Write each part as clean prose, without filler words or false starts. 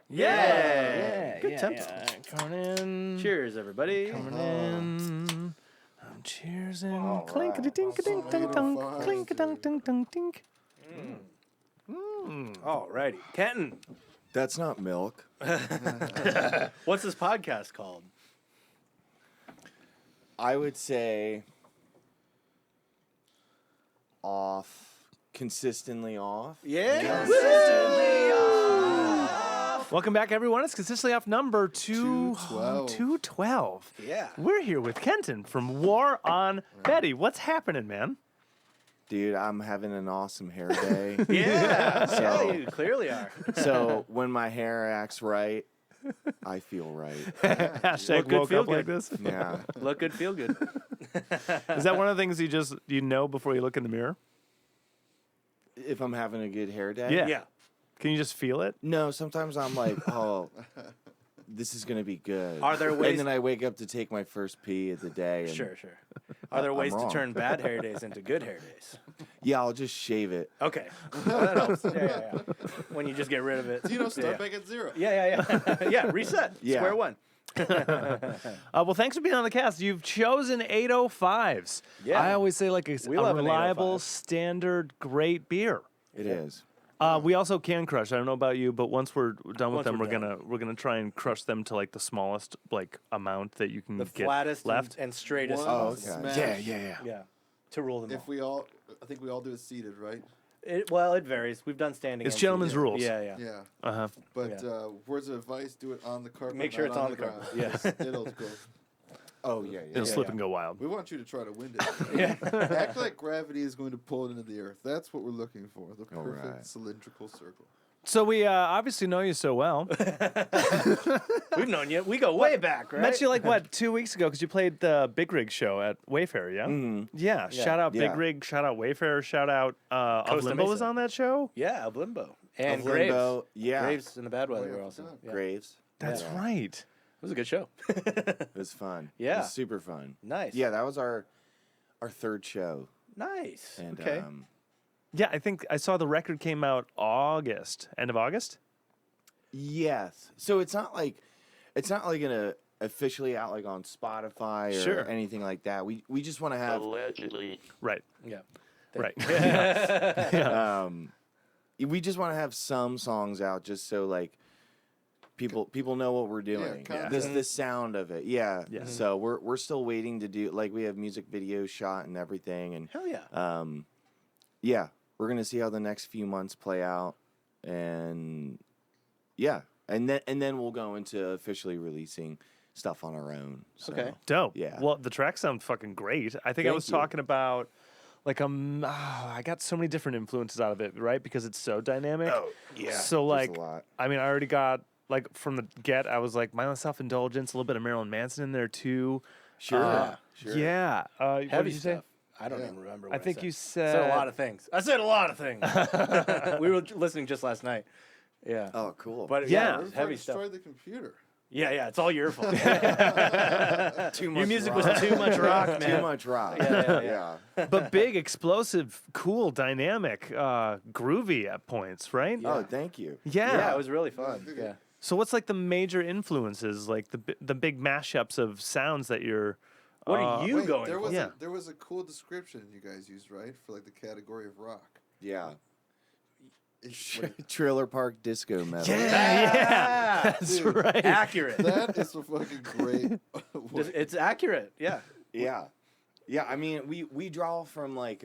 Yeah. Good tempo. Coming in. Cheers, everybody. Coming in. I'm cheersing. All Clinkety right. dink dink dink dunk. 8:05, Clink dunk dunk dunk dink. Alrighty. Kenton, That's not milk. what's this podcast called? I would say off. Consistently off. Yeah. Welcome back, everyone. It's consistently off number 212. 212. Yeah. We're here with Kenton from War on Betty. What's happening, man? Dude, I'm having an awesome hair day. Yeah. So- Yeah, you clearly are. So when my hair acts right, I feel right. Hashtag Look good, woke feel up like good. this. Yeah. Look good, feel good. Is that one of the things you know before you look in the mirror? If I'm having a good hair day? Yeah. Yeah. Can you just feel it? No, sometimes I'm like, oh, this is going to be good. Are there ways- And then I wake up to take my first pee of the day. And Sure. Are there ways to wrong. turn bad hair days into good hair days? Yeah, I'll just shave it. Okay. Well, that helps. Yeah. When you just get rid of it. Start back at zero. Yeah. Yeah, reset. Yeah. Square one. Well, thanks for being on the cast. You've chosen 805s. Yeah. I always say like a love an reliable, 805. standard, great beer. It is. We also can crush. I don't know about you, but once we're done with Once them, we're we're gonna try and crush them to like the smallest like amount that you can The get flattest left. and straightest. One Oh, possible. okay. smash. Yeah. To rule them If all. we all, I think we all do it seated, right? It varies. We've done standing. It's and gentlemen's seated. rules. Yeah. Yeah. Uh-huh. But Yeah. words of advice: do it on the carpet. Make sure not it's on the ground. carpet. Yes. It'll go. Oh, yeah. It'll slip yeah. and go wild. We want you to try to win it. Yeah. Act like gravity is going to pull it into the earth. That's what we're looking for. The All perfect right. cylindrical circle. So we obviously know you so well. We've known you. We go way back, right? Met you like what 2 weeks ago because you played the Big Rig show at Wayfarer, yeah. Yeah. Yeah. Shout out Yeah. Big Rig. Shout out Wayfarer. Shout out of Costa Limbo was Mesa. on that show. Yeah, of Limbo. And Of Graves. Limbo, yeah. Graves in the bad weather Oh, yeah, were I also. forgot. Yeah. Graves. That's Yeah. right. It was a good show. It was fun. It Yeah. was super fun. Nice. Yeah, that was our third show. Nice. And okay. Yeah, I think I saw the record came out end of August. Yes. So it's not like gonna officially out like on Spotify or Sure. anything like that. We just want to have Right. Yeah. Right. we just want to have some songs out just so like people know what we're doing. content. The sound of it. Yeah. Yeah. So we're still waiting to do like we have music videos shot and everything and Hell yeah. yeah, we're gonna see how the next few months play out, and yeah, and then we'll go into officially releasing stuff on our own. So. Okay. Dope. Yeah. Well, the tracks sound fucking great. I think I Thank was you. talking about like I got so many different influences out of it, right? Because it's so dynamic. Oh, yeah. So There's like, a lot. I mean, I already got like from the get. I was like mindless self-indulgence, a little bit of Marilyn Manson in there too. Sure. Sure. Yeah. What Heavy did you say? stuff. I don't Yeah. even remember. I What think said. you I said said a lot of things. I said a lot of things. We were listening just last night. Yeah. Oh, cool. But Yeah. yeah, What if I heavy stuff. destroyed the computer? Yeah, it's all your fault. too much Your music rock. was too much rock, man. Too much rock. Yeah. but big, explosive, cool, dynamic, groovy at points, right? Oh, thank you. Yeah. Yeah, it was really fun. dig Yeah. it. So what's like the major influences, like the big mashups of sounds that you're? What are you Wait, going there for? was Yeah. there was a cool description you guys used, right, for like the category of rock. Yeah. What- Trailer Park Disco Metal. Yeah, that's Dude, right. Accurate. that is a fucking great. It's accurate. Yeah. Yeah. Yeah, I mean, we draw from like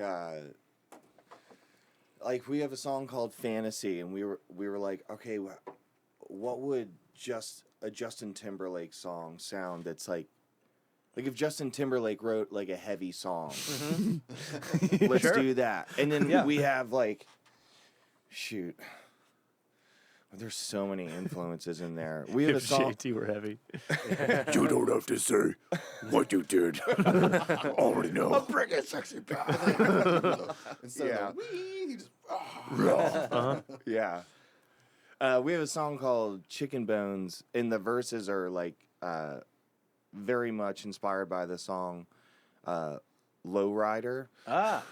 we have a song called Fantasy, and we were like, okay, what would a Justin Timberlake song sound that's like if Justin Timberlake wrote like a heavy song, let's Sure. do that. And then Yeah. we have like, shoot, there's so many influences in there. We have a If song. JT were heavy. You don't have to say what you did. I already know. I'm bringing sexy back. Instead Yeah. of wee, he just. Yeah. We have a song called Chicken Bones, and the verses are like very much inspired by the song Lowrider. Ah.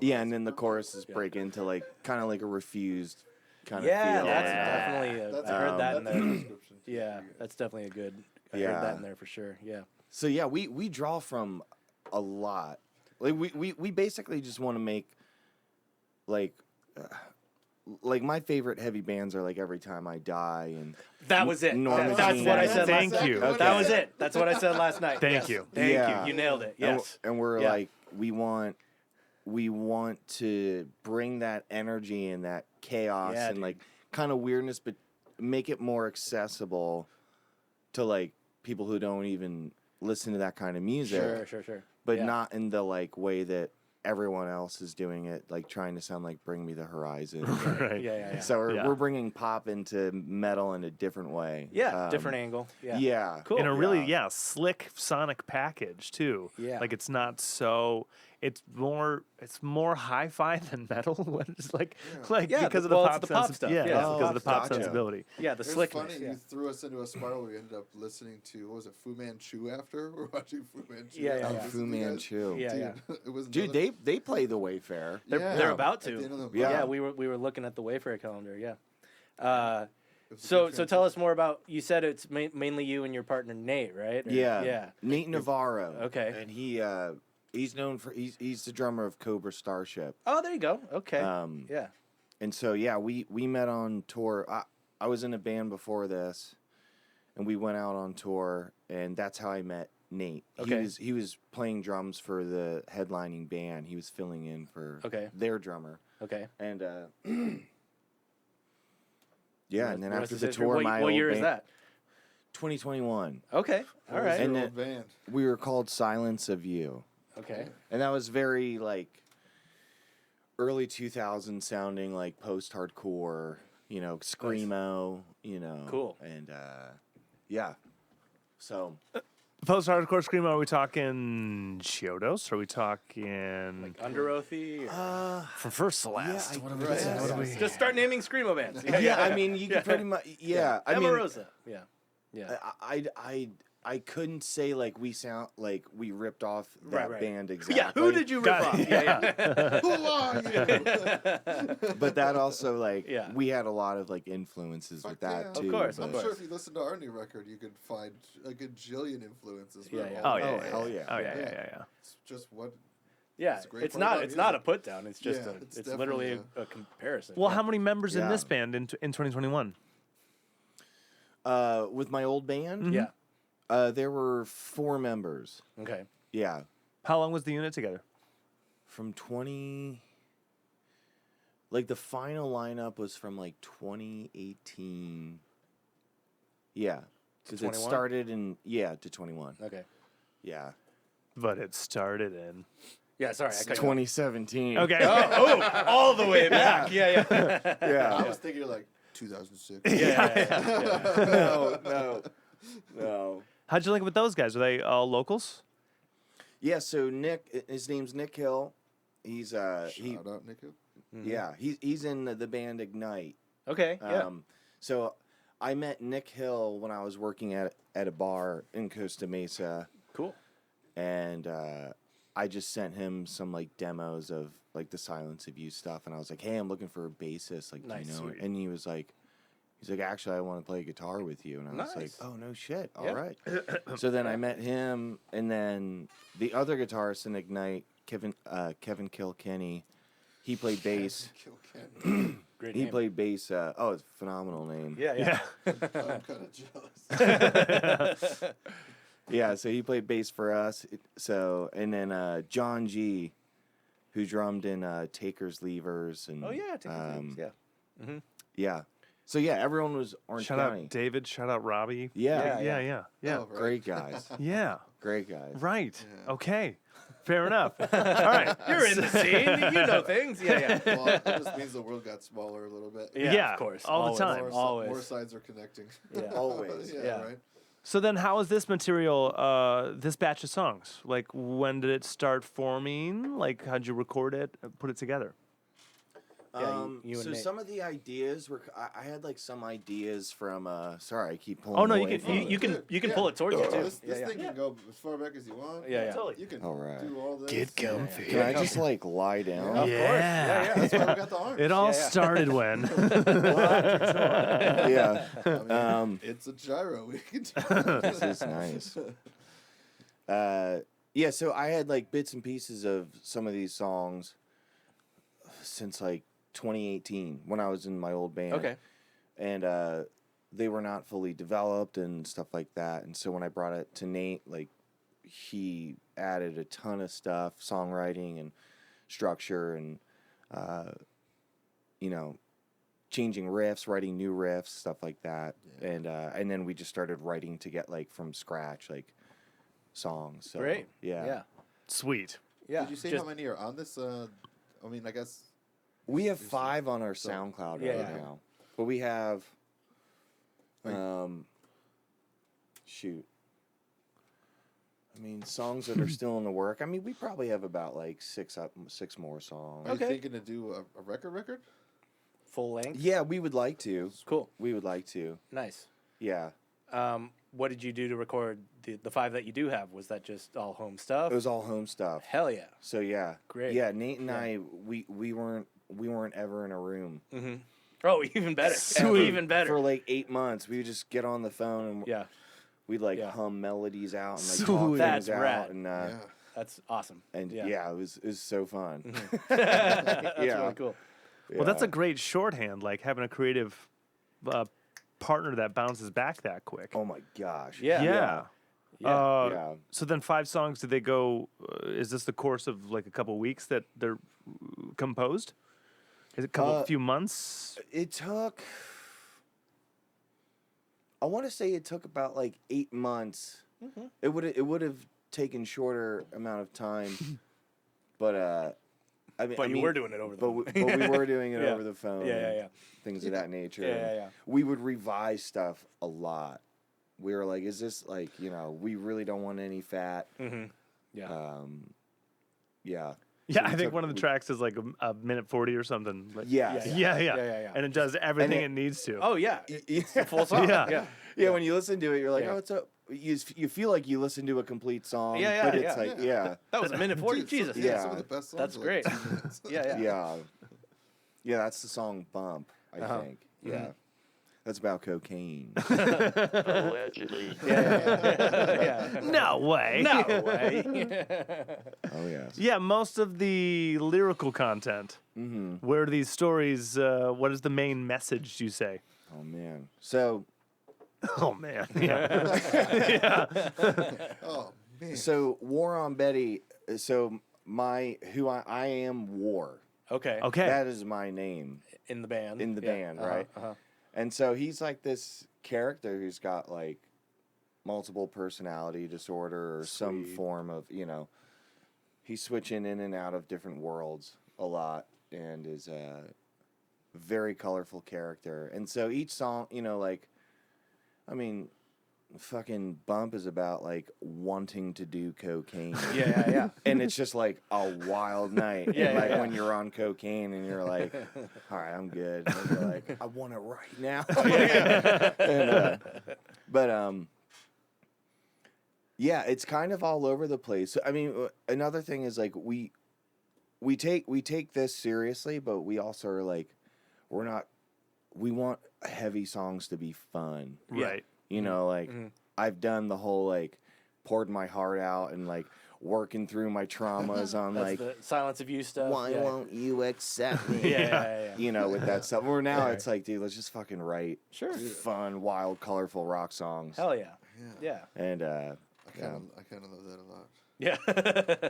Yeah, and then the choruses break into like kind of like a refused kind of Yeah, feel. that's Yeah. definitely. That's I heard that in that's a there. good description, too, Yeah, for you guys. that's definitely a good. I heard Yeah. that in there for sure. Yeah. So yeah, we draw from a lot. Like we basically just want to make like my favorite heavy bands are like Every Time I Die and That was it. Norma That's Jean. what I said. Thank last you. Night. Okay. That was it. That's what I said last night. Thank Yes. you. Thank Yeah. you. You nailed it. and Yes. we're Yeah. like we want to bring that energy and that chaos Yeah, and dude. like kind of weirdness, but make it more accessible to like people who don't even listen to that kind of music. Sure. But Yeah. not in the like way that everyone else is doing it, like trying to sound like Bring Me the Horizon. Right. Yeah. So Yeah. we're bringing pop into metal in a different way. Yeah, different angle. Yeah. Yeah. Cool. In a really Yeah. slick sonic package too. Yeah. Like it's not so. It's more hi-fi than metal. It's like Yeah, because of the well, pop, it's the pop stuff. Yeah, Yeah, it's it's because the of the pop pop stuff. sensibility. Yeah, the It was slickness. funny. Yeah. You threw us into a spiral. We ended up listening to what was it, Fu Manchu? After we're watching Fu Manchu. Yeah, yeah, after yeah. Fu listening to you guys. Manchu. Yeah, Dude, yeah. it was Dude, another- they play the Wayfarer. They're Yeah. about At the end to. of the Yeah. month. we were looking at the Wayfarer calendar. Yeah. It was a So good so tell us more about. You said it's mainly you and your partner Nate, right? Or- Yeah. Yeah. Nate Navarro. Okay. And he's known for he's the drummer of Cobra Starship. Oh, there you go. Okay. Yeah. And so yeah, we met on tour. I was in a band before this, and we went out on tour, and that's how I met Nate. Okay. He was playing drums for the headlining band. He was filling in for Okay. their drummer. Okay. And yeah, and then The rest after is the history. tour, What, my what old year is band, that? 2021. Okay. All What was right. your And old it- band? We were called Silence of You. Okay. And that was very like early 2000s sounding like post-hardcore, screamo, Cool. And yeah. So Post-hardcore screamo. Are we talking Chiodos? Are we talking Under Oathy. or- from first to last? I- what are we? right, doing? What yeah. are we? Just start naming screamo bands. yeah, I mean, you can pretty much I mean Amarosa. Yeah. Yeah. I couldn't say like we sound like we ripped off that Right. band exactly. Yeah. Who did you rip Got off? it. Yeah. Who are you? But that also like Yeah. we had a lot of like influences with Fuck that yeah. too. Of course, but- of I'm sure course. if you listen to our new record, you could find a gajillion influences. Yeah, from yeah. all Oh of yeah, it. Oh, hell yeah. Oh yeah, Yeah. yeah. It's just what. Yeah. That's the great It's part not. about It's not a music. put down. It's just Yeah, a. it's It's literally definitely a comparison. Well, yeah. how many members in Yeah. this band in 2021? With my old band, Yeah. there were 4 members. Okay. Yeah, How long was the unit together? from 20. Like the final lineup was from like 2018. Yeah, because it 21? started in to 21. Okay. Yeah, But it started in. Yeah. Sorry. I cut you off. 2017. Okay. Oh, all the way back. Yeah. Yeah. I Yeah. was thinking like 2006. Yeah. No. How'd you like it with those guys? Are they all locals? Yeah, so Nick, his name's Nick Hill. He's Shout out, Nico. yeah, he's in the band Ignite. Okay. Yeah. So I met Nick Hill when I was working at a bar in Costa Mesa, Cool. and I just sent him some like demos of like the Silence of You stuff, and I was like, "Hey, I'm looking for a bassist, like, Nice, do you know?" sweet. And he was like, "Actually, I want to play guitar with you," and I was like, Nice. "Oh no shit, Yeah. all right." So then I met him, and then the other guitarist in Ignite, Kevin Kilkenny, he played bass. Kilkenny. Great He name. played bass. It's a phenomenal name. Yeah. I'm kind of jealous. Yeah, so he played bass for us. So and then John G, who drummed in Takers Levers and Oh yeah. Take it easy. Yeah. yeah. So yeah, everyone was Orange Shout County. out David. Shout out Robbie. Yeah, Yeah. Oh, right. great guys, Yeah. great guys. Right. Yeah. Okay. Fair enough. All right. You're in the scene. You know things. Yeah. Well, that just means the world got smaller a little bit. Yeah, Of course. all the Always. time. More, Always. more sides are connecting. Yeah. Always. Yeah. Right. So then, how is this material? This batch of songs. Like, when did it start forming? Like, how'd you record it? Put it together? You So and Nate. some of the ideas were. I had like some ideas from. Sorry, I keep pulling. Oh no, away you from it. You can pull it towards you too. This thing can go as far back as you want. Yeah, yeah. Totally. You can All right. do all this. Get comfy. Can I just like lie down? Of course. Yeah. That's why we got the arms. It all Yeah, yeah. started when. Yeah. I mean, it's a gyro. We can do This is nice. Yeah, so I had like bits and pieces of some of these songs since like 2018 when I was in my old band. Okay. And they were not fully developed and stuff like that. And so when I brought it to Nate, like he added a ton of stuff, songwriting and structure and you know, changing riffs, writing new riffs, stuff like that. Yeah. And then we just started writing to get like from scratch, like songs. So, Great. Yeah. Yeah. Sweet. Yeah. Did you say Just- how many are on this? I mean, I guess. We have 5 on our SoundCloud Yeah, right yeah. now. But we have Like- shoot. I mean, songs that are still in the work. I mean, we probably have about like 6 more songs. Are Okay. you thinking to do a record? Full length. Yeah, we would like to. Cool. We would like to. Nice. Yeah. What did you do to record the 5 that you do have? Was that just all home stuff? It was all home stuff. Hell yeah. So yeah. Great. Yeah, Nate and Yeah. I we weren't ever in a room. Mm-hmm. Oh, even better. Sweet. Even better. For like 8 months. We would just get on the phone and Yeah. we'd like Yeah. hum melodies out and like Sweet. talk That's things out rad. and Yeah. That's awesome. and Yeah. yeah, it was so fun. That's Yeah. really cool. Well, that's Yeah. a great shorthand, like having a creative partner that bounces back that quick. Oh my gosh. Yeah. Yeah. Yeah. Yeah. So then 5 songs, did they go, is this the course of like a couple weeks that they're composed? Is it a few months? It took. I want to say it took about like 8 months. Mm-hmm. It would have taken shorter amount of time, but I mean, But you were doing it over the but phone. but we were doing it Yeah. over the phone. Yeah, yeah, and yeah. Things of that nature. Yeah, and yeah, yeah. We would revise stuff a lot. We were like, is this like, we really don't want any fat. Mm-hmm. Yeah. Yeah. Yeah, we I think took- one of the tracks is like a minute 40 or something. Like, Yeah. Yeah. And it does everything it- it needs to. Oh yeah. Yeah. It's a full song. Yeah. Yeah. Yeah, when you listen to it, you're like, Yeah. oh, it's a. You feel like you listen to a complete song. Yeah, yeah, but it's yeah. like, yeah, That was a minute 40. Dude, Jesus. yeah. Some of the best songs That's are like great. 2 minutes. Yeah. yeah, yeah. That's the song "Bump," I Uh-huh. think. Yeah, that's about cocaine. Allegedly. Yeah. No way. No way. Oh yes. Yeah, most of the lyrical content. Mm-hmm. Where are these stories? What is the main message, you say? Oh man. So Oh, man. Yeah. Oh man. so War on Betty. So I am War. Okay. Okay. That is my name In the band. in the Yeah. band, Uh-huh, right? uh-huh. And so he's like this character who's got like multiple personality disorder or some Sweet. form of, he's switching in and out of different worlds a lot and is a very colorful character. And so each song, fucking Bump is about like wanting to do cocaine. Yeah. And it's just like a wild night. Yeah, and like yeah. when you're on cocaine and you're like, all right, I'm good. And you're like, I want it right now. Yeah, it's kind of all over the place. I mean, another thing is like we take this seriously, but we also are like, we want heavy songs to be fun. Right. I've done the whole like poured my heart out and like working through my traumas on That's like the Silence of You stuff. why yeah. won't you accept me? Yeah. With that stuff. Where now Right. it's like, dude, let's just fucking write Sure. fun, wild, colorful rock songs. Hell yeah. Yeah. Yeah. And I kind of love that a lot. Yeah.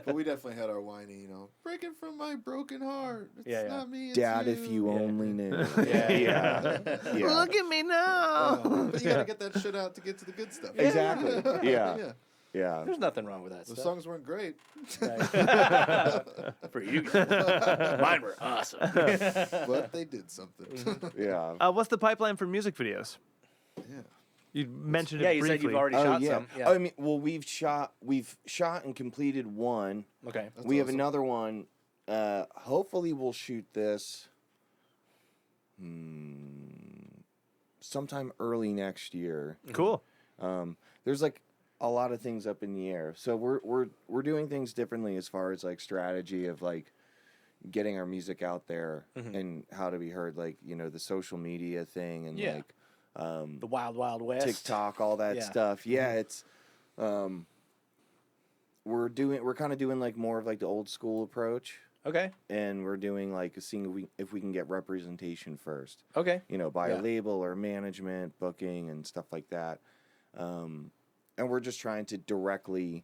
But we definitely had our whiny, breaking from my broken heart. It's Yeah, yeah. not me. It's Dad, you. if you only knew. Yeah. Yeah. Look at me now. But you gotta get that shit out to get to the good stuff. Exactly. Yeah. Yeah. Yeah. There's nothing wrong with that The stuff. songs weren't great. For you guys. Mine were awesome. But they did something. Yeah. What's the pipeline for music videos? Yeah. You mentioned Yeah, it you briefly. said you've already Oh shot yeah. some. Yeah. I mean, well, we've shot and completed one. Okay. That's we have awesome. another one. Hopefully, we'll shoot this sometime early next year. Cool. There's like a lot of things up in the air, so we're doing things differently as far as like strategy of like getting our music out there and how to be heard, like, you know, the social media thing and like the Wild Wild West, TikTok, all that stuff. Yeah, it's we're kind of doing like more of like the old school approach. Okay. And we're doing like seeing if we can get representation first. Okay. You know, by a label or management, booking and stuff like that. And we're just trying to directly,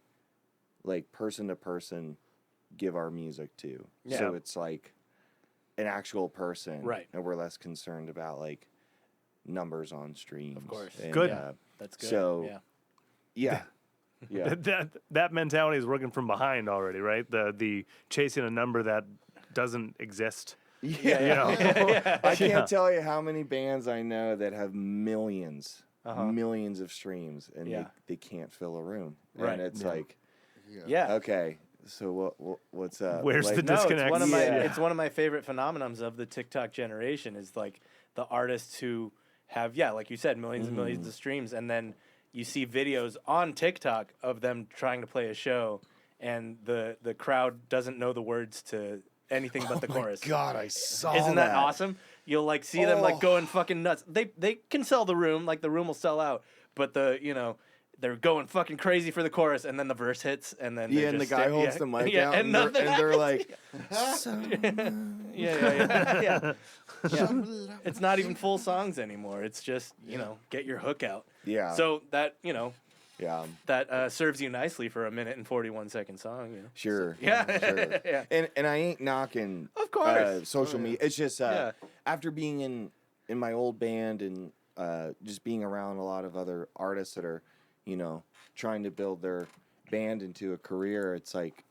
like person to person, give our music to. Yeah. So it's like an actual person. Right. And we're less concerned about like numbers on streams. Of course. And, Good. That's good. So, yeah. Yeah. That mentality is working from behind already, right? The chasing a number that doesn't exist. Yeah. You know? I can't tell you how many bands I know that have millions of streams, and they can't fill a room. Right. And it's like, Yeah. okay, so what's up? Where's like, the disconnect? It's one of my Yeah. it's one of my favorite phenomenons of the TikTok generation is like the artists who have like you said millions and millions of streams, and then you see videos on TikTok of them trying to play a show, and the crowd doesn't know the words to anything but the chorus. God, I saw Isn't that awesome? You'll like see them like going fucking nuts. They can sell the room, like the room will sell out, but they're going fucking crazy for the chorus, and then the verse hits, and then and the guy holds the mic out, and and they're like, yeah. It's not even full songs anymore. It's just get your hook out. Yeah. So that yeah, that serves you nicely for a 1:41 song. You know? sure, Yeah. sure. Yeah. And I ain't knocking, Of course. social media. It's just after being in my old band and just being around a lot of other artists that are, trying to build their band into a career. It's like,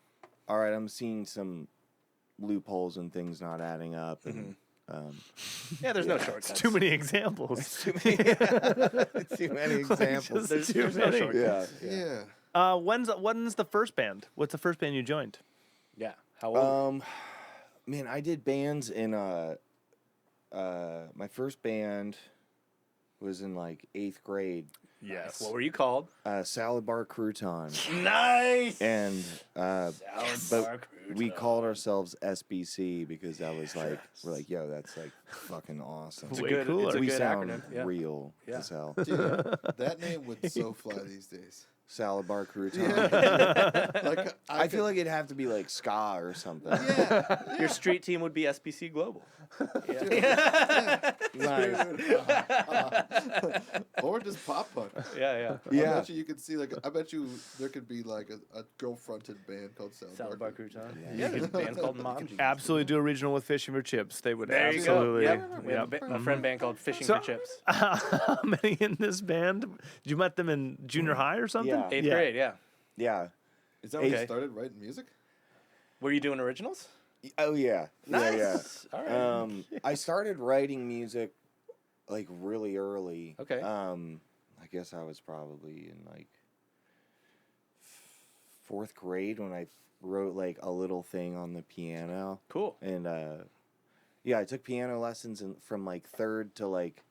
all right, I'm seeing some loopholes and things not adding up, and There's no shortcuts. Too many examples. too many examples. Just There's no shortcuts. Yeah. When's the first band? What's the first band you joined? Yeah. How old? Man, I did bands in my first band was in like 8th grade. Yes. What were you called? Salad Bar Crouton. Nice. And Salad but Bar we Crouton. called ourselves SBC because that was like we're like, yo, that's like fucking awesome. It's a Way good, cooler. it's a We good sound acronym. Yeah. real Yeah. as hell. Dude, that name would so fly these days. Salad Bar Crouton. Like I feel like it'd have to be like ska or something. Your street team would be SBC Global. Nice. or just pop punk. Yeah. I Yeah. bet you could see I bet you there could be like a girl fronted band called Salad Bar Crouton. Yeah, there's a band called Mom. Absolutely do a regional with Fishing for Chips. They would There you go. absolutely. Yep. We have a friend band called Fishing for Chips. How many in this band? Did you met them in junior high or something? Yeah. 8th grade, yeah. Yeah. Is that when Okay. you started writing music? Were you doing originals? Oh yeah. Nice. Yeah. All right. I started writing music like really early. Okay. I guess I was probably in like 4th grade when I wrote like a little thing on the piano. Cool. And I took piano lessons from like 3rd to like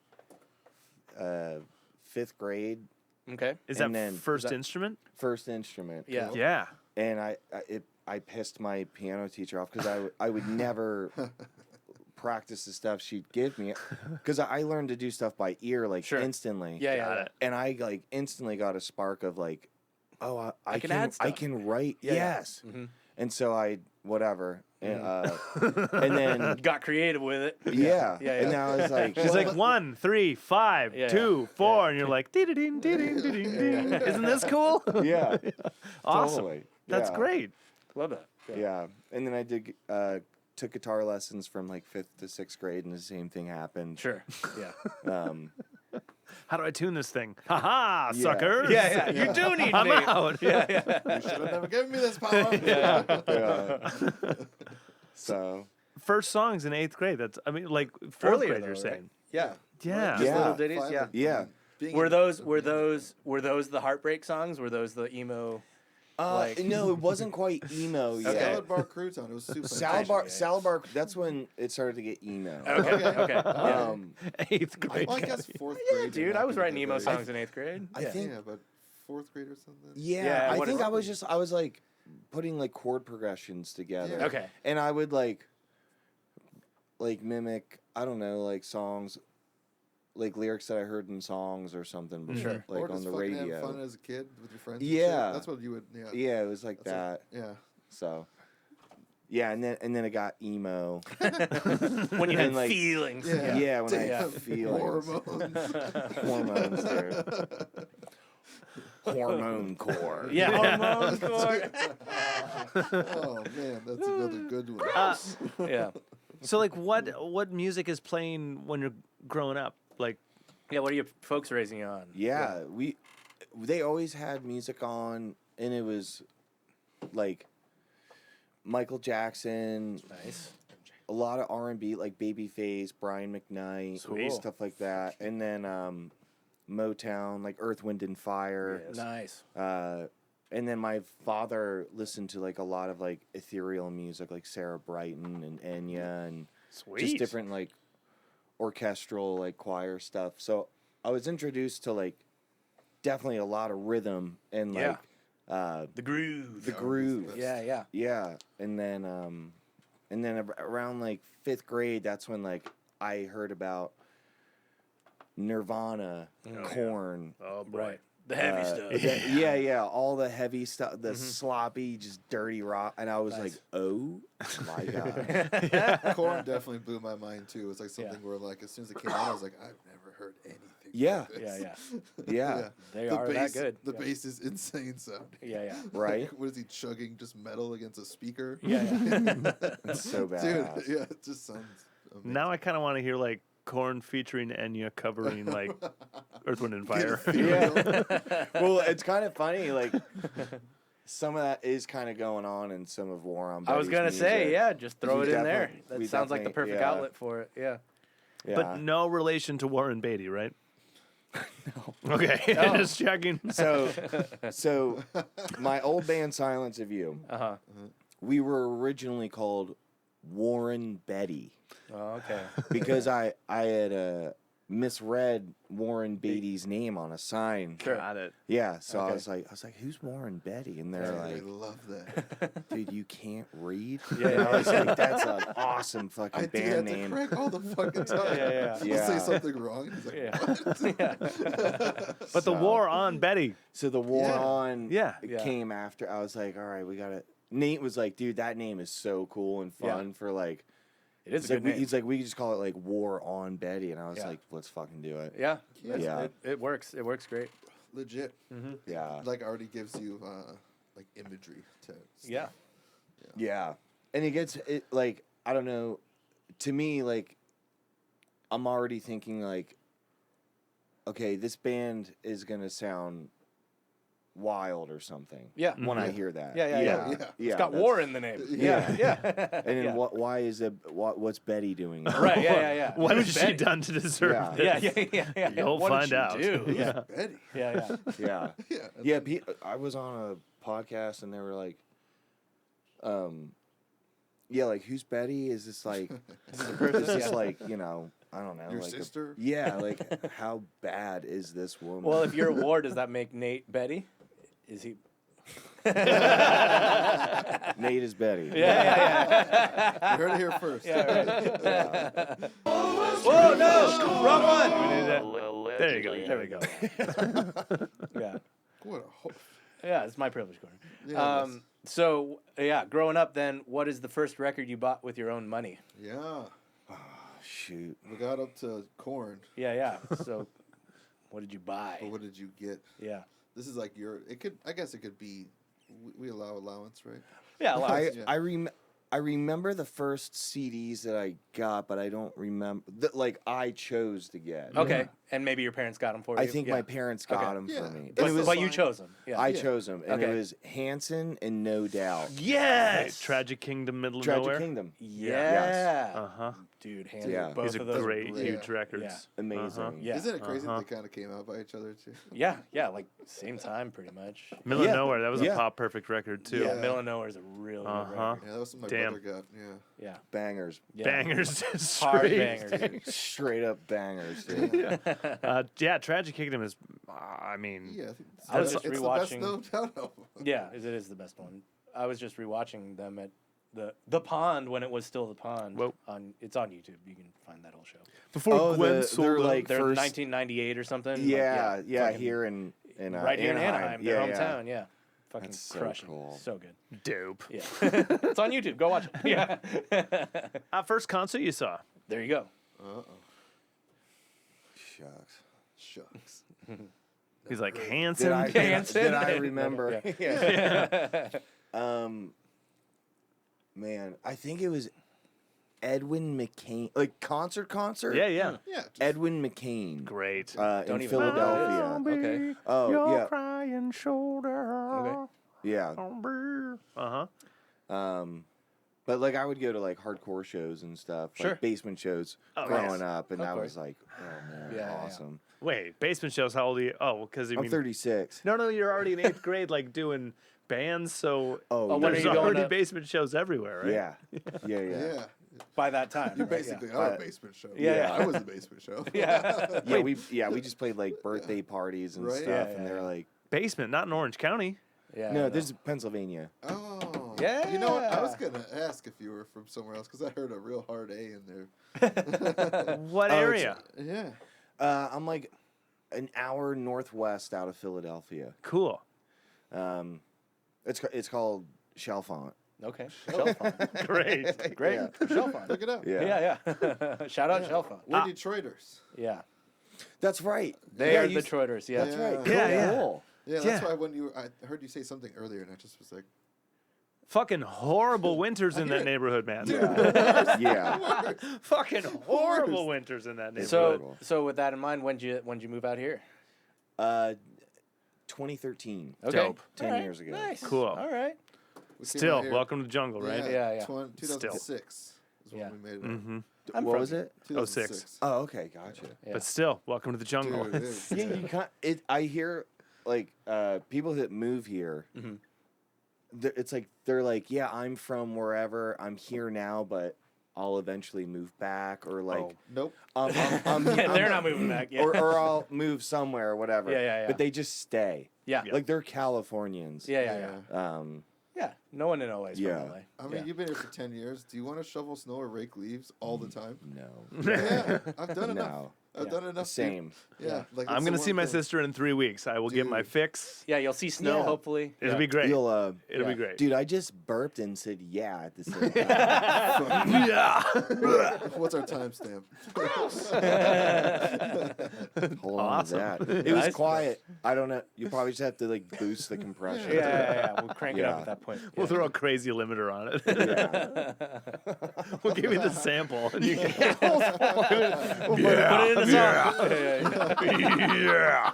5th grade. Okay. Is And that then- first instrument? First instrument. Yeah. Yeah. And I pissed my piano teacher off because I would never practice the stuff she'd give me because I learned to do stuff by ear like Sure. instantly. Yeah. Got it. And I like instantly got a spark of like, oh, I can add I stuff. can write. Yeah, yeah. Yes. Mhm. And so I whatever. And, and then Got creative with it. yeah. Yeah, And yeah. now it's like She's like 1, 3, 5, Yeah, 2, 4, and you're like, ding, ding, ding, ding, ding, ding. Isn't this cool? yeah. Awesome. Totally. That's Yeah. great. Love that. Yeah. And then I did took guitar lessons from like 5th to 6th grade, and the same thing happened. Sure. Yeah. How do I tune this thing? Ha ha, Yeah. suckers. Yeah. You do need I'm me. out. Yeah. You should have never given me this power. Yeah. So First songs in 8th grade. That's, I mean, like 4th Earlier, grade, though, you're right? saying. Yeah. Yeah. Just Yeah. little ditties. Finally, Yeah. yeah. being Were in- those the heartbreak songs? Were those the emo? No, it wasn't quite emo yet. Salad bar crouton. It was super. Salad bar. That's when it started to get emo. Okay. Eighth grade. Well, I guess fourth Yeah, grade. dude, I was writing emo songs in 8th grade. I think. Yeah, but fourth grade or something. Yeah, I what think is- I was like putting like chord progressions together. Yeah. Okay. And I would like mimic, I don't know, like songs, like lyrics that I heard in songs or something before, Sure. like or on just the fucking have radio. fun as a kid with your friends. and Yeah. shit. That's what you would. Yeah. Yeah, it was like That's that. Yeah. So, yeah, and then it got emo. When you had And, like, feelings. Yeah. Yeah, when I Yeah. had feelings. Hormones. Hormones, dude. Hormone core. Yeah, hormones. Oh man, that's another good one. Yeah. So like, what music is playing when you're growing up? Like, Yeah, what are your folks raising you on? Yeah, they always had music on, and it was like Michael Jackson, Nice. a lot of R&B, like Babyface, Brian McKnight, Sweet. stuff like that, and then Motown, like Earth, Wind and Fire. Yes. Nice. And then my father listened to like a lot of like ethereal music, like Sarah Brightman and Enya, and sweet. just different like orchestral like choir stuff. So I was introduced to like definitely a lot of rhythm and Yeah. like The groove. the groove. Yeah. Yeah, and then around like 5th grade, that's when like I heard about Nirvana, Korn. Oh boy. Right. The heavy stuff. Yeah, all the heavy stuff, the sloppy, just dirty rock, and I was Nice. like, oh my god. Korn definitely blew my mind too. It's like something where like as soon as it came out, I was like, I've never heard anything. Yeah. like this. Yeah. They The are bass, that good. The Yeah. bass is insane sounding. Yeah. Right? Like, what is he chugging? Just metal against a speaker? Yeah. It's so bad. Dude, yeah, it just sounds amazing. Now I kind of want to hear like Korn featuring Enya covering like Earth, Wind and Fire. Yeah. Well, it's kind of funny, like some of that is kind of going on in some of War on I was Betty's gonna say, music. yeah, just throw We it in there. definitely- That we sounds like the definitely- perfect yeah. outlet for it. Yeah. Yeah. But no relation to Warren Beatty, right? No. Okay, just checking. So my old band Silence of You, we were originally called Warren Betty Oh, okay. because I had misread Warren Beatty's name on a sign. Sure. Got it. Yeah, so I Okay. was like, who's Warren Betty? And they're I like, love that. dude, you can't read? Yeah, And I was like, that's an awesome I fucking do band that name. to Craig all the fucking time. Yeah. He'll Yeah. say something wrong. He's like, Yeah. what? But the So- war on Betty. So the War Yeah. on Yeah. came after. I was like, all right, we got to. Nate was like, dude, that name is so cool and fun for like. It is He's a like, good name. he's like, we could just call it like War on Betty, and I was Yeah. like, let's fucking do it. Yeah. Yeah. It works. It works great. Legit. Yeah, Like already gives you like imagery to stuff. Yeah. yeah, and it gets it like I don't know. To me, like I'm already thinking like, okay, this band is gonna sound wild or something. Yeah. When I hear that. Yeah. yeah, It's got that's- war in the name. Yeah. Yeah. And then Yeah. why is it? What's Betty doing? Right. Yeah. What has Who's she Betty? done to deserve Yeah. this? Yeah. You'll What did find she out. do? Yeah. Betty. Yeah. Yeah. Yeah. and Yeah, then- I was on a podcast and they were like, yeah, like who's Betty? Is this like, is this like, you know, I don't know, Your like sister? yeah, like how bad is this woman? Well, if you're a war, does that make Nate Betty? Is he? Nate is Betty. Yeah. You heard it here first. Whoa, no, wrong one. There you go. There we go. Yeah. What a ho- Yeah, it's my privilege corner. Yeah, So, yeah, growing up then, what is the first record you bought with your own money? yeah. Shoot. We got up to Korn, Yeah. So, what did you buy? but what did you get? Yeah. This is like I guess it could be, we allow allowance, right? Yeah, I remember the first CDs that I got, but I don't remember. That like I chose to get. Okay. And maybe your parents got them for you. I think my parents got Okay. them Yeah. for me. That's And it was, But you chose them. Yeah. I chose them, and Okay. it was Hanson and No Doubt. yes. Tragic Kingdom, Middle of Tragic Nowhere. Kingdom. Yeah. Uh-huh. Dude, hands Yeah. both These are of those. great, great. huge Yeah. records. Amazing. Uh-huh. Yeah. Isn't it crazy Uh-huh. that they kind of came out by each other too? Yeah, like same time pretty much. Middle Yeah. of Nowhere, that was Yeah. a pop perfect record too. Yeah, Yeah. Middle of Nowhere is a really good Uh-huh. record. Yeah, that was something my Damn. brother got. Yeah. Yeah. Bangers. Yeah. Bangers, Hard straight bangers. Straight up bangers, dude. Yeah, Tragic Kingdom is. I mean, Yeah, I think I was it's just the best rewatching- No Doubt album. Yeah, it is the best one. I was just rewatching them at the Pond when it was still the Pond. Whoa. It's on YouTube. You can find that whole show. before Oh, Gwen they're sold like They're first. 1998 or something. like, Yeah, yeah, fucking here in right here in Anaheim, their Yeah, hometown. Yeah, fucking That's so crushing. cool. So good. dope. Yeah, it's on YouTube. Go watch it. Yeah. First concert you saw? There you go. Shucks. Shucks. He's like Hanson. Hanson. Did I remember? Yeah. Man, I think it was Edwin McCain, like concert. Yeah, yeah. Yeah. just- Edwin McCain. Great. Don't In even know who that is. Philadelphia. Okay. Oh, Your yeah. crying shoulder. Okay. Yeah. Uh huh. But like I would go to like hardcore shows and stuff, Sure. like basement shows Oh, growing yes. up, and Of I course. was like, oh man, Yeah, yeah. awesome. Wait, basement shows. How old are you? Oh, because you I'm mean 36. no, you're already in 8th grade, like doing bands. So Oh, when are there's you going already to- basement shows everywhere, right? yeah, yeah. Yeah. By that time. You right? basically Yeah. are a basement show. Yeah. I was a basement show. Yeah. We just played like birthday parties and Right. stuff, Yeah, and yeah, they're yeah. like, Basement, not in Orange County. Yeah. no, I this is Pennsylvania. Oh. Yeah. You know what? I was gonna ask if you were from somewhere else because I heard a real hard A in there. What Oh, it's- area? Yeah. I'm like an hour northwest out of Philadelphia. Cool. It's called Chalfont. Okay. Great. Great. Yeah. Shelfon. Look it up. Yeah. Shout out Shelfon. We're Detroiters. Yeah. That's right. They yeah, are you- the Troiders. Yeah. That's right. Yeah, yeah. Cool. Yeah, that's Yeah. why when I heard you say something earlier, and I just was like, Fucking horrible winters in that neighborhood, man. Yeah. Fucking horrible winters in that neighborhood. So with that in mind, when'd you move out here? 2013. Okay. Dope. 10 All right. years ago. Nice. Cool. All right. we came Still, out here- welcome to the jungle, right? Yeah. 2006 is when Yeah. we made it. Mm-hmm. I'm What from was here. it? 2006. Oh, okay, gotcha. Yeah. But still, welcome to the jungle. Dude, it is. Yeah, you can't. I hear like people that move here. Mhm. It's like they're like, yeah, I'm from wherever. I'm here now, but I'll eventually move back, or like, Nope. They're not moving back. Yeah. or I'll move somewhere, or whatever. Yeah. But they just stay. Yeah. Like they're Californians. Yeah. Yeah. No one in LA is Yeah. from LA. I mean, Yeah. you've been here for 10 years. Do you want to shovel snow or rake leaves all the time? No. Yeah, I've done enough. No. I've done enough. Same. Yeah. Like I'm it's gonna the see one my thing. sister in 3 weeks. I will get my Dude. fix. Yeah, you'll see snow Yeah. hopefully. It'll Yeah. be great. You'll It'll yeah. be great. dude, I just burped and said yeah at the same time. Yeah. What's our timestamp? Hold on Awesome. to that. It was Nice. quiet. I don't know. You probably just have to like boost the compression. Yeah. We'll crank it up Yeah. at that point. We'll Yeah. throw a crazy limiter on it. Yeah. We'll give you the sample. And you can, Put it in the song. yeah.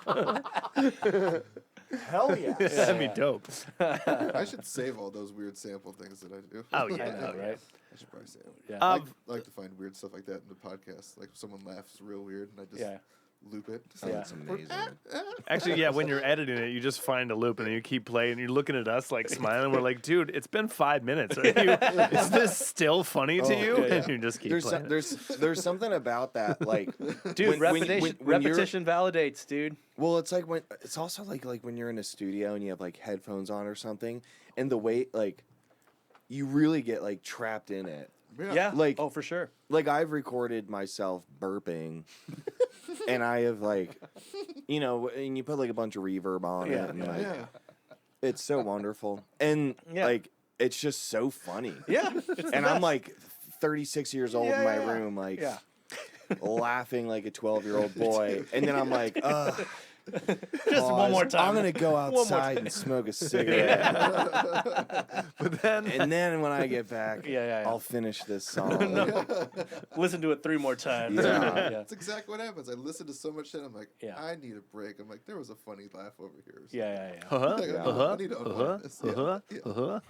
Hell yeah. That'd be dope. I should save all those weird sample things that I do. Oh, I yeah. know, right? I should probably save it. Yeah. I Um, like to find weird stuff like that in the podcast. Like if someone laughs real weird and I just Yeah. loop it. Oh, that's amazing. Actually, yeah, when you're editing it, you just find a loop and then you keep playing. You're looking at us like smiling. We're like, dude, it's been 5 minutes. Are you, is this still funny to you? yeah, yeah. And you just keep playing. There's something about that, like, Dude, when you- repetition when you're- repetition validates, dude. well, it's like when it's also like when you're in a studio and you have like headphones on or something, and the way like you really get like trapped in it. Yeah. Like- oh, for sure. Like I've recorded myself burping, and I have like, and you put like a bunch of reverb on Yeah, it, and yeah. like, Yeah. it's so wonderful, and Yeah. like it's just so funny. Yeah. It's the And I'm best. like 36 years old in my Yeah. room, like Yeah. laughing like a 12-year-old boy, and then I'm like, ugh. Just one more time. I'm gonna go more outside time. and smoke a cigarette, But then and then when I get back, Yeah. I'll finish this song. Listen to it 3 more times. Yeah. That's exactly what happens. I listen to so much shit. I'm like, Yeah. I need a break. I'm like, there was a funny laugh over here. or something. Yeah. Like, I need to unwind this. Yeah.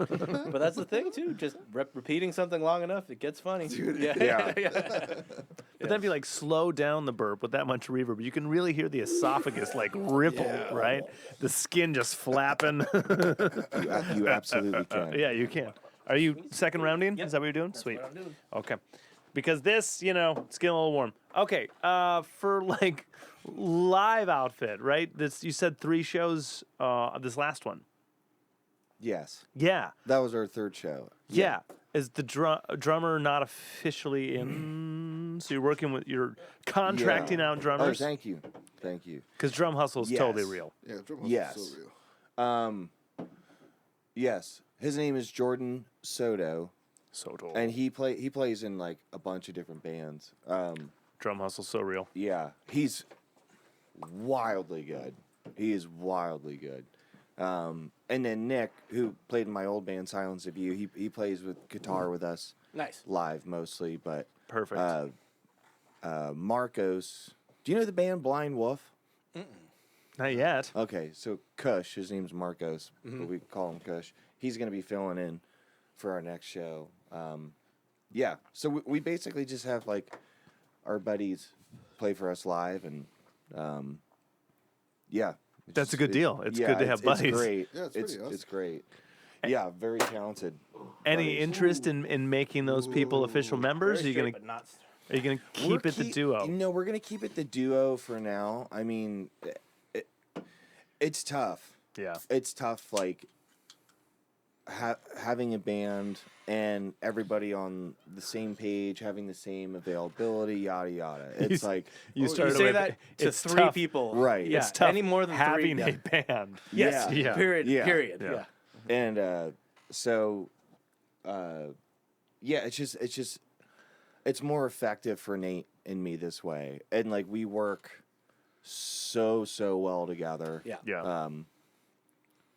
But that's the thing too. Just repeating something long enough, it gets funny. Dude, Yeah. But then if you like slow down the burp with that much reverb, you can really hear the esophagus like ripple, right? The skin just flapping. You absolutely can. Yeah, you can. Are you second rounding? Is that what you're doing? Sweet. what I'm doing. Okay. Because this, it's getting a little warm. Okay. For like live outfit, right? This you said 3 shows. This last one. Yes, Yeah. that was our 3rd show. Yeah. Is the drummer not officially in? So you're contracting Yeah. out drummers? Oh, thank you. Because Drum Hustle is Yes. totally real. Yeah, drum Yes. is so real. Yes, his name is Jordan Soto, So total. and he plays in like a bunch of different bands. Drum Hustle so real. Yeah, he's wildly good. He is wildly good. And then Nick, who played in my old band Silence of You, he plays with guitar with us Nice. live mostly. But Perfect. Marcos, do you know the band Blind Wolf? Not yet. Okay, so Kush, his name's Marcos, but we call him Kush. He's going to be filling in for our next show. Yeah, so we basically just have like our buddies play for us live, and yeah. That's a good deal. It's good to have buddies. It's great. Yeah, it's pretty awesome. It's great. Yeah, very talented. Any buddies. interest in making those people official members? Are you gonna But not. keep it the duo? No, we're gonna keep it the duo for now. I mean, it's tough. Yeah. It's tough, like having a band and everybody on the same page, having the same availability, yada yada. It's like You You started say with, that to it's 3 tough. people. Right. Yeah. It's tough Any more than having 3. a band. Yes. Yeah. Period. Yeah. Period. Yeah. Yeah. and so yeah, it's more effective for Nate and me this way, and like we work so well together. Yeah. Yeah.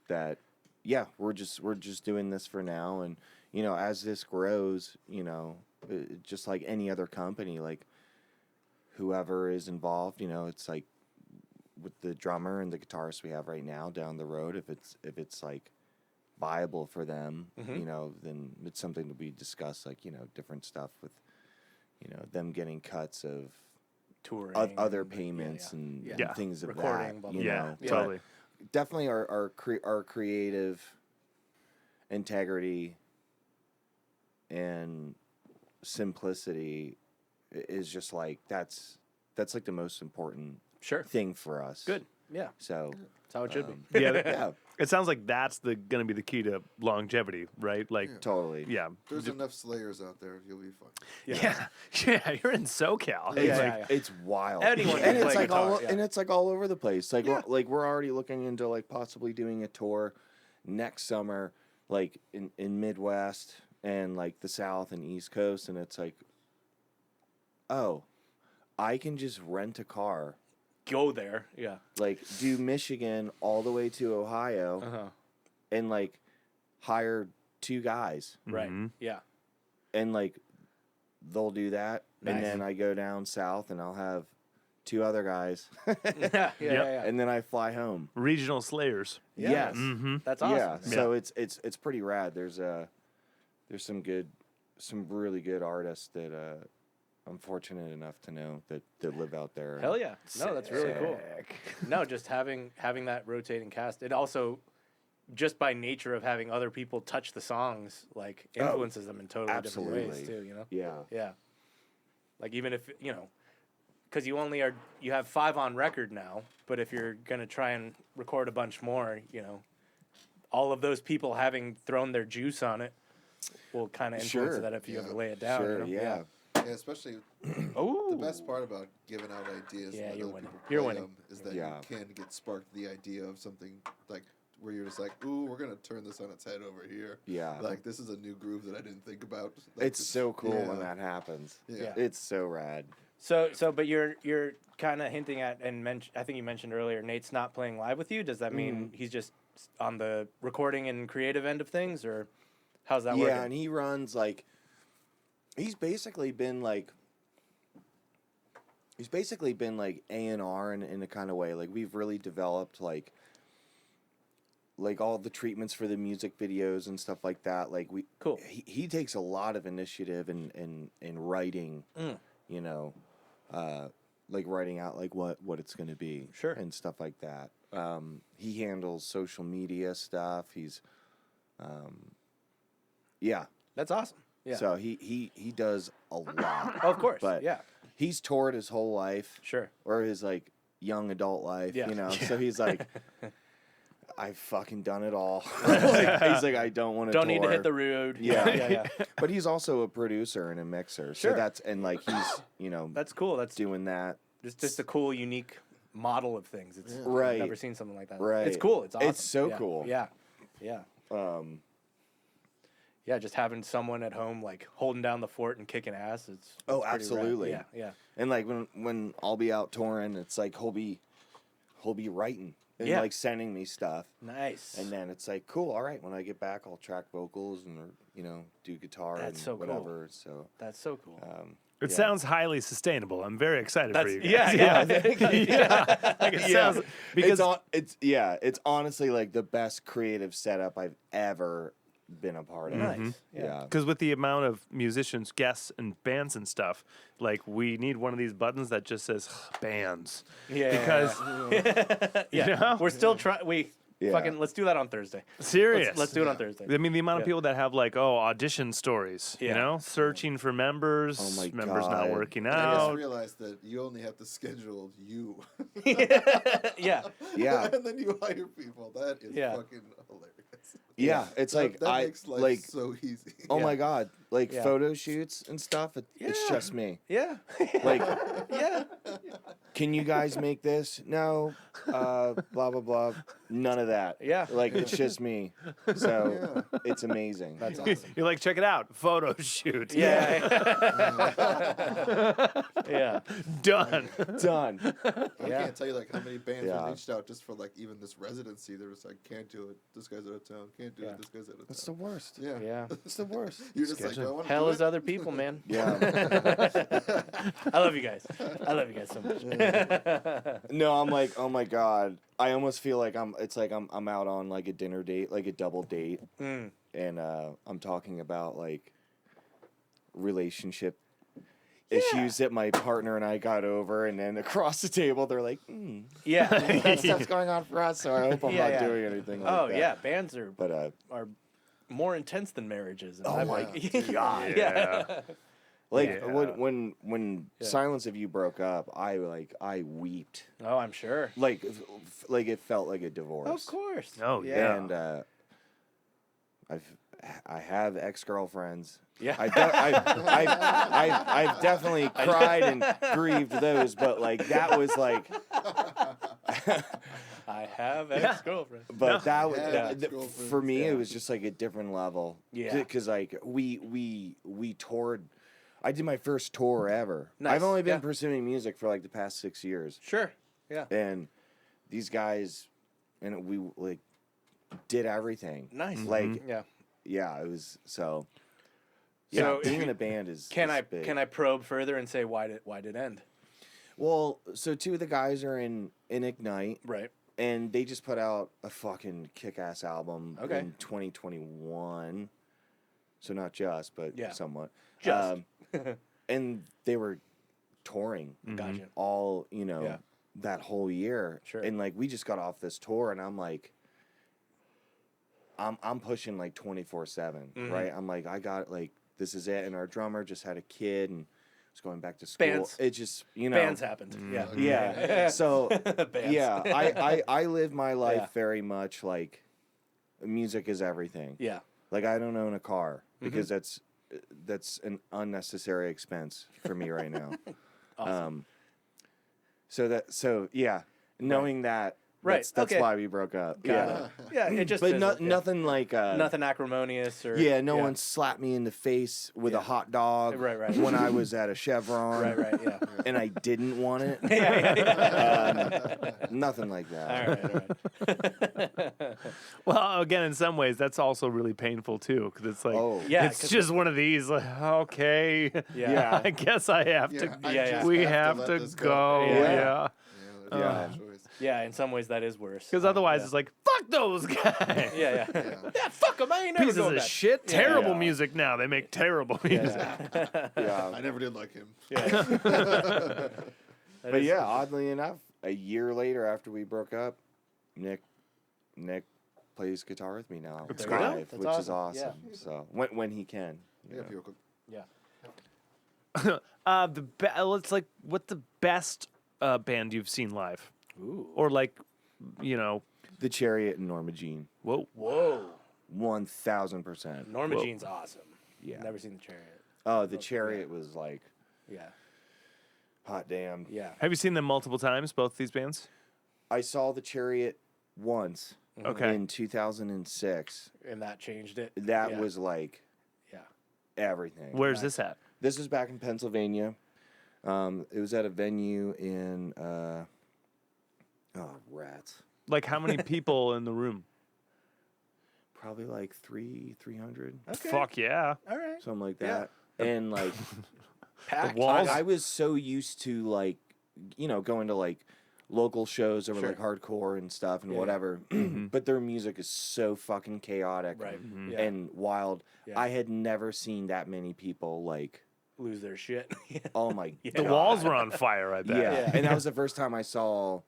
That we're just doing this for now, and as this grows, just like any other company, like whoever is involved, it's like with the drummer and the guitarist we have right now down the road, if it's like viable for them, then it's something to be discussed, like different stuff with them getting cuts of Touring. other payments and Yeah. things of Recording, that. blah, blah, Yeah. blah. But Totally. definitely our creative integrity and simplicity is just like that's like the most important Sure. thing for us. Good. Yeah. So That's how it should be. Yeah. yeah, It sounds like that's gonna be the key to longevity, right? Like, totally. yeah. There's enough Slayers out there. You'll be fine. Yeah. Yeah. You're in SoCal. Yeah, It's yeah, like, yeah. It's wild. Anyone and can it's play like guitar, all yeah. and it's like all over the place. Like we're already looking into like possibly doing a tour next summer, like in Midwest and like the South and East Coast, and it's like, oh, I can just rent a car, Go there. Yeah. like do Michigan all the way to Ohio, Uh-huh. and like hire 2 guys, Right. Mhm. Yeah. and like they'll do that, Nice. and then I go down south and I'll have 2 other guys, Yeah. and then I fly home. regional slayers. Yeah. Yes. Mm-hmm. That's awesome. Yeah, so it's pretty rad. There's some really good artists that I'm fortunate enough to know that live out there. Hell yeah. No, that's really cool. Sick. No, just having that rotating cast. It also, just by nature of having other people touch the songs, like influences them in totally different ways absolutely. too. Yeah. Yeah. Like even if because you have 5 on record now, but if you're gonna try and record a bunch more, all of those people having thrown their juice on it will kind of influence Sure. that if you Yeah. ever lay it down. Sure. Yeah. Yeah, especially Oh. the best part about giving out ideas Yeah, and you're other winning. people You're play winning. them is that Yeah. you can get sparked the idea of something like where you're just like, ooh, we're gonna turn this on its head over here. Yeah. Like this is a new groove that I didn't think about. Like, It's so cool when yeah. that happens. Yeah. It's so rad. But you're kind of hinting at, and I think you mentioned earlier, Nate's not playing live with you. Does that mean he's just on the recording and creative end of things, or how's that working? Yeah, and he runs like he's basically been like A&R in a kind of way. Like we've really developed like all the treatments for the music videos and stuff like that. Like cool. He takes a lot of initiative in writing, you know, like writing out like what it's going to be, sure, and stuff like that. He handles social media stuff. He's, yeah, that's awesome. Yeah. So he does a lot. Oh, of course. But yeah. He's toured his whole life. Sure. Or his like young adult life. Yeah. You know. Yeah. So he's like, I've fucking done it all. He's like, I don't want to. Don't need to hit the road. Yeah. Yeah. But he's also a producer and a mixer. Sure. So that's he's that's cool. That's doing that. It's just a cool, unique model of things. It's right. I've never seen something like that. Right. It's cool. It's awesome. It's so cool. Yeah. Yeah. Yeah, just having someone at home like holding down the fort and kicking ass. It's pretty absolutely. rad. Yeah. And like when I'll be out touring, it's like he'll be writing and like sending me stuff. Nice. And then it's like, cool, all right, when I get back I'll track vocals and do guitar and whatever. Cool. So that's so cool. It sounds highly sustainable. I'm very excited for you guys. Yeah. Like it sounds because it's honestly like the best creative setup I've ever been a part of. Nice. Yeah. Because with the amount of musicians, guests, and bands and stuff, like we need one of these buttons that just says bands. Yeah. Because you know? We're still trying. Fucking let's do that on Thursday. Serious. Let's do it on Thursday. I mean, the amount of people that have like audition stories, you know, searching for members, members not working I out. just realized that you only have to schedule you. Yeah. Yeah. And then you hire people. That is fucking hilarious. Yeah, it's that makes life so easy. Oh my god, like photo shoots and stuff. It's just me. Yeah. Like, yeah. Can you guys make this? No. Blah blah blah. None of that. Yeah. Like it's just me. So it's amazing. That's awesome. You're like, check it out, photo shoot. Yeah. Yeah. Done. Done. I can't tell you like how many bands Yeah. reached out just for like even this residency. They're just like, can't do it. This guy's out of town. Can't do it. This guy's out of town. That's the worst. Yeah. Yeah. It's the worst. You're just like, I want to Hell do is it. other people, man. Yeah. I love you guys. I love you guys so much. No, I'm like, oh my god. I almost feel like I'm out on like a dinner date, like a double date, and I'm talking about like relationship issues that my partner and I got over, and then across the table they're like, Yeah. that stuff's going on for us, so I hope I'm not doing anything like that. Yeah, bands are But more intense than marriages. And oh I'm my like, god. Yeah. Like when Silence of You broke up, I weeped. Oh, I'm sure. Like it felt like a divorce. Of course. Oh yeah. And I have ex-girlfriends. Yeah. I've definitely cried and grieved those, but like that was like. I have ex-girlfriend. But that was ex-girlfriends, for me. It was just like a different level. Yeah. Because like we toured. I did my first tour ever. Nice. I've only been pursuing music for like the past 6 years. Sure. Yeah. And these guys, and we like did everything. Nice. Like Yeah. it was so. Yeah, So being in a band is Can big. I probe further and say why did it end? Well, so two of the guys are in Ignite, Right. and they just put out a fucking kick-ass album Okay. in 2021. So not just, but somewhat. Just. And they were touring Gotcha. all, that whole year. Sure. And like we just got off this tour, and I'm like, I'm pushing like 24/7, right? I'm like, I got like, this is it. And our drummer just had a kid and was going back to school. Bands. It just, Bands happened. Yeah. Yeah. So Bands. yeah, I live my life very much like music is everything. Yeah. Like I don't own a car because that's an unnecessary expense for me right now. Awesome. So yeah, knowing that Right, That's okay. why we broke up. Got Yeah. it. Yeah, it just But fizzled, yeah. nothing like Nothing acrimonious or yeah, no one slapped me in the face with a hot dog Right. when I was at a Chevron. Right, yeah. And I didn't want it. Nothing like that. All right. Well, again, in some ways, that's also really painful too, because it's like, Oh. Yeah, it's 'cause just one of these. Like, okay, Yeah. I guess I have Yeah, to. I Yeah, just We have have let to this go. Yeah. Yeah, Yeah, there's Yeah. no choice. Yeah, in some ways that is worse. because otherwise yeah. it's like, fuck those guys. Yeah. Yeah. Fuck them. I ain't never Pieces going of back. shit. Yeah. Terrible Yeah. music now. They make terrible music. Yeah. Yeah. I never did like him. Yeah. That But is- yeah, oddly enough, a year later after we broke up, Nick plays guitar with me now That's There you go. live, That's which is awesome. awesome. So when he can. Yeah, if you're cool. Yeah. It's like, what's the best band you've seen live, Ooh. or like, you know, The Chariot and Norma Jean, whoa. Whoa. 1000%. Norma Whoa. Jean's awesome. Yeah. Never seen the Chariot. Oh, The Chariot was like Yeah. hot damn. Yeah. Have you seen them multiple times? Both these bands? I saw The Chariot once Okay. in 2006. And that changed it. That Yeah. was like Yeah. everything. Where's this at? This was back in Pennsylvania. It was at a venue in rats. Like, how many people in the room? Probably like 300, Okay. Fuck yeah. All right. something like Yeah. that. And like Packed. walls? I was so used to like, going to like local shows that were Sure. like hardcore and stuff and Yeah, yeah. whatever. But their music is so fucking chaotic Right. Mm-hmm. Yeah. and wild. Yeah. I had never seen that many people like, Lose their shit. oh my Yeah. The God. walls were on fire, I bet. Yeah. Yeah. And that was the first time I saw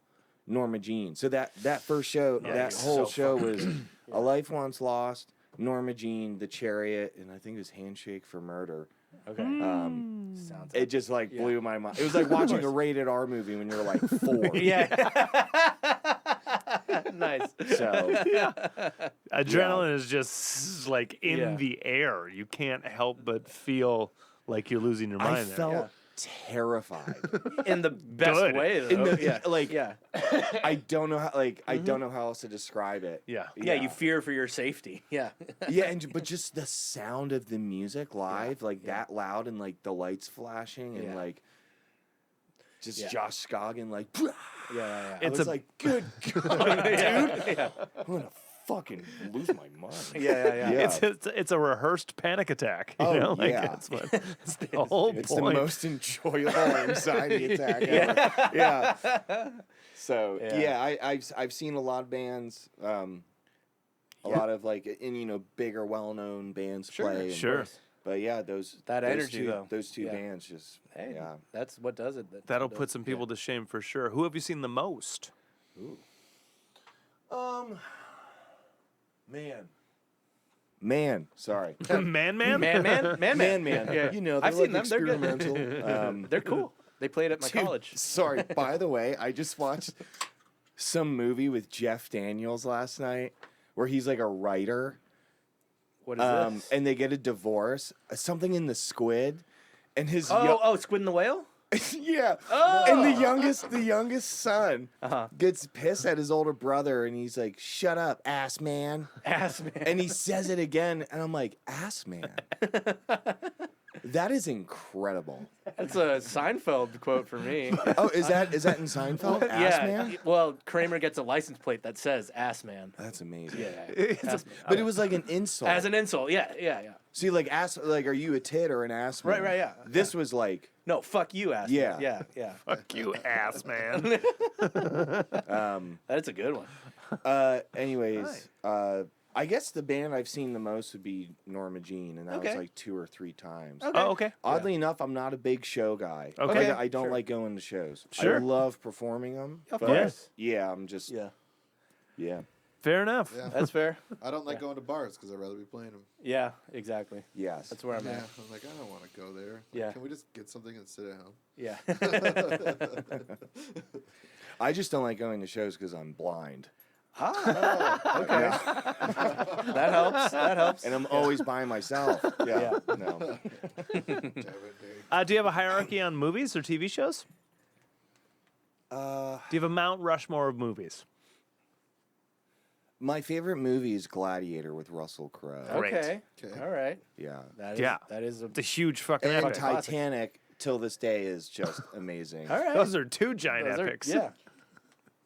Norma Jean. So that first show, Yeah, that it's whole so show was A Life Once Lost, Norma Jean, The Chariot, and I think it was Handshake for Murder. Okay. Sounds It just like Yeah. blew my mind. It was like watching a rated R movie when you're like 4. Yeah. Nice. So Adrenaline is just like in Yeah. the air. You can't help but feel like you're losing your I mind there. felt Yeah. terrified. In the best Good. way, though. In the- yeah. like- yeah. I don't know how I don't know how else to describe it. Yeah. Yeah, you fear for your safety. Yeah. Yeah, but just the sound of the music live, like that loud, and like the lights flashing, and Yeah. like just Yeah. Josh Scoggin, like Yeah. I It's was a- like, good God, dude, Yeah. I'm gonna fucking lose my mind. Yeah. Yeah. It's a rehearsed panic attack. You Oh, know? Like, yeah. that's what it's the whole It's point. the most enjoyable anxiety attack ever. Yeah. So Yeah. I've seen a lot of bands, a lot of like bigger, well-known bands play. and- Sure. But yeah, those energy, two, though. those two Yeah. bands just Hey, yeah. that's what does it. That'll put some people to shame for sure. Who have you seen the most? Man, sorry. Man. Man. Man. You know, they're I've seen like them. They're good. experimental. They're cool. They played at my Dude, college. Sorry, by the way, I just watched some movie with Jeff Daniels last night where he's like a writer. What is this? And they get a divorce. Something in the Squid. And his Squid and the Whale? yeah. Oh! And the youngest son Uh-huh. gets pissed at his older brother and he's like, "Shut up, ass man." Ass man. And he says it again and I'm like, "Ass man." That is incredible. That's a Seinfeld quote for me. Oh, is that in Seinfeld? Ass man? Well, Kramer gets a license plate that says ass man. That's amazing. Yeah. Ass man. But it was like an insult. As an insult. Yeah. See, like ass, like, are you a tit or an ass man? Right, yeah. This was like, No, fuck you, ass Yeah. man. Yeah. Fuck you, ass man. That's a good one. anyways, I guess the band I've seen the most would be Norma Jean, and that was Okay. like 2 or 3 times. Okay. Oh, okay. Oddly enough, I'm not a big show guy. Okay. I don't Sure. like going to shows. I Sure. love performing them. Of but course. Yeah, I'm just, Yeah. yeah. Fair enough. Yeah. That's fair. I don't like going to bars because I'd rather be playing them. Yeah, exactly. Yes. That's where I'm Yeah, at. I'm like, I don't want to go there. Like, Yeah. Can we just get something and sit at home? Yeah. I just don't like going to shows because I'm blind. Okay. That helps. And I'm always by myself. Yeah. No. Do you have a hierarchy on movies or TV shows? Do you have a Mount Rushmore of movies? My favorite movie is Gladiator with Russell Crowe. Great. Okay. Okay. All right. Yeah. That is a It's a huge fucking And epic. Titanic till this day is just amazing. all right. Those are two giant Those are- epics. yeah.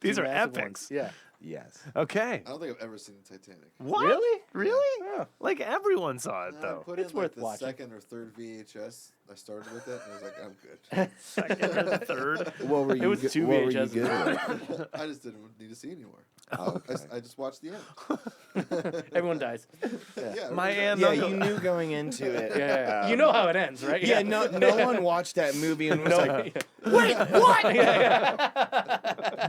These Two are massive epics. ones. Yeah. Yes. Okay. I don't think I've ever seen Titanic. What? Really? Really? Yeah. Like everyone saw it I though. put It's in like worth the watching. second or third VHS. I started with it and I was like, I'm good. Second or third. What were you? was two what were you VHSs. good with? I just didn't need to see anymore. Oh, okay. I just watched the end. Everyone dies. Yeah, My really. aunt- Yeah, Uncle- you knew going into it. Yeah. You know how it ends, right? Yeah, no one watched that movie and was No. like, wait, what?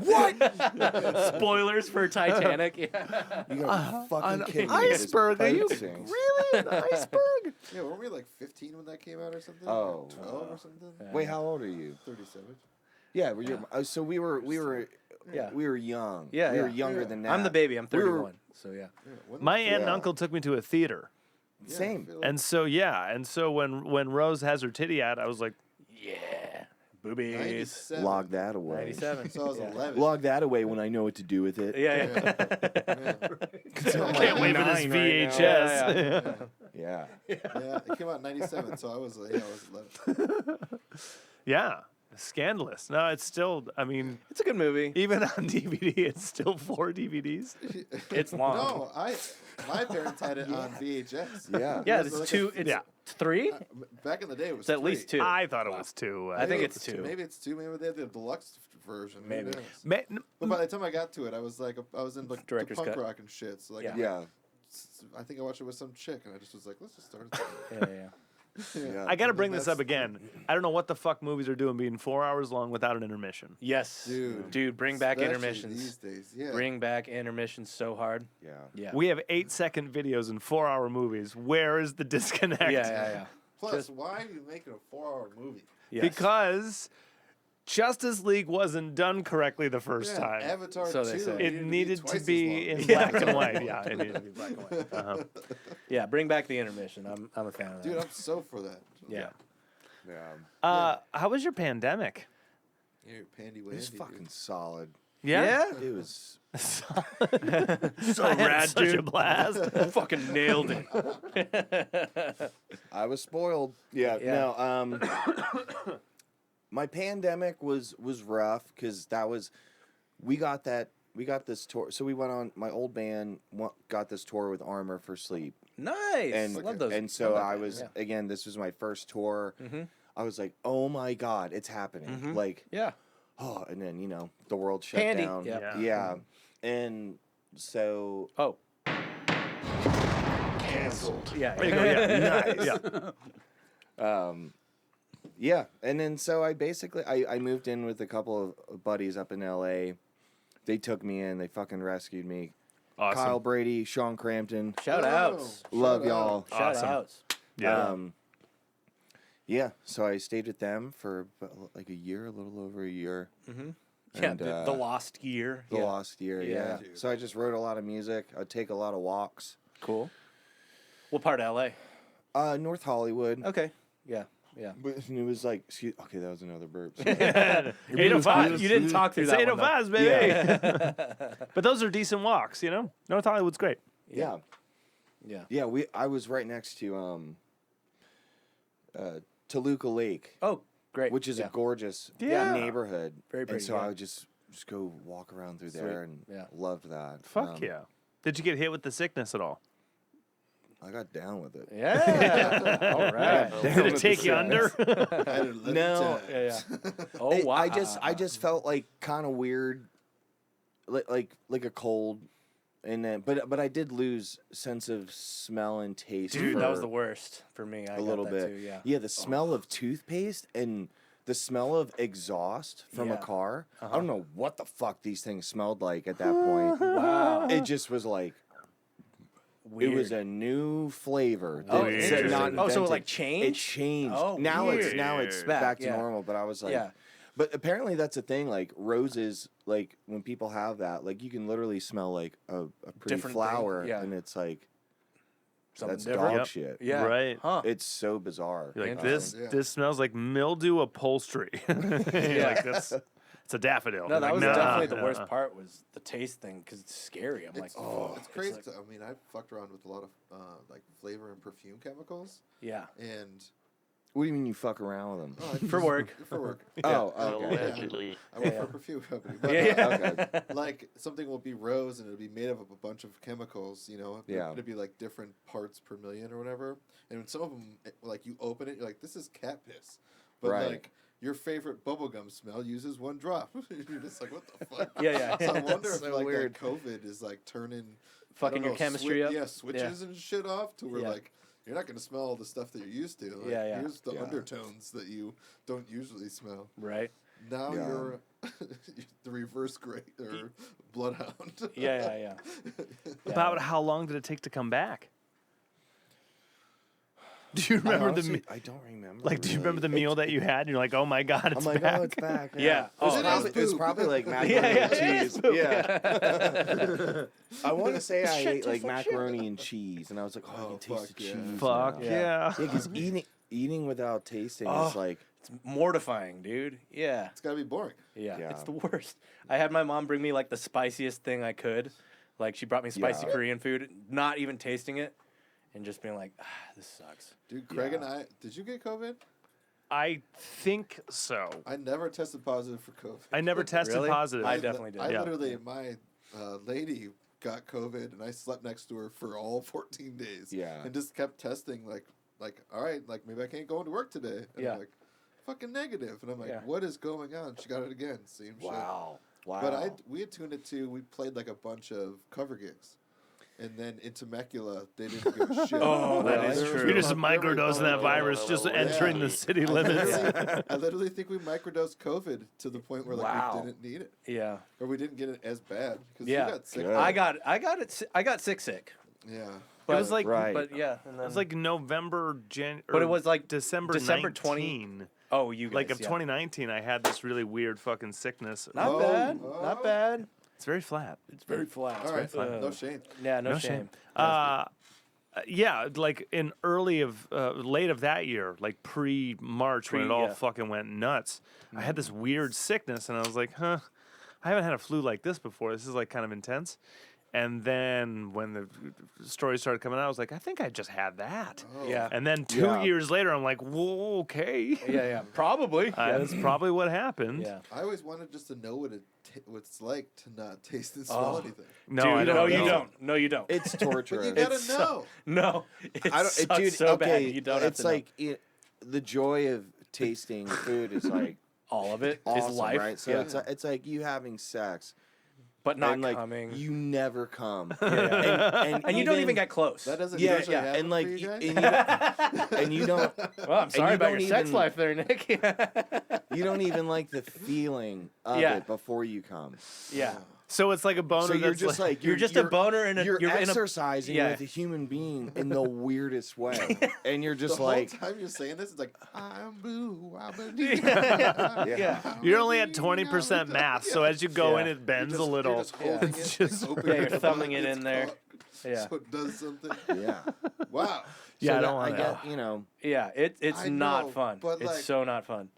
What? Spoilers for Titanic. Yeah. You gotta fucking An kidding me. This iceberg? Are you boat sinks. really an iceberg? Yeah, weren't we like 15 when that came out or something? Oh. 12 or something? Wait, how old are you? 37. Yeah, so we were Yeah. we were young. Yeah, we were yeah. younger Yeah. than that. I'm the baby. I'm We were- 31. So yeah. Yeah, when My the- aunt and Yeah. uncle took me to a theater, yeah, I Same. feel like- and so when Rose has her titty out, I was like, Yeah. Boobies. 97. Log that away. 97. So I was Yeah. 11. Log that away when I know what to do with it. Yeah. Yeah. I can't wait for this 9 right now. VHS. Yeah. Yeah, it came out in 97, so I was 11. Yeah, scandalous. No, it's still. I mean, It's a good movie. even on DVD, it's still 4 DVDs. It's long. No, my parents had it on VHS. Yeah. Yeah, It was it's like two. It's Yeah. 3. Back in the day, it was It's at least 2. I thought it was 2. I think Maybe it's 2. Maybe it's 2. Maybe they have the deluxe version. Who Maybe. knows? But by the time I got to it, I was in like the Director's punk cut. rock and shit. So like, Yeah. Yeah. I think I watched it with some chick, and I just was like, let's just start it. Yeah. Yeah. I got to bring this That's- up again. I don't know what the fuck movies are doing being 4 hours long without an intermission. Yes. Dude. Bring back Especially intermissions. these days. Yeah. Bring back intermissions so hard. Yeah. Yeah. We have 8-second videos in 4-hour movies. Where is the disconnect? Yeah. Plus, just- why are you making a 4-hour movie? Yes. Because Justice League wasn't done correctly the first Yeah, time. Avatar So 2. they say. It needed to twice be as in long. black and white. Yeah, it needed to be black and white. Uh-huh. Yeah, bring back the intermission. I'm a fan of that. Dude, I'm so for that. yeah. Yeah. How was your pandemic? Yeah, you're pandy It was wandy, fucking dude. solid. Yeah. It was. So So rad, such a dude. blast. Fucking nailed it. I was spoiled. Yeah. Yeah. No. My pandemic was rough because we got this tour. So we went on. My old band got this tour with Armor for Sleep. Nice. And Love those. and so love that I band, was yeah. again. This was my first tour. Mhm. I was like, oh my god, it's happening! Mhm. Like, Yeah. oh, and then the world shut Pandy, down. yeah. Yeah, and so Oh. Cancelled. Yeah. There you go. Yeah. nice. Yeah. Yeah, and then so I basically I moved in with a couple of buddies up in L.A. They took me in. They fucking rescued me. Awesome. Kyle Brady, Sean Crampton, Shout outs. love Shout y'all. Shout Awesome. outs. Yeah. Yeah, so I stayed with them for about, like a year, a little over a year. Yeah. And, The lost year. The yeah. last year, Yeah. yeah. So I just wrote a lot of music. I'd take a lot of walks. Cool. What part of LA? North Hollywood. Okay. Yeah. Yeah. But it was like, okay, that was another burp. 805. You didn't talk through It's that one, though. 805s, baby. But those are decent walks, North Hollywood's great. Yeah. Yeah. Yeah, I was right next to Toluca Lake, Oh, great. which is yeah. a gorgeous Yeah. neighborhood. Very and pretty, so yeah. I would just go walk around through there and Yeah. loved that. Fuck yeah. Did you get hit with the sickness at all? I got down with it. Yeah. All right. Did it take you under? No. Yeah. Oh wow. I just felt like kind of weird, like a cold, and then but I did lose sense of smell and taste. Dude, for that was the worst for me. I a got little that bit. Too, yeah. Yeah, the smell of toothpaste and the smell of exhaust from Yeah. a car. I don't know what the fuck these things smelled like at that point. Wow. It just was like Weird. it was a new flavor. Oh, that- interesting. not Oh, so it, invented. like, changed? It changed. Oh, now weird. it's back to Yeah. normal. But I was like, Yeah. But apparently that's a thing. Like roses, like when people have that, like you can literally smell like a pretty Different thing, flower, yeah. and it's like Something That's different. dog Yep. shit. Yeah. Right. Huh. It's so bizarre. You're like Interesting. this. Yeah. This smells like mildew upholstery. You're like that's. It's a daffodil. No, that Like, was nah, definitely the nah, worst nah. part was the taste thing because it's scary. I'm like, oh, It's crazy. like- I mean, I fucked around with a lot of like flavor and perfume chemicals, yeah. and What do you mean you fuck around with them? oh, I For just- work. For work. Oh, okay. Allegedly. I work Yeah. for a perfume company. But, Yeah. like something will be rose and it'll be made up of a bunch of chemicals, you know. Yeah. It'll be like different parts per million or whatever. And when some of them, like you open it, you're like, this is cat piss. But Right. like your favorite bubblegum smell uses 1 drop. You're just like, what the fuck? Yeah, So I yeah. wonder if So like weird. that COVID is like turning Fucking I don't your know, chemistry up. Yeah, switches and shit off to where Yeah. like you're not gonna smell all the stuff that you're used to. Like, Yeah, yeah. Here's the Yeah. undertones that you don't usually smell. Right. Now Yeah. you're the reverse great or bloodhound. Yeah. About how long did it take to come back? Do you remember Honestly, I don't remember. do you remember the really. meal that you had? And you're like, oh my god, it's I'm like, back. oh, it's back. Yeah. It was Oh, probably, it it was is probably like macaroni Yeah, and yeah, cheese. Yeah. I want to say I ate like macaroni and cheese, and I was like, oh, I Oh, can taste fuck the yeah. cheese. Fuck now. yeah. Yeah. Yeah, because eating without tasting is Oh. like, It's mortifying, dude. Yeah. It's gotta be boring. Yeah. Yeah. It's the worst. I had my mom bring me like the spiciest thing I could. Like she brought me spicy Yeah. Korean food, not even tasting it, and just being like, this sucks. Dude, Craig and Yeah. I, did you get COVID? I think so. I never tested positive for COVID. I never tested Really? positive. I definitely did. I Yeah. literally, my lady got COVID and I slept next to her for all 14 days. Yeah. And just kept testing like, all right, like maybe I can't go into work today. And Yeah. I'm like, fucking negative. And I'm like, Yeah. what is going on? She got it again. Same shit. wow. But we had tuned it to, we played like a bunch of cover gigs. And then in Temecula, they didn't give a shit. Oh, that is They were true. You're just fucking every- microdosing that virus, just entering the city limits. I literally think we microdosed COVID to the point where like Wow. we didn't need it, Yeah. or we didn't get it as bad because Yeah. you got sick. Good. I got it. I got sick. Yeah, But, It was like Right. But yeah. And then, it was like November, But it was like December December 19. oh, you guys, Like of yeah. 2019, I had this really weird fucking sickness. Not Oh, bad. oh. Not bad. It's very flat. It's very flat. all right, Uh, no shame. Yeah. No shame. Yeah, like in late of that year, like pre-March when it all yeah. fucking went nuts. I had this weird sickness, and I was like, huh, I haven't had a flu like this before. This is like kind of intense. And then when the stories started coming out, I was like, I think I just had that. Oh. Yeah. And then 2 Yeah. years later, I'm like, whoa, okay. Yeah. Probably. That's probably what happened. Yeah. I always wanted just to know what it's like to not taste and smell Oh. anything. No, Dude, I don't no, you know. don't. No, you don't. It's But torturous. you gotta It's know. No, it I don't, sucks dude, so okay, bad. You don't have it's to know. like the joy of tasting food is like All of it is awesome, life, right? So yeah. it's like you having sex, but not and like coming. you never come, Yeah. and, And you don't even get close. That doesn't yeah, usually happen and like for you guys? and you don't Well, I'm sorry you about your don't sex even- life there, Nick. you don't even like the feeling of Yeah. it before you come. yeah. So it's like a boner. So you're that's just like You're just a boner in a. you're in a. exercising yeah. with a human being in the weirdest way, and you're the just whole like, time you're saying this, it's like I'm blue, I'm a Yeah. You're only at 20% math, so as you go in, Yeah. it bends a You're little. just holding It's it, just- like, opening Yeah, you're it up, thumbing it it's in there. caught, Yeah. So it does something. yeah, Wow. Yeah, So I don't that- want get, you know, Yeah. It's I not know, fun. but, It's like- so not fun.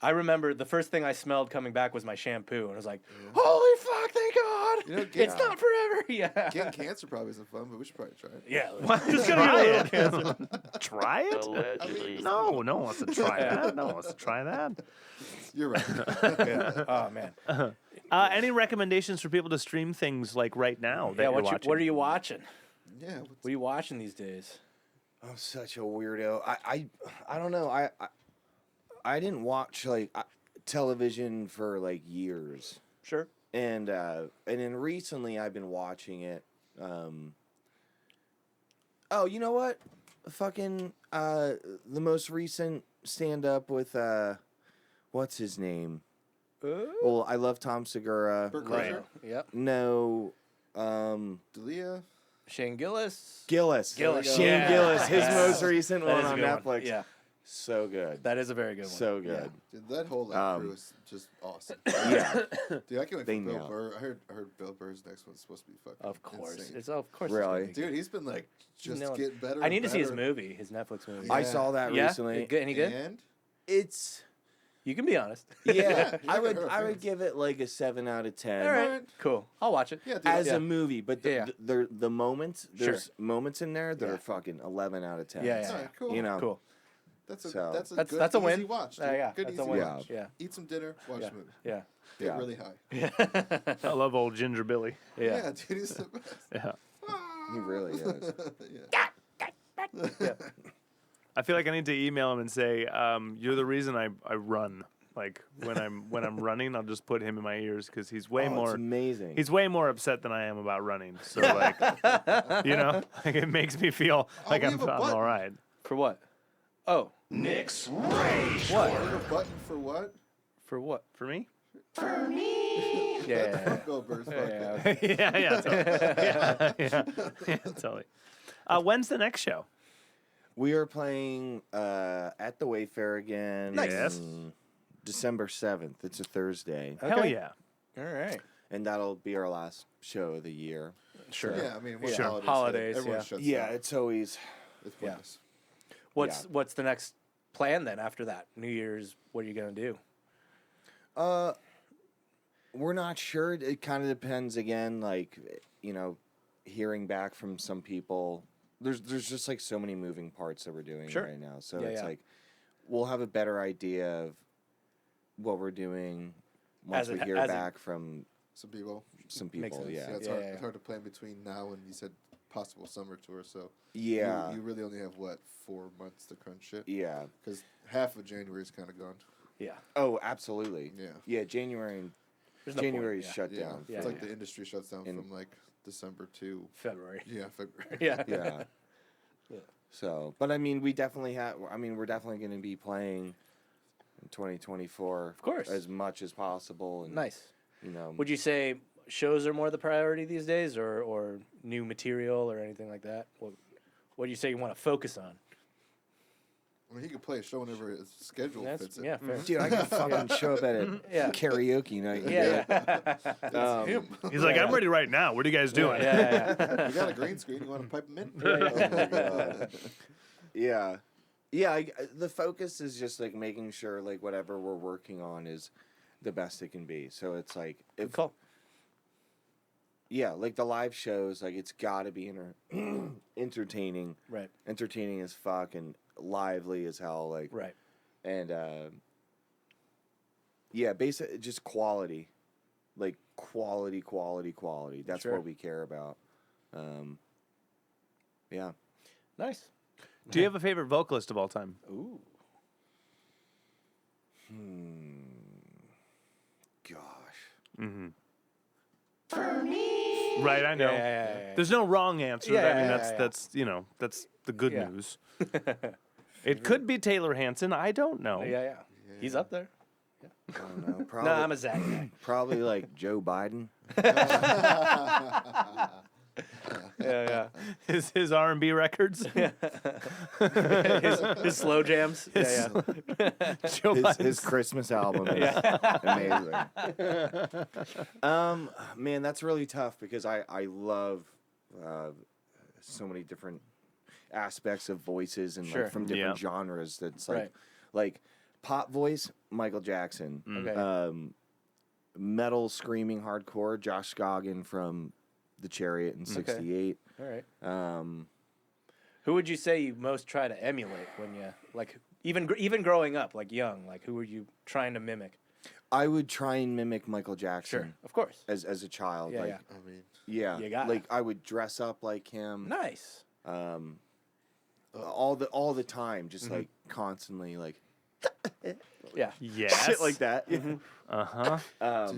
I remember the first thing I smelled coming back was my shampoo, and I was like, "Holy fuck! Thank God! You know, It's not forever." Yeah. Getting cancer probably isn't fun, but we should probably try it. Yeah. Just gonna try get a little it. Try it? Allegedly. No, no one wants to try that. No one wants to try that. You're right. Yeah. Oh man. Any recommendations for people to stream things like right now? That Yeah. you're What watching? are you watching? Yeah. What are you watching these days? I'm such a weirdo. I don't know. I didn't watch like television for like years, Sure. and then recently I've been watching it. Oh, you know what? Fucking the most recent stand up with what's his name? Well, I love Tom Segura. Burt Right. Kreischer? Yep. No, D'Elia? Shane Gillis. Gillis. Gillis. Shane Yeah. Gillis. His Yeah. most recent That one is a on good one. Netflix. Yeah. So good. That is a very good one. So good. Dude, that whole crew is just awesome. Yeah. Dude, I can't wait They for Bill nailed it. Burr. I heard Bill Burr's next one's supposed to be fucking Of course. insane. It's of course. Really? It's gonna be Dude, he's been like just No. getting better. I need to see his better. movie, his Netflix movie. I Yeah. saw that Yeah? recently. Good? Any good? And It's You can be honest. yeah. I Yeah, would her I would opinions. give it like a 7 out of 10. All right. Cool. I'll watch it. yeah, dude, As Yeah. a movie, but the, Yeah. the moments Sure. there's moments in there that Yeah. are fucking 11 out of 10. Yeah, yeah. all right, cool. You know. Cool. That's a So- that's a That's good that's a easy win. watch. Dude. Yeah, Good that's easy a win. watch. Yeah. Eat some dinner, watch Yeah. a movie. Yeah. Get Yeah. really high. Yeah. I love old Ginger Billy. Yeah. Dude, he's the best. Yeah. He really is. Yeah. I feel like I need to email him and say, you're the reason I run. Like when I'm running, I'll just put him in my ears because he's way It's more amazing. he's way more upset than I am about running. So like, like it makes me feel like we I'm have a button. all right. For what? Oh, Nick's Rage. what? A button for what? For what? For me? Yeah. Bill Burr's Yeah. podcast. yeah, totally. When's the next show? We are playing at the Wayfarer again. Nice. Yes. on December 7th. It's a Thursday. Hell Okay. yeah. All right. And that'll be our last show of the year. Sure. Yeah, I mean, when Sure. holidays, Holidays, hit, everyone yeah. shuts Yeah, down. it's always It's Yeah. pointless. What's the next plan then after that? New Year's. What are you gonna do? we're not sure. It kind of depends again, like, hearing back from some people. There's just like so many moving parts that we're doing Sure. right now. So Yeah, it's yeah. like we'll have a better idea of what we're doing once As we it- hear as it- back from Some people. some Makes people. sense. Yeah. Yeah, it's Yeah, hard. yeah. It's hard to plan between now and you said possible summer tour. So Yeah. you really only have 4 months to crunch shit. Yeah. Because half of January is kind of gone. Yeah. Oh, absolutely. Yeah. Yeah, January There's no point, January's yeah. shut Yeah, down. Yeah, it's like yeah. the industry shuts down And- from like December to February. February. Yeah. Yeah. Yeah. So, but I mean, we're definitely going to be playing in 2024, Of course. as much as possible. And, Nice. You Would you say shows are more the priority these days, or new material, or anything like that? What do you say you want to focus on? I mean, he could play a show whenever his schedule fits it. Yeah, fair. dude, I can fucking show up at a Yeah. karaoke night. and Yeah. do it. Yeah. Him. He's like, I'm ready right now. What are you guys doing? Yeah. You got a green screen. You want to pipe him in? Yeah. Yeah, the focus is just like making sure like whatever we're working on is the best it can be. So it's like Good call. yeah, like the live shows, like it's got to be entertaining, Right. entertaining as fuck and lively as hell, like Right. and yeah, basically just quality, like quality. That's Sure. what we care about. Yeah. Nice. Do you have a favorite vocalist of all time? Ooh. Gosh. Mm-hmm. Right, I know. Yeah. There's no wrong answer. Yeah, I mean, yeah, that's that's the good Yeah. news. It could be Taylor Hanson. I don't know. Yeah. He's up there. I don't know. No, Probably, I'm a Zach guy. probably like Joe Biden. Yeah. His R&B records. His slow jams. Yeah. Joe His Biden's- Christmas album is amazing. Man, that's really tough because I love so many different aspects of voices and Sure. like from different Yeah. genres. That's like Right. like pop voice, Michael Jackson. Okay. Metal screaming hardcore, Josh Scoggin from The Chariot in '68. All right. Who would you say you most try to emulate when you like even growing up, like young? Like who were you trying to mimic? I would try and mimic Michael Jackson Of course. as a child. Yeah, like, yeah. I mean, Yeah, You gotta. like I would dress up like him. Nice. All the time, just like constantly, like Yeah. Yes. shit like that. Uh-huh.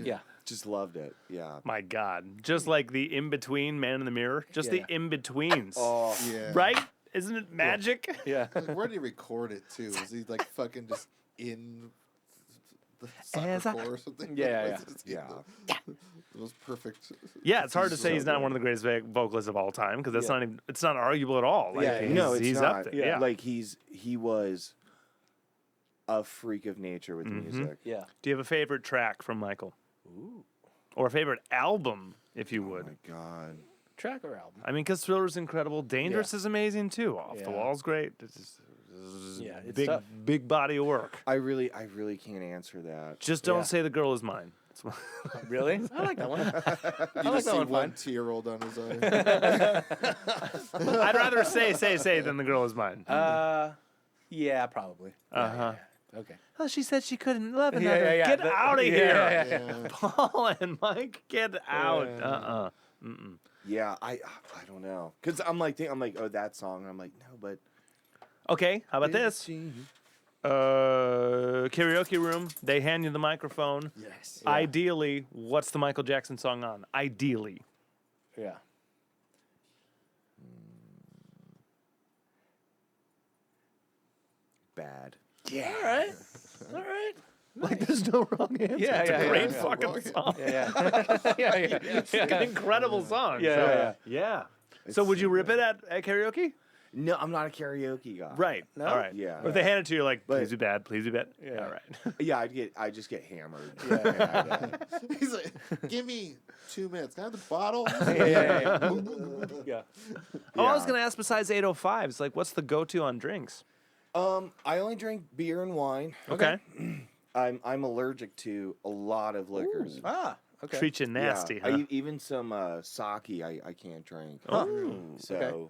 Yeah. Just loved it. Yeah. My God. Just like the in-between Man in the Mirror. Just Yeah. the in-betweens. Oh, yeah. Right? Isn't it magic? Yeah. Like, where did he record it too? Is he like fucking just in the As I- soccer floor or something? Yeah, Like, yeah. just in Yeah. The most perfect. Yeah, it's hard to say So he's not good. one of the greatest vocalists of all time because that's Yeah. not even, it's not arguable at all. Like, Yeah, he's, no, it's he's not. up there. Yeah. Like he was a freak of nature with music. Yeah. Do you have a favorite track from Michael? Ooh. Or a favorite album, if you would? Oh my god. Track or album? I mean, because Thriller's incredible. Dangerous is amazing too. Off the Yeah. Wall's great. This is Yeah, it's big, tough. big body of work. I really can't answer that. Just don't Yeah. say The Girl Is Mine. Really? I like that one. You I like just that see one one fine. tear roll down his eye. I'd rather say than The Girl Is Mine. Yeah, probably. Uh-huh. Yeah. Okay. Oh, she said she couldn't love Yeah, another. yeah, yeah. Get The- out of yeah, here. yeah, yeah. Yeah. Paul and Mike, get out. Yeah, I don't know. Cuz I'm like oh, that song. I'm like, no, but Okay, how about this? Karaoke room. They hand you the microphone. Yes. Ideally, what's the Michael Jackson song on? Ideally. Yeah. Bad. Yeah. All right. All right. Like, there's no wrong answer. Yeah, It's yeah, a yeah, great yeah. fucking song. Yeah. Yeah. yeah. It's an incredible song. Yeah, so, yeah, yeah. So would you rip it at karaoke? No, I'm not a karaoke guy. Right. No? All right. Yeah. If they hand it to you, like, But- please be bad, please be bad. Yeah. All right. Yeah, I just get hammered. He's like, give me 2 minutes. Can I have the bottle? Yeah. Oh, I was Yeah. gonna ask. Besides 805s, like, what's the go-to on drinks? I only drink beer and wine. Okay. I'm allergic to a lot of liquors. Ah. Okay. Treat you nasty, Yeah, huh? even some sake I can't drink. Oh. So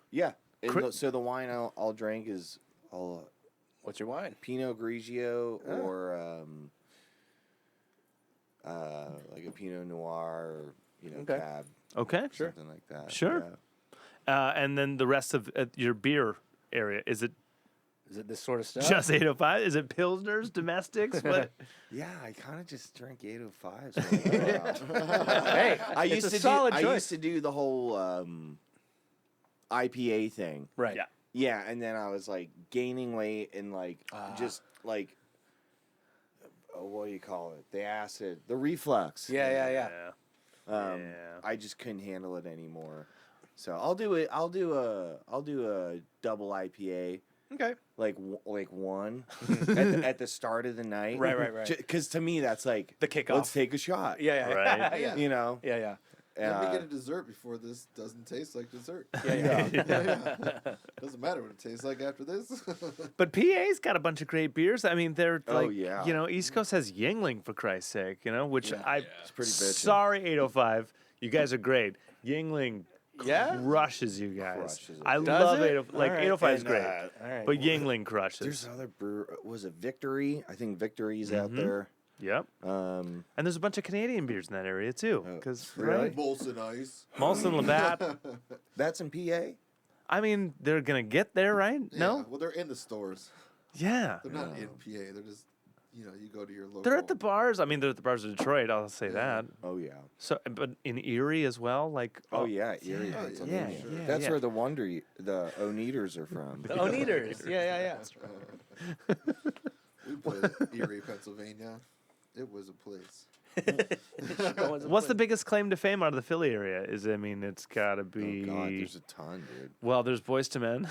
yeah. And Cri- so the wine I'll drink is What's your wine? Pinot Grigio or like a Pinot Noir or Okay. Cab, Okay. something like that. Sure. And then the rest of your beer area, is it Is it this sort of stuff? just 805? Is it Pilsners, domestics? What? Yeah, I kind of just drink 805s. for a while. Hey, I it's used a to solid I choice. used to do the whole IPA thing. Right. Yeah. Yeah, and then I was like gaining weight and like just like what do you call it? The acid, the reflux. Yeah. Yeah. I just couldn't handle it anymore. So I'll do it. I'll do a double IPA, Okay. like one at the start of the night. Right. Because to me that's like The kickoff. Let's take a shot. Yeah. Right. Yeah. You know. Yeah. Let me Uh, get a dessert before this doesn't taste like dessert. Yeah. Doesn't matter what it tastes like after this. But PA's got a bunch of great beers. I mean, they're Oh, like, yeah. you know, East Coast has Yingling for Christ's sake, you know, which It's pretty bitchin'. Sorry, 805. You guys are great. Yingling Yeah? crushes you guys. Crushes it. I Does love it? 805. Like, All right. 805 is And, great. All right. But Yingling crushes. There's other brewer. Was it Victory? I think Victory's Mm-hmm. out there. Yep. And there's a bunch of Canadian beers in that area, too. Oh, Because, really? right? Molson Ice. Molson Labatt. That's in PA. I mean, they're going to get there, right? Yeah, No? well, they're in the stores. Yeah. They're not in PA. They're just, you go to your local. They're at the bars. I mean, they're at the bars of Detroit. I'll say that. Oh yeah. So, but in Erie as well, like. Oh yeah. Erie, Yeah, Pennsylvania. yeah, yeah, That's yeah. where the Oneaters are from. The Oneaters. Yeah. We played at Erie, Pennsylvania. It was a place. What's the biggest claim to fame out of the Philly area? I mean, it's got to be. Oh god, there's a ton, dude. Well, there's Boys to Men,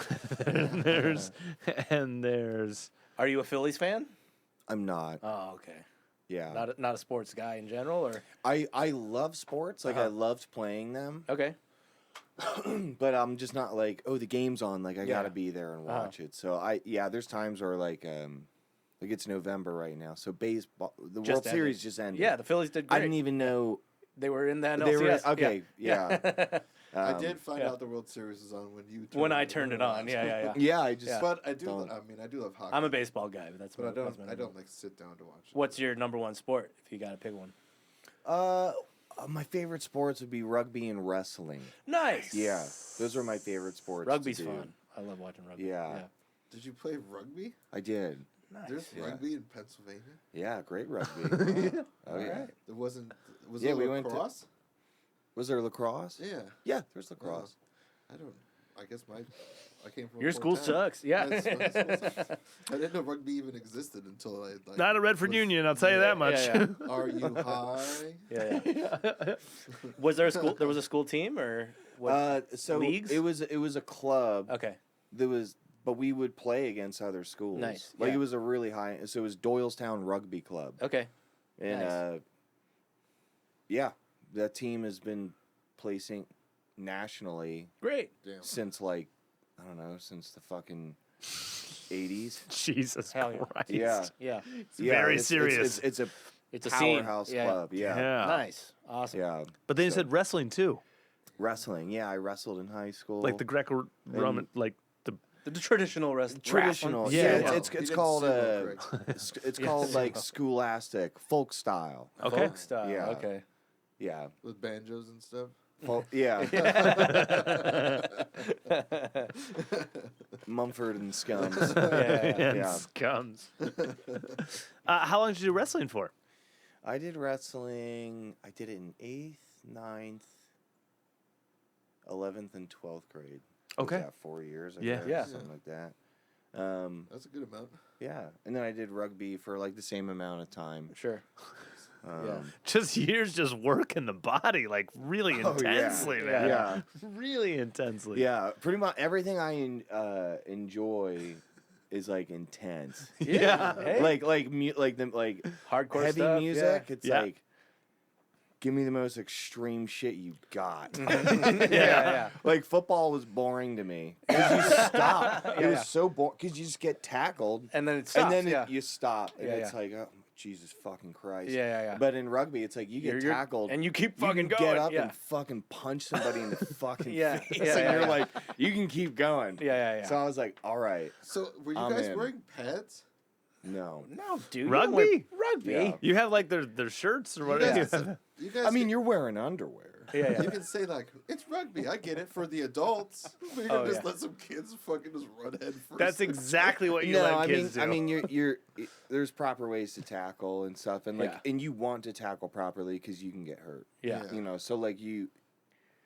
and there's. Are you a Phillies fan? I'm not. Oh, okay. Yeah. Not a sports guy in general, or I love sports. Like I loved playing them, okay. but I'm just not like, oh, the game's on. Like I Yeah. gotta be there and watch it. So there's times where like it's November right now. So baseball, the Just World ended. Series just ended. Yeah, the Phillies did great. I didn't even know They were in the NLCS. they were okay. Yeah. Yeah. I did find yeah. out the World Series was on when you. When I turned it on. Yeah. Yeah, I just But I do. Don't. I mean, I do love hockey. I'm a baseball guy, but that's. But I that's don't. my I don't like sit down to watch it. What's your number one sport if you got to pick one? My favorite sports would be rugby and wrestling. Nice. Yeah, those are my favorite sports. Rugby's to do. fun. I love watching rugby. Yeah. Did you play rugby? I did. Nice. There's Yeah. rugby in Pennsylvania. Yeah, great rugby. Oh yeah. Alright. There wasn't. Was Yeah, there we went to- lacrosse? Was there lacrosse? Yeah. Yeah, there's lacrosse. I don't. I guess I came from. a Your poor school town. sucks. Yeah. My school sucks. I didn't know rugby even existed until I like. Not at Redford was- Union, I'll tell you that much. Yeah. Are you high? Yeah. Was there a school? There was a school team or what? So leagues? it was a club. Okay. There was but we would play against other schools. Nice, Like yeah. it was a really high. So it was Doylestown Rugby Club, Okay. and Nice. yeah, that team has been placing nationally Great. Damn. since like I don't know, since the fucking 80s. Jesus Hell yeah. Christ. Yeah. Yeah. It's very it's, serious. It's a It's a scene. powerhouse Yeah. club. Yeah. Nice. Awesome. Yeah. But then you So- said wrestling too. Wrestling. Yeah, I wrestled in high school. Like the Greco-Roman, like the The traditional wrestling. traditional. Yeah. Yeah, Wow. it's He did called sumo, Greg. it's called like scholastic folk style. Okay. folk style. Yeah. Okay. Yeah. With banjos and stuff. Yeah. Mumford and Scums. Yeah. and Yeah. scums. How long did you do wrestling for? I did wrestling. I did it in 8th, 9th, 11th, and 12th grade. Was Okay. that 4 years? I Yeah. guess, Yeah. Something like that. That's a good amount. Yeah. And then I did rugby for like the same amount of time. Sure. Yeah. Just years just working the body like really Oh, yeah. intensely, man. Yeah. Really intensely. Yeah. Pretty much everything I enjoy is like intense. Yeah. Hey. like Hardcore heavy stuff. music. It's Yeah. like, give me the most extreme shit you got. Yeah. Like football was boring to me because you stop. It was so boring because you just get tackled And then it stops. and then yeah. you stop and Yeah, it's yeah. like, oh Jesus fucking Christ. Yeah. But in rugby, it's like you get You're- tackled and you keep you fucking can going. get up yeah. and fucking punch somebody in the fucking Yeah, face, yeah, and yeah, you're yeah. like, you can keep going. Yeah. So I was like, all right, So were you I'm guys in. wearing pads? no. No, dude. Rugby? Rugby. Yeah. You have like their shirts or You whatever. guys, you guys I mean, can- you're wearing underwear. Yeah. you can say like it's rugby. I get it for the adults, but you're Oh, gonna just yeah. let some kids fucking just run head first. That's exactly what you No, let I mean, kids do. I mean, you're there's proper ways to tackle and stuff, and like, Yeah. and you want to tackle properly because you can get hurt. Yeah. Yeah. You know, so like you're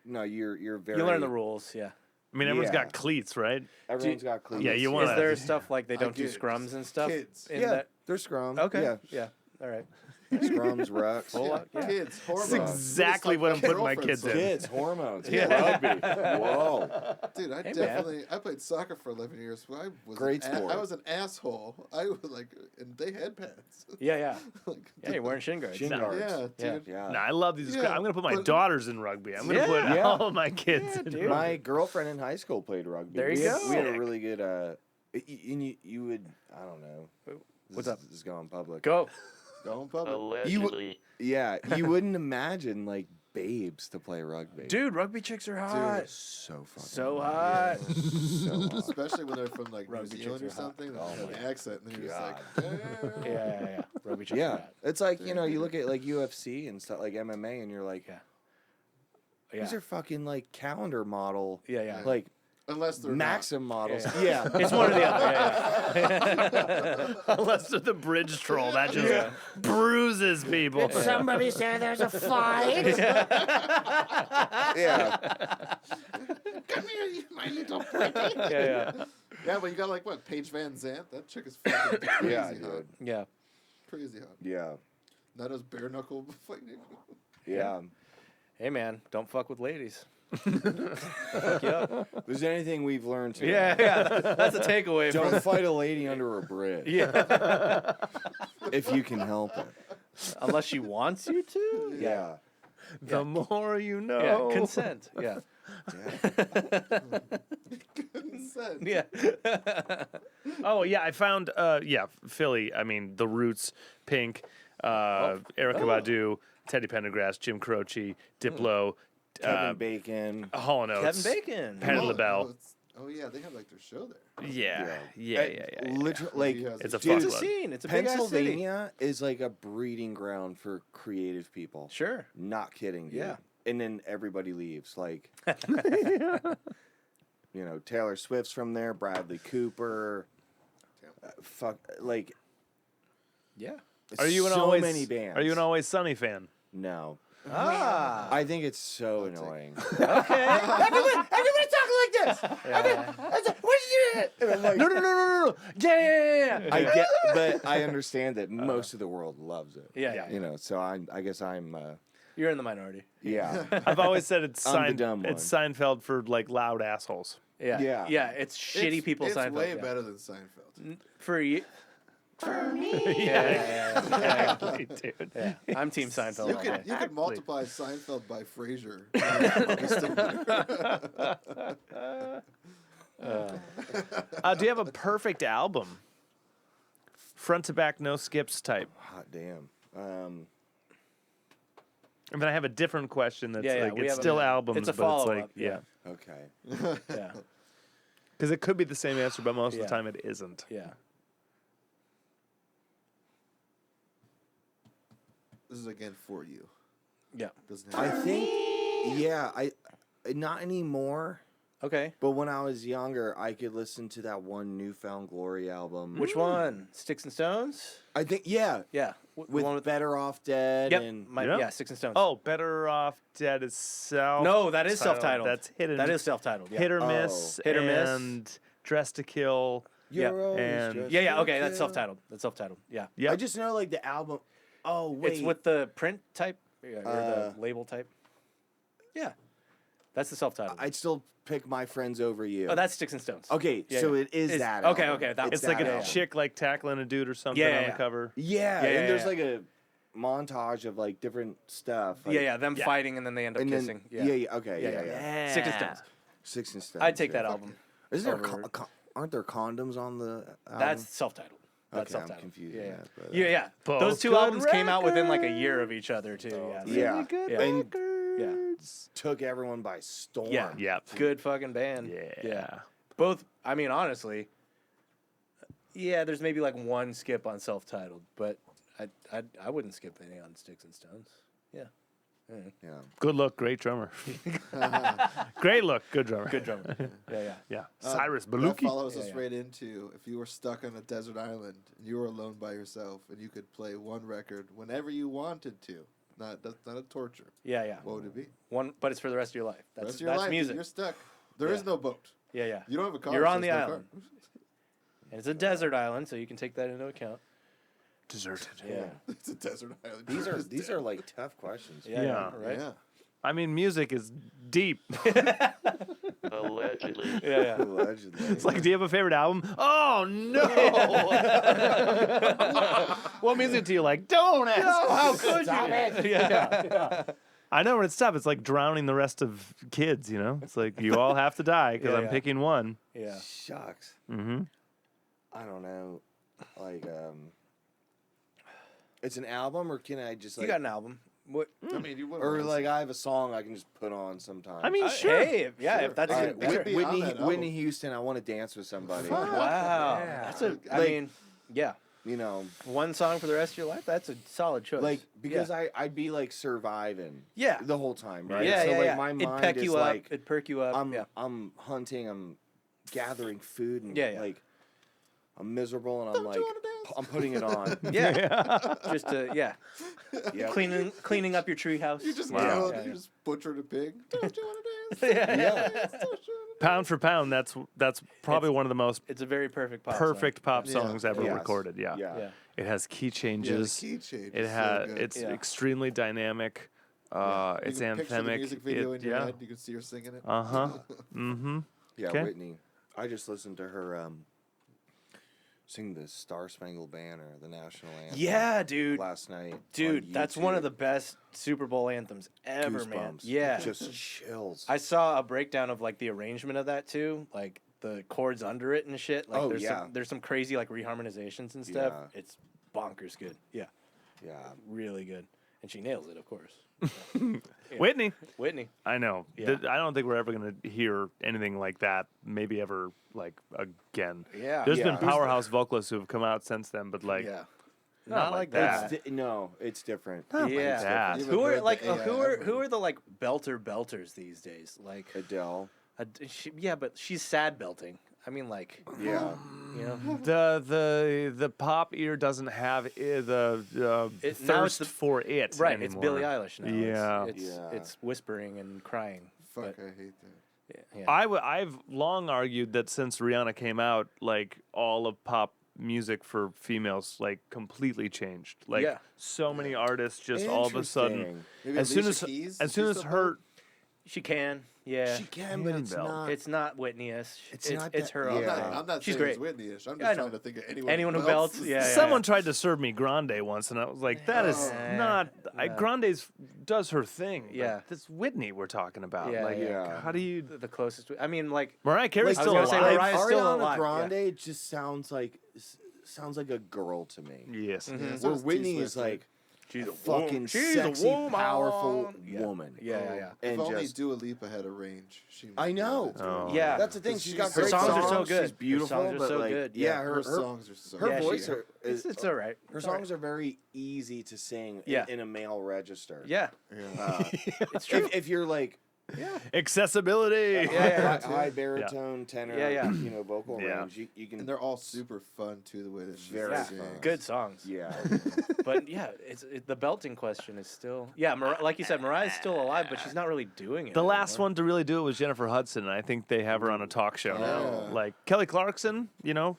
very. You learn the rules. Yeah. I mean, everyone's yeah. got cleats, right? Everyone's got cleats. Yeah, you Is wanna- there stuff like they I don't do get it. scrums and stuff? Kids. in Yeah, that? they're scrum. Okay. Yeah, All right. scrums, rucks. Full up, yeah. Kids, hormones. That's exactly what I'm putting my kids in. Kids, hormones, Yeah. rugby. Whoa. Dude, I Hey, definitely I played soccer for 11 years. So I was Great an sport. I was an asshole. I was like, and they had pads. Yeah. like, Yeah, you're wearing shin guards. Shin No. guards. yeah, Yeah. dude. Yeah. No, I love these. Yeah, I'm gonna put my but- daughters in rugby. I'm gonna put Yeah. all of my kids Yeah, in dude. rugby. My girlfriend in high school played rugby. There you we had, go. We had a Sick. really good. You would. I don't know. What's up? This is going public. Go. Go in public. Yeah, you wouldn't imagine like babes to play rugby. Dude, rugby chicks are hot. So fucking So hot. hot. So hot. Especially when they're from like New Rugby Zealand or chicks are hot. something. They Oh have my an accent, and then you're God. just like, Yeah. Rugby chicks are Yeah, hot. it's like you look at like UFC and stuff like MMA, and you're like, Yeah. these are fucking like calendar model, Yeah. like unless they're Maxim models. Yeah. Yeah, It's one or the other. Yeah. Unless they're the bridge troll, that just bruises people. Somebody say there's a fight. yeah. Come here, you my little pretty. Yeah. Yeah, but you got like what? Paige Van Zandt. That chick is fucking crazy Yeah, hot. dude. Yeah. Crazy hot. Yeah, Not as bare knuckle fighting. yeah. Hey, man, don't fuck with ladies. Fuck you up. If there's anything we've learned today, Yeah. That's a takeaway don't from. fight a lady under a bridge Yeah. if you can help it. Unless she wants you to. Yeah, The more you know. Yeah. Consent. Yeah. Consent. Yeah. Oh yeah, I found Philly. I mean, The Roots, Pink, Erica Badu, Teddy Pendergrass, Jim Croce, Diplo, Kevin Bacon. Hall and Oates, Kevin Bacon. Patti Oh, LaBelle. oh yeah, they have like their show there. Yeah. Literally, like, He has It's a dude, It's a fuck scene. It's a big ass city. Pennsylvania is like a breeding ground for creative people. Sure. Not kidding, dude. Yeah. And then everybody leaves. Like, Taylor Swift's from there, Bradley Cooper. Like, Yeah. Are you an so always many bands? Are you an Always Sunny fan? No. Ah. I think it's so annoying. Okay. Everybody talking like this. What did you do? No. Yeah. I get, but I understand that most of the world loves it. Yeah. So I guess I'm You're in the minority. Yeah. I've always said it's I'm the dumb one. it's Seinfeld for like loud assholes. Yeah. Yeah. Yeah. It's shitty people. It's Seinfeld. way yeah. better than Seinfeld. For you. Yeah, exactly, dude. Yeah. I'm Team Seinfeld. You all could day. multiply Seinfeld by Frasier. Do you have a perfect album? Front to back, no skips type. Hot damn. I mean, I have a different question that's Yeah, like, we it's have still a- albums, it's a but it's like, follow-up, yeah. Okay. Yeah. Because it could be the same answer, but most of Yeah. the time it isn't. Yeah. This is again for you. Yeah. Doesn't I have think, yeah, not anymore. Okay. But when I was younger, I could listen to that one Newfound Glory album. Which one? Sticks and Stones? I think, yeah, Yeah. with one with Better Off Dead Yep. and Yeah. Sticks and Stones. Oh, Better Off Dead is self. No, that is self-titled. That's That is self-titled. Yeah. hit or miss. Hit or miss. And Dress to Kill. Yeah. You're always And- dressed Yeah. to Okay. That's kill. self-titled. That's self-titled. Yeah. Yeah. I just know like the album. Oh wait, It's with the print type or Uh, the label type. Yeah. That's the self-titled. I'd still pick My Friends Over You. Oh, that's Sticks and Stones. okay. Yeah, So yeah. it is It's- that. okay, album. okay, that- It's like that a album. chick like tackling a dude or something Yeah, on yeah. the cover. Yeah, Yeah, and yeah, there's yeah. like a montage of like different stuff. Yeah, like- yeah. Them Yeah. fighting and then they end up And then, kissing. okay, yeah. Sticks and Stones. Six and Stones. I'd take yeah. that album. Isn't there? over- Aren't there condoms on the album? That's self-titled. That's Okay, I'm self-titled. confused Yeah, on yeah. that, but, Yeah, yeah. Both Those two good albums came out within like a year of each other too. Yeah. Good Yeah. And records. took everyone by storm. Yeah. Yep. Good fucking band. Yeah. Both. I mean, honestly. Yeah, there's maybe like one skip on self-titled, but I wouldn't skip any on Sticks and Stones. Yeah. Yeah. Good look, great drummer. Great look, good drummer. Good drummer. Yeah, yeah. Yeah. Cyrus That Belushi. follows Yeah, us yeah. right into if you were stuck on a desert island and you were alone by yourself and you could play one record whenever you wanted to. That's not a torture. Yeah, yeah. What would it be? One, but it's for the rest of your life. That's Rest of your that's life, music. You're stuck. There is Yeah. no boat. Yeah, yeah. You don't have a car. You're so on the there's no island. car. And it's a desert island, so you can take that into account. Deserted. Yeah. It's a desert island. These are like tough questions. Yeah, Yeah. right. Yeah. I mean, music is deep. Allegedly. Yeah, yeah. Allegedly. It's like, do you have a favorite album? Oh, no. What music do you like? Don't ask. How could you? Yeah. I know when it's tough. It's like drowning the rest of kids, you know? It's like, you all have to die because Yeah, I'm yeah. picking one. Yeah. Shucks. Mm-hmm. I don't know. Like, it's an album, or can I just like, You got an album. What? I mean, you wouldn't or wanna like I have a song I can just put on sometimes. I mean, sure. Hey, if that's All your, right, that's your- Whit- be on Whitney, that album. Whitney Houston. I want to dance with somebody. wow. Yeah. That's a. I Like- mean, yeah. You know, One song for the rest of your life. That's a solid choice. like because yeah. I'd be like surviving. Yeah. The whole time, right? Yeah, so yeah, like yeah. my It'd mind peck is you like up. It'd perk you up. yeah. I'm hunting. I'm gathering food, and Yeah, yeah. like I'm miserable, and I'm Don't like you wanna dance? I'm putting it on. Yeah. Just to Yep. cleaning up your treehouse. You just Wow. killed. Yeah, You yeah. just butchered a pig. Don't you want to dance? yeah. Yeah. Don't you wanna Pound for pound, that's probably It's- one of the most It's a very perfect pop. perfect pop Yeah. songs ever Yes. recorded. Yeah. Yeah. Yeah. It has key Yeah, changes. the key change. It is has. So good. It's Yeah. extremely dynamic. You It's can picture the anthemic. music video in your yeah. head. You can see her singing it. Uh huh. Mm-hmm. Yeah, Okay. Whitney. I just listened to her sing the Star Spangled Banner, the national anthem. Yeah, dude. Last night. Dude, on that's one of YouTube. the best Super Bowl anthems ever, man. Goosebumps. Yeah. Just chills. I saw a breakdown of like the arrangement of that too, like the chords under it and shit. Like Oh, there's yeah. there's some crazy like reharmonizations and stuff. Yeah. It's bonkers good. Yeah. yeah. Really good. And she nails it, of course. Yeah. Whitney. Whitney. I know. Yeah. I don't think we're ever gonna hear anything like that. Maybe ever like again. Yeah. There's Yeah. been powerhouse vocalists who have come out since then, but like Yeah. Not like that. It's different. not Yeah. like that. Even Who are heard the like AI who are the like belters these days? Like Adele. yeah, but she's sad belting. I mean like Yeah. you know. The pop ear doesn't have the Now it's thirst the- for it Right, anymore. it's Billie Eilish now. Yeah. Yeah. It's whispering and crying. Fuck, But- I hate that. Yeah. I've long argued that since Rihanna came out, like all of pop music for females like completely changed. Like Yeah. so many artists just all of a sudden, Interesting. Maybe as soon Alicia as Keys, as soon she's as still her She can. Yeah. She can, but it's Bell. not. It's not Whitney-ish. It's not It's that- her yeah. own I'm thing. not She's saying great. it's Whitney-ish. I'm I just know. trying to think of anyone, Anyone who belts, yeah. someone tried to serve me Grande once, and I was like, that is not. Grande's does her thing. but Yeah. this Whitney we're talking about. Yeah, like, yeah. how do you? The closest. I mean, like, Mariah Carey's Like, still I was gonna say alive. Mariah's still Ariana alive, yeah. Grande just sounds like a girl to me. Yes. Yeah, so Where does T Whitney is Swift, like she's a fucking sexy, powerful woman. Yeah. If And only just Dua Lipa had a range. She I know. Oh. Yeah. That's the thing. She's got Her great songs are so good. She's beautiful, Her songs are but so like, good, yeah, yeah. her Her songs are so her Yeah, voice she- are, is, It's all right. her It's all songs are very easy to sing Yeah. in a male register. Yeah, Uh, it's true. if you're like Accessibility. Yeah. high baritone, tenor, Yeah. vocal Yeah. range, you can And they're all super fun too. The way that she's Very Yeah. singing. fun. Good songs. yeah. But yeah, the belting question is still like you said, Mariah's still alive, but she's not really doing it. The last anymore. one to really do it was Jennifer Hudson, and I think they have her on a talk show now. Yeah. Like Kelly Clarkson,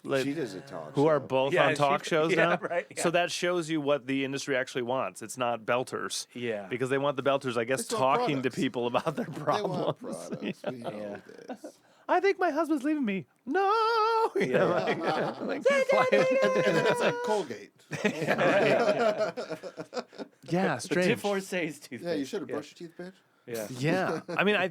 like, She does a talk who show. are both Yeah, on talk she- shows yeah, now. right, So yeah. that shows you what the industry actually wants. It's not belters. Yeah. Because they want the belters, I guess, They want talking products. to people about their They problems. want products. We know Yeah. this. I think my husband's leaving me. No. You know, like, why- And then it's like Colgate. yeah, strange. Divorcee's toothpaste. Yeah, you should have brushed your teeth, bitch. Yeah. Yeah, I mean, I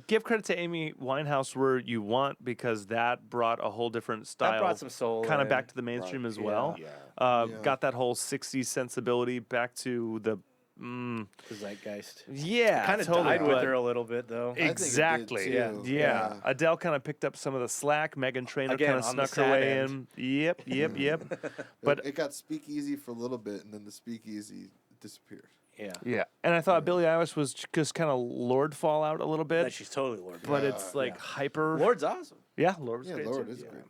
give credit to Amy Winehouse where you want because that brought a whole different style. That brought some soul. kind of in. back to the mainstream as well. Yeah. Yeah. Got that whole '60s sensibility back to the. The zeitgeist. Yeah, Kind of totally, died with but- her a little bit though. think it did, Exactly. too. Yeah. Yeah. Adele kind of picked up some of the slack. Megan Trainor Again, kind of on the snuck her sad way end. in. Yep. But it got speakeasy for a little bit, and then the speakeasy disappeared. Yeah. yeah, and I thought Billie Eilish was just kind of Lord Fallout a little That bit, she's totally Lord. but it's like Yeah. hyper. Lord's awesome. Yeah, Lord was Yeah, great Lord too. is great.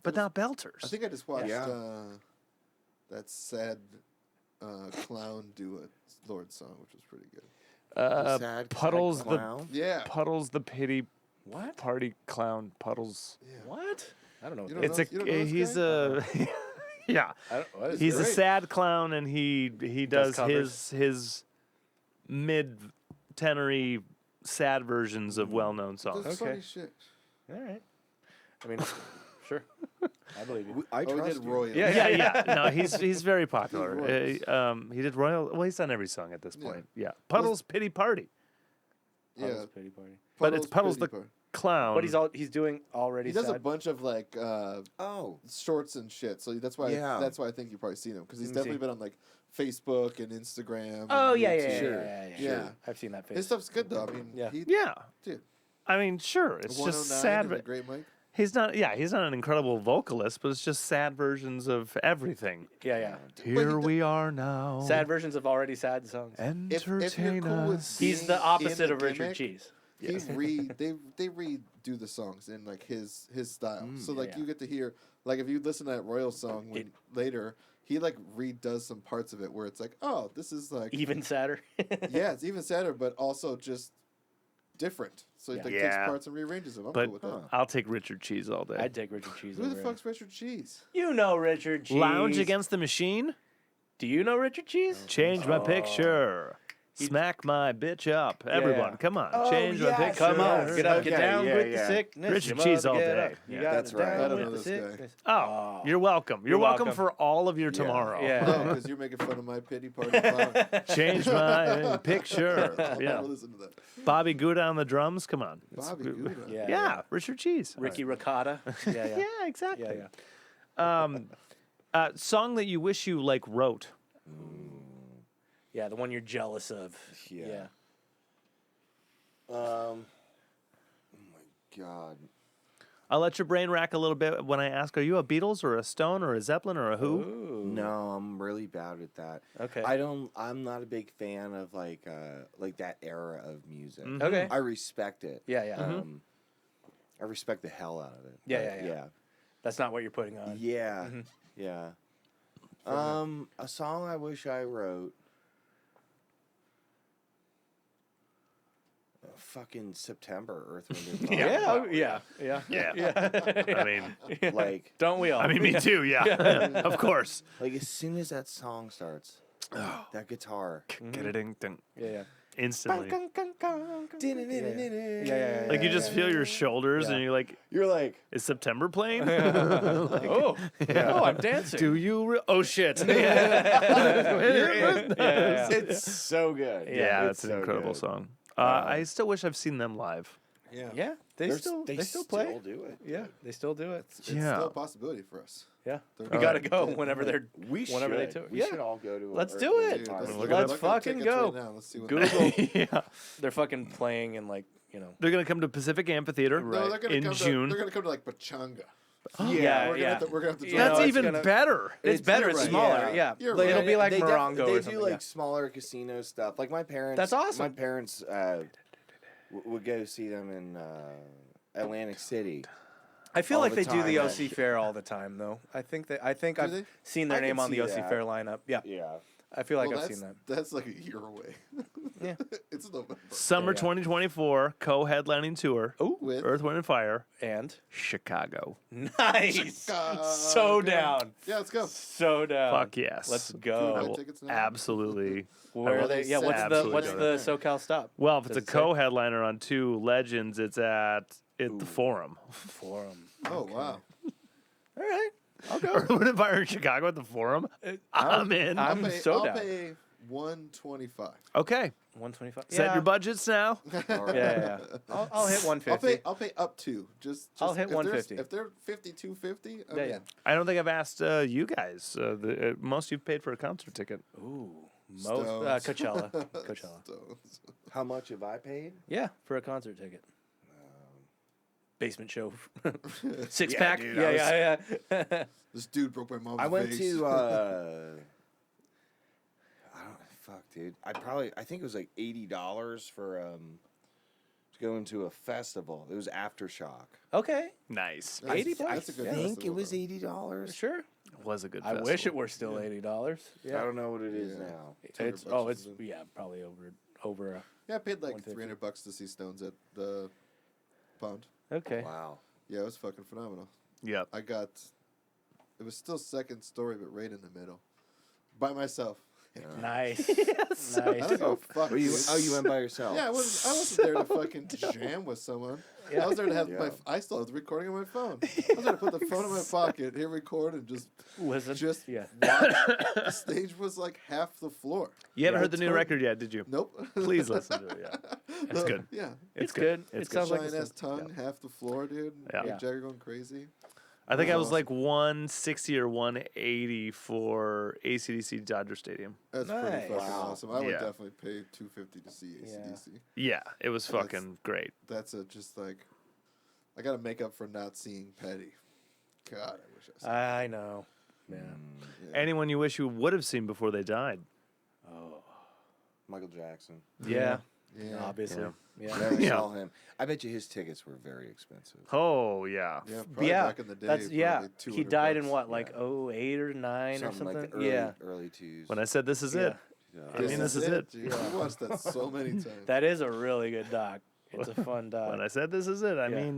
But not belters. I think I just watched Yeah. that sad clown do a Lord song, which was pretty good. Sad Puddles clown. Yeah. Puddles the pity What? party clown. Puddles. What? I don't know. You What don't that It's know- a you don't know this he's guy? a yeah. what is He's it? a sad clown, and he does covers. his mid tenory sad versions of well known songs. That's Okay. funny shit. All right. I mean, sure. I believe you. I Oh, we trust did you. Royal. Yeah. No, he's very popular. Royals. He did Royal. Well, he's done every song at this point. Yeah. Puddles Pity Party. Yeah. Puddles Pity Party. But it's Puddles Pity the Party. Clown. But he's doing already. He does a sad. bunch of like Oh. shorts and shit. So that's why Yeah. I think you've probably seen him because he's Let me definitely see. been on like Facebook and Instagram. Oh and yeah, YouTube. yeah. Yeah. I've seen that face. His stuff's good though. I mean, Yeah. Yeah. Dude. I mean, sure. It's 109 just sad. and the But Great Mike. he's not. Yeah, he's not an incredible vocalist, but it's just sad versions of everything. Yeah. Here we are now. Sad versions of already sad songs. If you're Entertain cool with us. He's being the opposite in a of Richard gimmick, Cheese. They redo the songs in like his style. So like yeah. you get to hear like if you listen to that Royal song later, he like redoes some parts of it where it's like, oh, this is like Even sadder. yeah, it's even sadder, but also just different. So he Yeah. like takes Yeah. parts and rearranges them. I'm But cool with that. I'll take Richard Cheese all day. I'd take Richard Cheese Who over the him. fuck's Richard Cheese? You know Richard Cheese. Lounge Against the Machine. Do you know Richard Cheese? Change my picture. Smack my bitch up. Everyone, come on. Oh, Change my yeah, picture. Come on, get up, get Okay, down yeah, with yeah. the sickness. Richard You Cheese must all get day. up. You Yeah. got That's it right. down I don't with know the this guy. sickness. Oh, you're welcome. You're welcome for all of your tomorrow. Yeah. No, because you're making fun of my pity party. Clown. Change my picture. I'll Yeah. never listen to that. Bobby Gouda on the drums. Come on. It's- Bobby Gouda. Yeah. Yeah, Richard Cheese. Ricky Ricotta. Yeah. Yeah, exactly. Yeah. Song that you wish you like wrote. Yeah, the one you're jealous of. Yeah. Oh my God. I'll let your brain rack a little bit when I ask, are you a Beatles or a Stone or a Zeppelin or a Who? Ooh. No, I'm really bad at that. Okay. I'm not a big fan of like that era of music. Okay. I respect it. Yeah. I respect the hell out of it. Yeah, but yeah. That's not what you're putting on. Yeah. Yeah. A song I wish I wrote. fucking September, Earth, Wind, and Yeah. Fire. Yeah. I mean, Like, Don't we all? I mean, me too. Yeah, of course. like as soon as that song starts, that guitar. Get it in, ding, yeah. instantly. Yeah. Like you just feel your shoulders, and you're like, You're like, "Is September playing?" Oh, I'm dancing. Do you? Oh shit! it's so good. Yeah, It's that's an so incredible good. song. I still wish I've seen them live. Yeah. Yeah, they still play. do it. Yeah, they still do it. It's still a possibility for us. Yeah, They're we gotta go whenever they're. We Whenever they should. tour. We Yeah. should all go to. Let's Earth, do Wind, it. and Fire. Dude, Let's Let's look at the fucking tickets go. Right now. Let's see what Google. Yeah, They're fucking playing in like they're gonna come to Pacific Amphitheater No, they're gonna in come June. they're gonna come to like Pachanga. Yeah, We're gonna have to, we're gonna have to You drive. know, That's it's even gonna- better. It's better. It's right. smaller. Yeah, You're It'll right. be like They Morongo they or do something. like yeah. smaller casino stuff. Like my parents. That's awesome. My parents would go see them in Atlantic City. I feel all like the they do the time, OC Fair all the time, though. I think Do I've they? seen their I name can on the see OC that. Fair lineup. Yeah, Yeah. I feel like Well, I've that's, seen that. That's like a year away. Yeah. It's November. Summer Yeah. 2024 co-headlining tour. Oh, With Earth, Wind, and Fire. and Chicago. nice. So down. Yeah, let's go. So down. Fuck yes. Let's I go. Buy will tickets now. absolutely. Where are they? Yeah. What's the Absolutely. SoCal stop? Well, if it's Does a it say? co-headliner on two Legends, it's at the Forum. Forum. Oh wow. All right. I'll go. Earth, Wind, and Fire in Chicago at the Forum. I'm in. I'm so I'll down. pay $125. Okay, 125. set your budgets now. All right. Yeah. I'll hit 150. I'll pay up to just I'll hit if there's- 150. If they're 52.50, I'm Yeah, in. yeah. I don't think I've asked you guys. The most you've paid for a concert ticket. Ooh. Stones. Coachella. Coachella. Stones. How much have I paid? Yeah, for a concert ticket. Basement show. Six Yeah, pack. dude, Yeah. This dude broke my mom's I went face. to. I don't. Fuck, dude. I think it was like $80 for to go into a festival. It was Aftershock. Okay. Nice. That's- 80 bucks? That's a good I think festival, it was though. $80. Sure. It was a good. I Festival. wish it were still $80. I Yeah. don't know what it is Yeah. now. It's 100 oh, bucks it's is in. probably over. Yeah, I paid like 150. $300 to see Stones at the Pound. Okay. Wow. Yeah, it was fucking phenomenal. Yep. I got. It was still second story, but right in the middle, by myself. Nice. I don't Nice. give a fuck. You dude. went by yourself. Yeah, I wasn't there to fucking jam with someone. Yeah. I was there to have Yeah. I still was recording on my phone. I was there to put the phone in my pocket, hit record, and just Listen. just Yeah. watch. The stage was like half the floor. You haven't Yeah. heard the new record yet, did you? Nope. Please listen to it. Yeah. It's good. Yeah. It's good. It's It sounds like Giant it's ass tongue, half the floor, dude. Yeah. Mick Yeah. Jagger going crazy. I think I was Awesome. like 160 or 180 for ACDC Dodger Stadium. That's Nice. pretty fucking Wow. awesome. I would Yeah. definitely pay $250 to see Yeah. AC/DC. Yeah, it was That's- fucking great. That's just like, I gotta make up for not seeing Petty. God, I wish I saw. I know. Yeah. Yeah. Anyone you wish you would have seen before they died? Oh. Michael Jackson. Yeah. Yeah. Obviously. Yeah. Yeah. Never Yeah. saw him. I bet you his tickets were very expensive. Oh yeah. Yeah, probably Yeah. back in the day. That's probably yeah. He 200 died in bucks. what, like 08 or 9 or Something something? like the early, Yeah. early twos. When I said this is Yeah. it, Yeah. I mean, this is it. Dude. We watched that so many times. That is a really good doc. It's a fun doc. when I said this is it, I Yeah.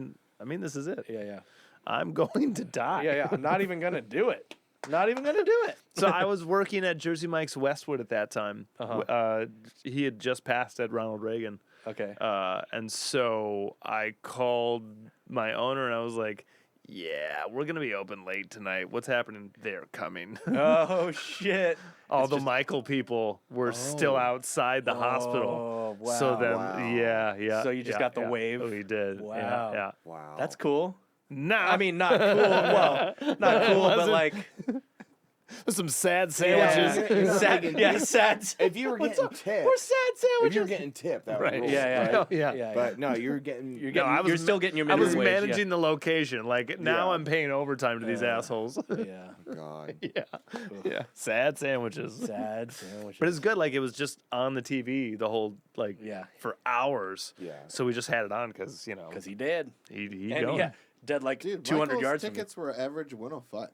mean this is it. Yeah, yeah. I'm going to die. Yeah, yeah. I'm not even gonna do it. Not even gonna do it. So I was working at Jersey Mike's Westwood at that time. Uh-huh. He had just passed at Ronald Reagan. Okay. And so I called my owner and I was like, yeah, we're going to be open late tonight. What's happening? They're coming. Oh shit. All the Michael people were still outside the hospital. Oh, wow. So then, Wow. yeah. So you just got the wave? We did. Wow. Yeah, yeah. Wow. That's cool. Nah. I mean, not cool. Well, not cool, but wasn't. like some sad yeah, sandwiches. You're not sad. making- Yeah, sad. If you were What's getting up? tipped, We're sad if you sandwiches. were getting tipped, that Right. would rule, Yeah, right? Oh, yeah. yeah. But no, you're getting. You're getting. I was you're still getting your I was minimum wage. yeah. managing the location. Like now Yeah. I'm paying overtime to these assholes. Yeah. God. yeah. Yeah. Sad sandwiches. Sad sandwiches. But it's good. Like it was just on the TV the whole like Yeah. for hours. Yeah. So we just had it on because Because he did. he And going. yeah, dead like Dude, 200 Michael's yards from me. tickets were average 105.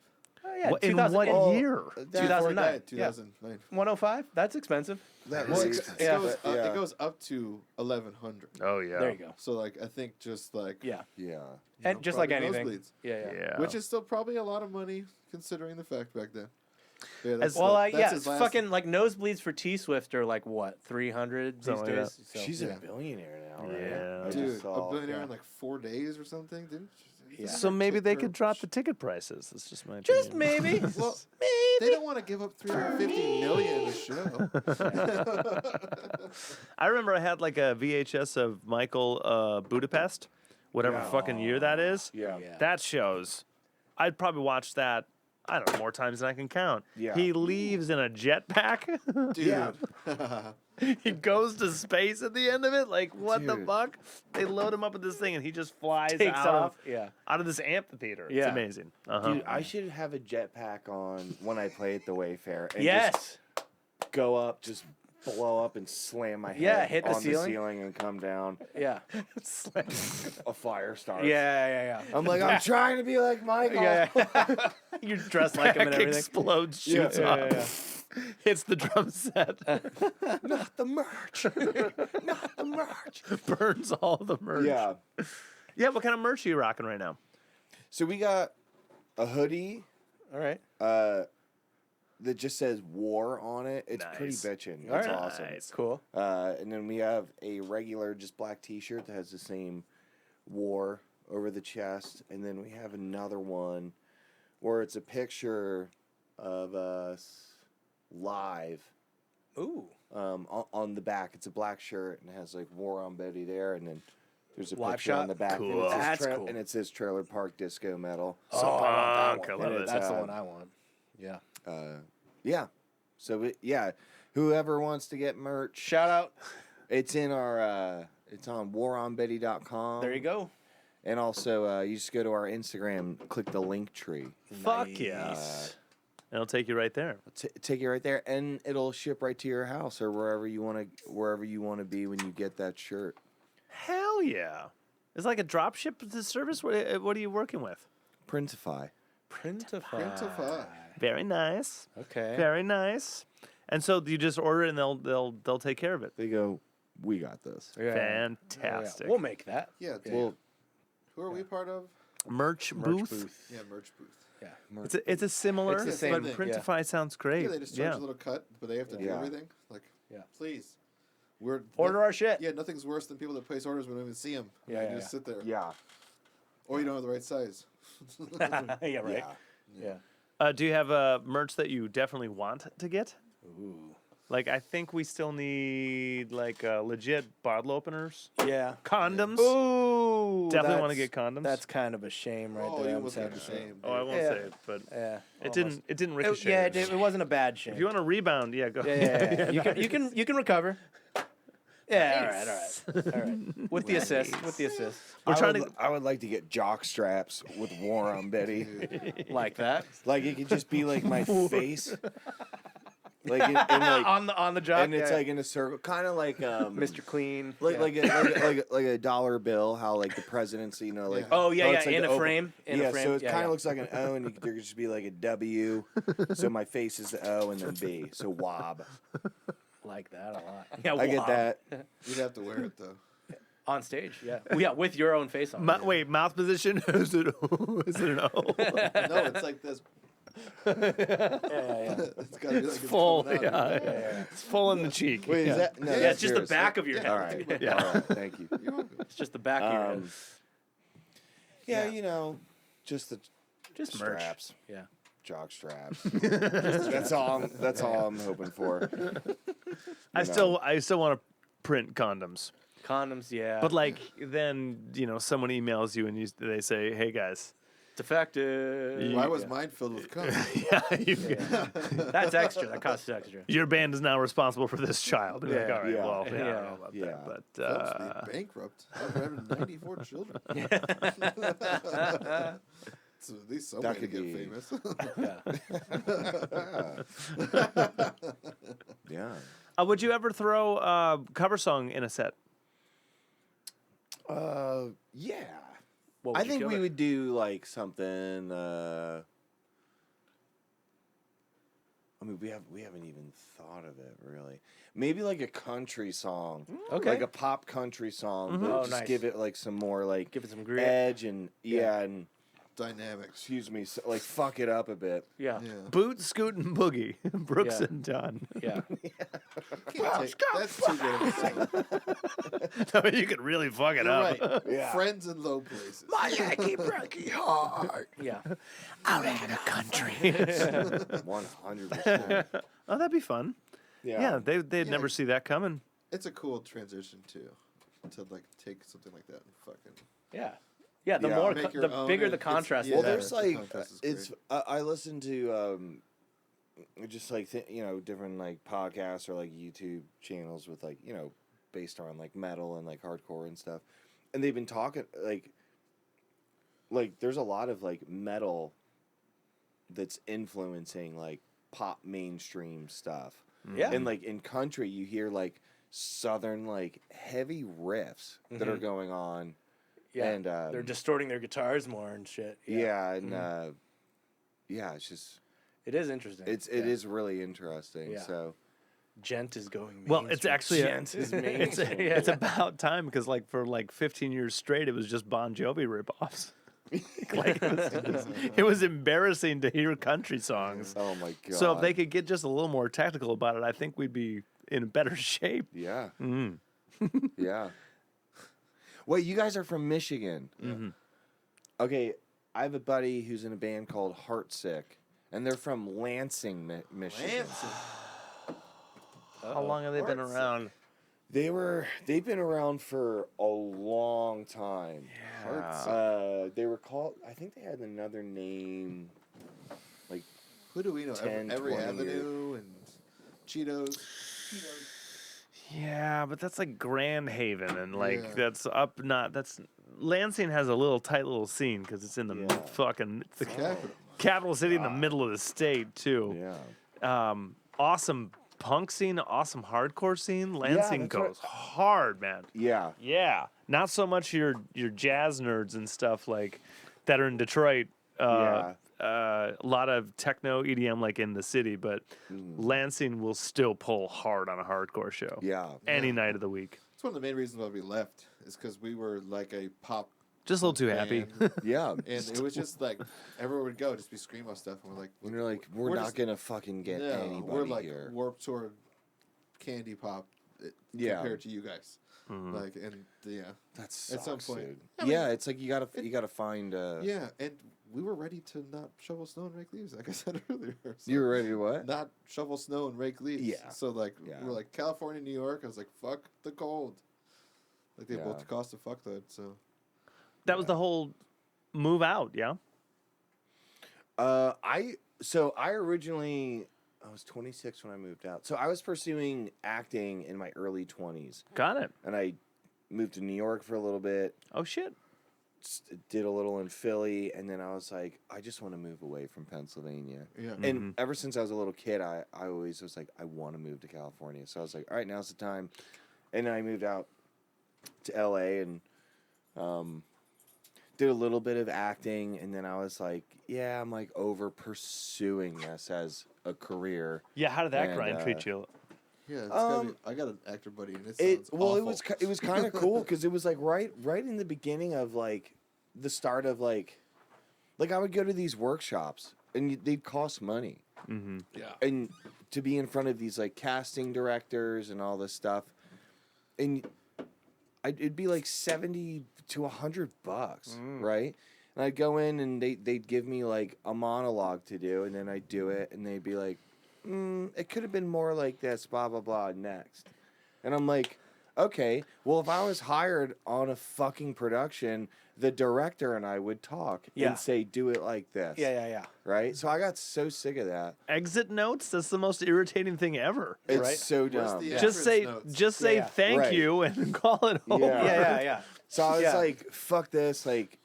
yeah, In 2000 what oh, year? 2009. 2009. 105. That's expensive. That Well, was, yeah. it goes up to 1100. Oh yeah. There you go. So like I think just like Yeah, Yeah. you and know, just like probably anything. nosebleeds. Yeah. Yeah. Which is still probably a lot of money considering the fact back then. Yeah, As- Well, that's yeah, his last- fucking like nosebleeds for T Swift are like what 300 these Something like days. So, She's yeah. a billionaire now, right? Yeah. I just dude, saw- a billionaire yeah. in like 4 days or something, dude. Yeah. So maybe they could drop the ticket prices. That's just my Just opinion. maybe. Well, they don't want to give up 350 million a show. I remember I had like a VHS of Michael Budapest, whatever fucking year that is. Yeah. Yeah. That shows. I'd probably watch that, I don't know, more times than I can count. Yeah. He leaves in a jetpack. Dude. Yeah. He goes to space at the end of it. Like, what the Dude. fuck? They load him up with this thing and he just flies Takes out off. Of, Yeah. out of this amphitheater. It's Yeah. amazing. Uh-huh. Dude, I should have a jetpack on when I play at the Wayfarer. And Yes. Just go up, just blow up and slam my head Yeah, hit the on ceiling. the ceiling and come down. Yeah. A fire starts. Yeah. I'm like, I'm trying to be like Michael. Yeah. You're dressed like him and Back everything. explodes, shoots Yeah, up, yeah. hits the drum set, Not the merch. Not the merch. burns all the merch. Yeah. Yeah, what kind of merch are you rocking right now? So we got a hoodie All right. that just says war on it. It's pretty Nice. bitchin'. It's Alright. awesome. Nice. Cool. And then we have a regular just black t-shirt that has the same war over the chest. And then we have another one where it's a picture of us live Ooh. on the back. It's a black shirt and it has like war on Betty there. And then there's a Live picture shot? on the back. Cool. And it says That's cool. And it says Trailer Park Disco Metal. So I want that punk. I one. love And it. it's, That's the one I want. Yeah. Yeah. So yeah, whoever wants to get merch, Shout out. it's in our it's on waronbetty.com. There you go. And also you just go to our Instagram, click the link tree. Fuck yeah. It'll take you right there. Take you right there and it'll ship right to your house or wherever you want to be when you get that shirt. Hell yeah. It's like a drop ship service. What are you working with? Printify. Printify. Very nice. Okay. Very nice. And so you just order it and they'll take care of it. They go, we got this. Yeah. Fantastic. We'll make that. Yeah, dude. Well, Who are we part of? Merch booth. Yeah, merch booth. Yeah. It's a similar, It's the same but thing, yeah. Printify sounds great. Yeah, they just charge a little cut, but they have to do Yeah. everything. Like, Yeah. please. We're Order our shit. Yeah, nothing's worse than people that place orders when we don't even see them. Yeah, you yeah, just sit there. yeah. Or you don't have the right size. Yeah, right. Yeah. Yeah. Do you have a merch that you definitely want to get? Ooh. Like, I think we still need like legit bottle openers, Yeah. condoms. Ooh. Definitely want to that's- get condoms. That's kind of a shame right Oh, there. you I'm almost sad got to the say. same. Oh, I won't Yeah. say it, but Yeah. it didn't It, ricochet. yeah, it wasn't a bad shame. If you want to rebound, yeah, go. Yeah. You can recover. Yeah, all right. With the assist. We're trying to. I would like to get jock straps with war on Betty. Like that. Like it could just be like my face. Like in like on the job. and it's like in a circle, kind of like Mr. Clean. like yeah. like a dollar bill. How like the presidency, like Yeah. Oh yeah, it's yeah, like in the a open- frame. In yeah, a frame. so it yeah, kind of yeah. looks like an O, and there could just be like a W. So my face is the O, and then B. So wob. like that a lot. Yeah, I get wow. that. You'd have to wear it, though. On stage, yeah. Yeah, with your own face on. Wait, mouth position? Is it an O? No, it's like this. Yeah. It's got to be like it's Full, coming out of it. yeah. It's full in the cheek. Wait, yeah. is that? No, Yeah, that's it's just the yours. back of your head. All right. Yeah. All right. Thank you. You're welcome. It's just the back of your head. Yeah, you know, just the Just merch. straps, Yeah. jock straps. That's all. That's all I'm hoping for. I still want to print condoms, Condoms, yeah. but like then someone emails you and they say, "Hey guys, defective. Why was mine filled with cum? That's extra. That costs extra. your band is now responsible for this child." And you're like, Yeah. all right, Yeah. well, I don't Yeah. know about Yeah. that, but Phelps, the bankrupt. I've had 94 children. So at least some That way to could get be- famous. Yeah. would you ever throw a cover song in a set? Yeah. What would I you think kill we it? would do like something mean, we haven't even thought of it really. Maybe like a country song, Okay. like a pop country song, but Oh, just nice. give it like some more like Give it some grit. edge and and Dynamics. excuse me, so, like fuck it up a bit. Yeah. Yeah. Boot, Scoot, and Boogie. Brooks Yeah. and Dunn. Yeah. That's too good of a song. I mean, you could really fuck it You're up. right. Yeah. Friends in low places. My Yankee Frankie heart. Yeah. Out in the country. 100%. Oh, that'd be fun. Yeah, they'd never see that coming. It's a cool transition too, to like take something like that and fucking. Yeah. Yeah. The Yeah. more, Make your the own, bigger and the it's- contrast. yeah. Well, the better. there's the like contrast is it's. I listen to just like different like podcasts or like YouTube channels with like based on like metal and like hardcore and stuff, and they've been talking like there's a lot of like metal that's influencing like pop mainstream stuff. Yeah. And like in country, you hear like southern like heavy riffs that are going on. Yeah. And They're distorting their guitars more and shit. yeah, and it's just It is interesting. it is really interesting. Yeah. So Gent is going. Well, it's mainstream. actually Gent is it's mainstream. it's about time because like for like 15 years straight, it was just Bon Jovi ripoffs. Like it was embarrassing to hear country songs. oh my god. So if they could get just a little more technical about it, I think we'd be in better shape. yeah, Mm. yeah. Wait, you guys are from Michigan? Mm-hmm. Okay, I have a buddy who's in a band called Heartsick, and they're from Lansing, Michigan. Lansing. How long have they been around? They've been around for a long time. They were called. I think they had another name. Like Who do we know? 10, Every 20 Avenue and Cheetos. Yeah, but that's like Grand Haven, and like Yeah. that's up. Not that's Lansing has a little tight little scene because it's in the Yeah. fucking the Capital. capital city in the middle of the state too. yeah. Awesome punk scene, awesome hardcore scene. Lansing that's right. goes hard, man. Yeah. Yeah, not so much your jazz nerds and stuff like that are in Detroit. A lot of techno EDM like in the city, but Lansing will still pull hard on a hardcore show. Yeah. Any night of the week. It's one of the main reasons why we left is because we were like a pop. Just a little too happy. band, Yeah. and it was just like everywhere would go, just be screamo stuff, and we're like, And they're like, we're not just- gonna fucking get no, anybody we're like here. Warped Tour, candy pop, Yeah. compared to you guys. Like, and yeah, That at some sucks, point. dude. I mean, Yeah, it's like you gotta find. yeah, and we were ready to not shovel snow and rake leaves, like I said earlier. So You were ready to what? not shovel snow and rake leaves. Yeah. So like Yeah. we're like California, New York. I was like, fuck the cold. Like they Yeah. both cost a fuckload. So That was the whole move out, yeah? I originally I was 26 when I moved out. So I was pursuing acting in my early 20s, Got it. and I moved to New York for a little bit. Oh, shit. Did a little in Philly, and then I was like, I just want to move away from Pennsylvania. yeah. And ever since I was a little kid, I always was like, I want to move to California. So I was like, all right, now's the time. And then I moved out to LA and did a little bit of acting. And then I was like, yeah, I'm like over pursuing this as a career. Yeah, how did that And, grind treat you? Yeah, it's gotta be, I got an actor buddy, and it sounds Well, awful. it was kind of cool because it was like right in the beginning of like the start of like I would go to these workshops and they'd cost money. Yeah. And to be in front of these like casting directors and all this stuff, and it'd be like $70 to $100, right? And I'd go in and they'd give me like a monologue to do, and then I'd do it, and they'd be like, it could have been more like this, blah blah blah. Next, and I'm like, okay, well if I was hired on a fucking production, the director and I would talk Yeah. and say, do it like this. Yeah. Right? So I got so sick of that. Exit notes? That's the most irritating thing ever. It's Right? so Where's dumb. the Just say entrance notes? just say Yeah. thank Right. you and call it over. Yeah. Yeah. So I was Yeah. like, fuck this. Like,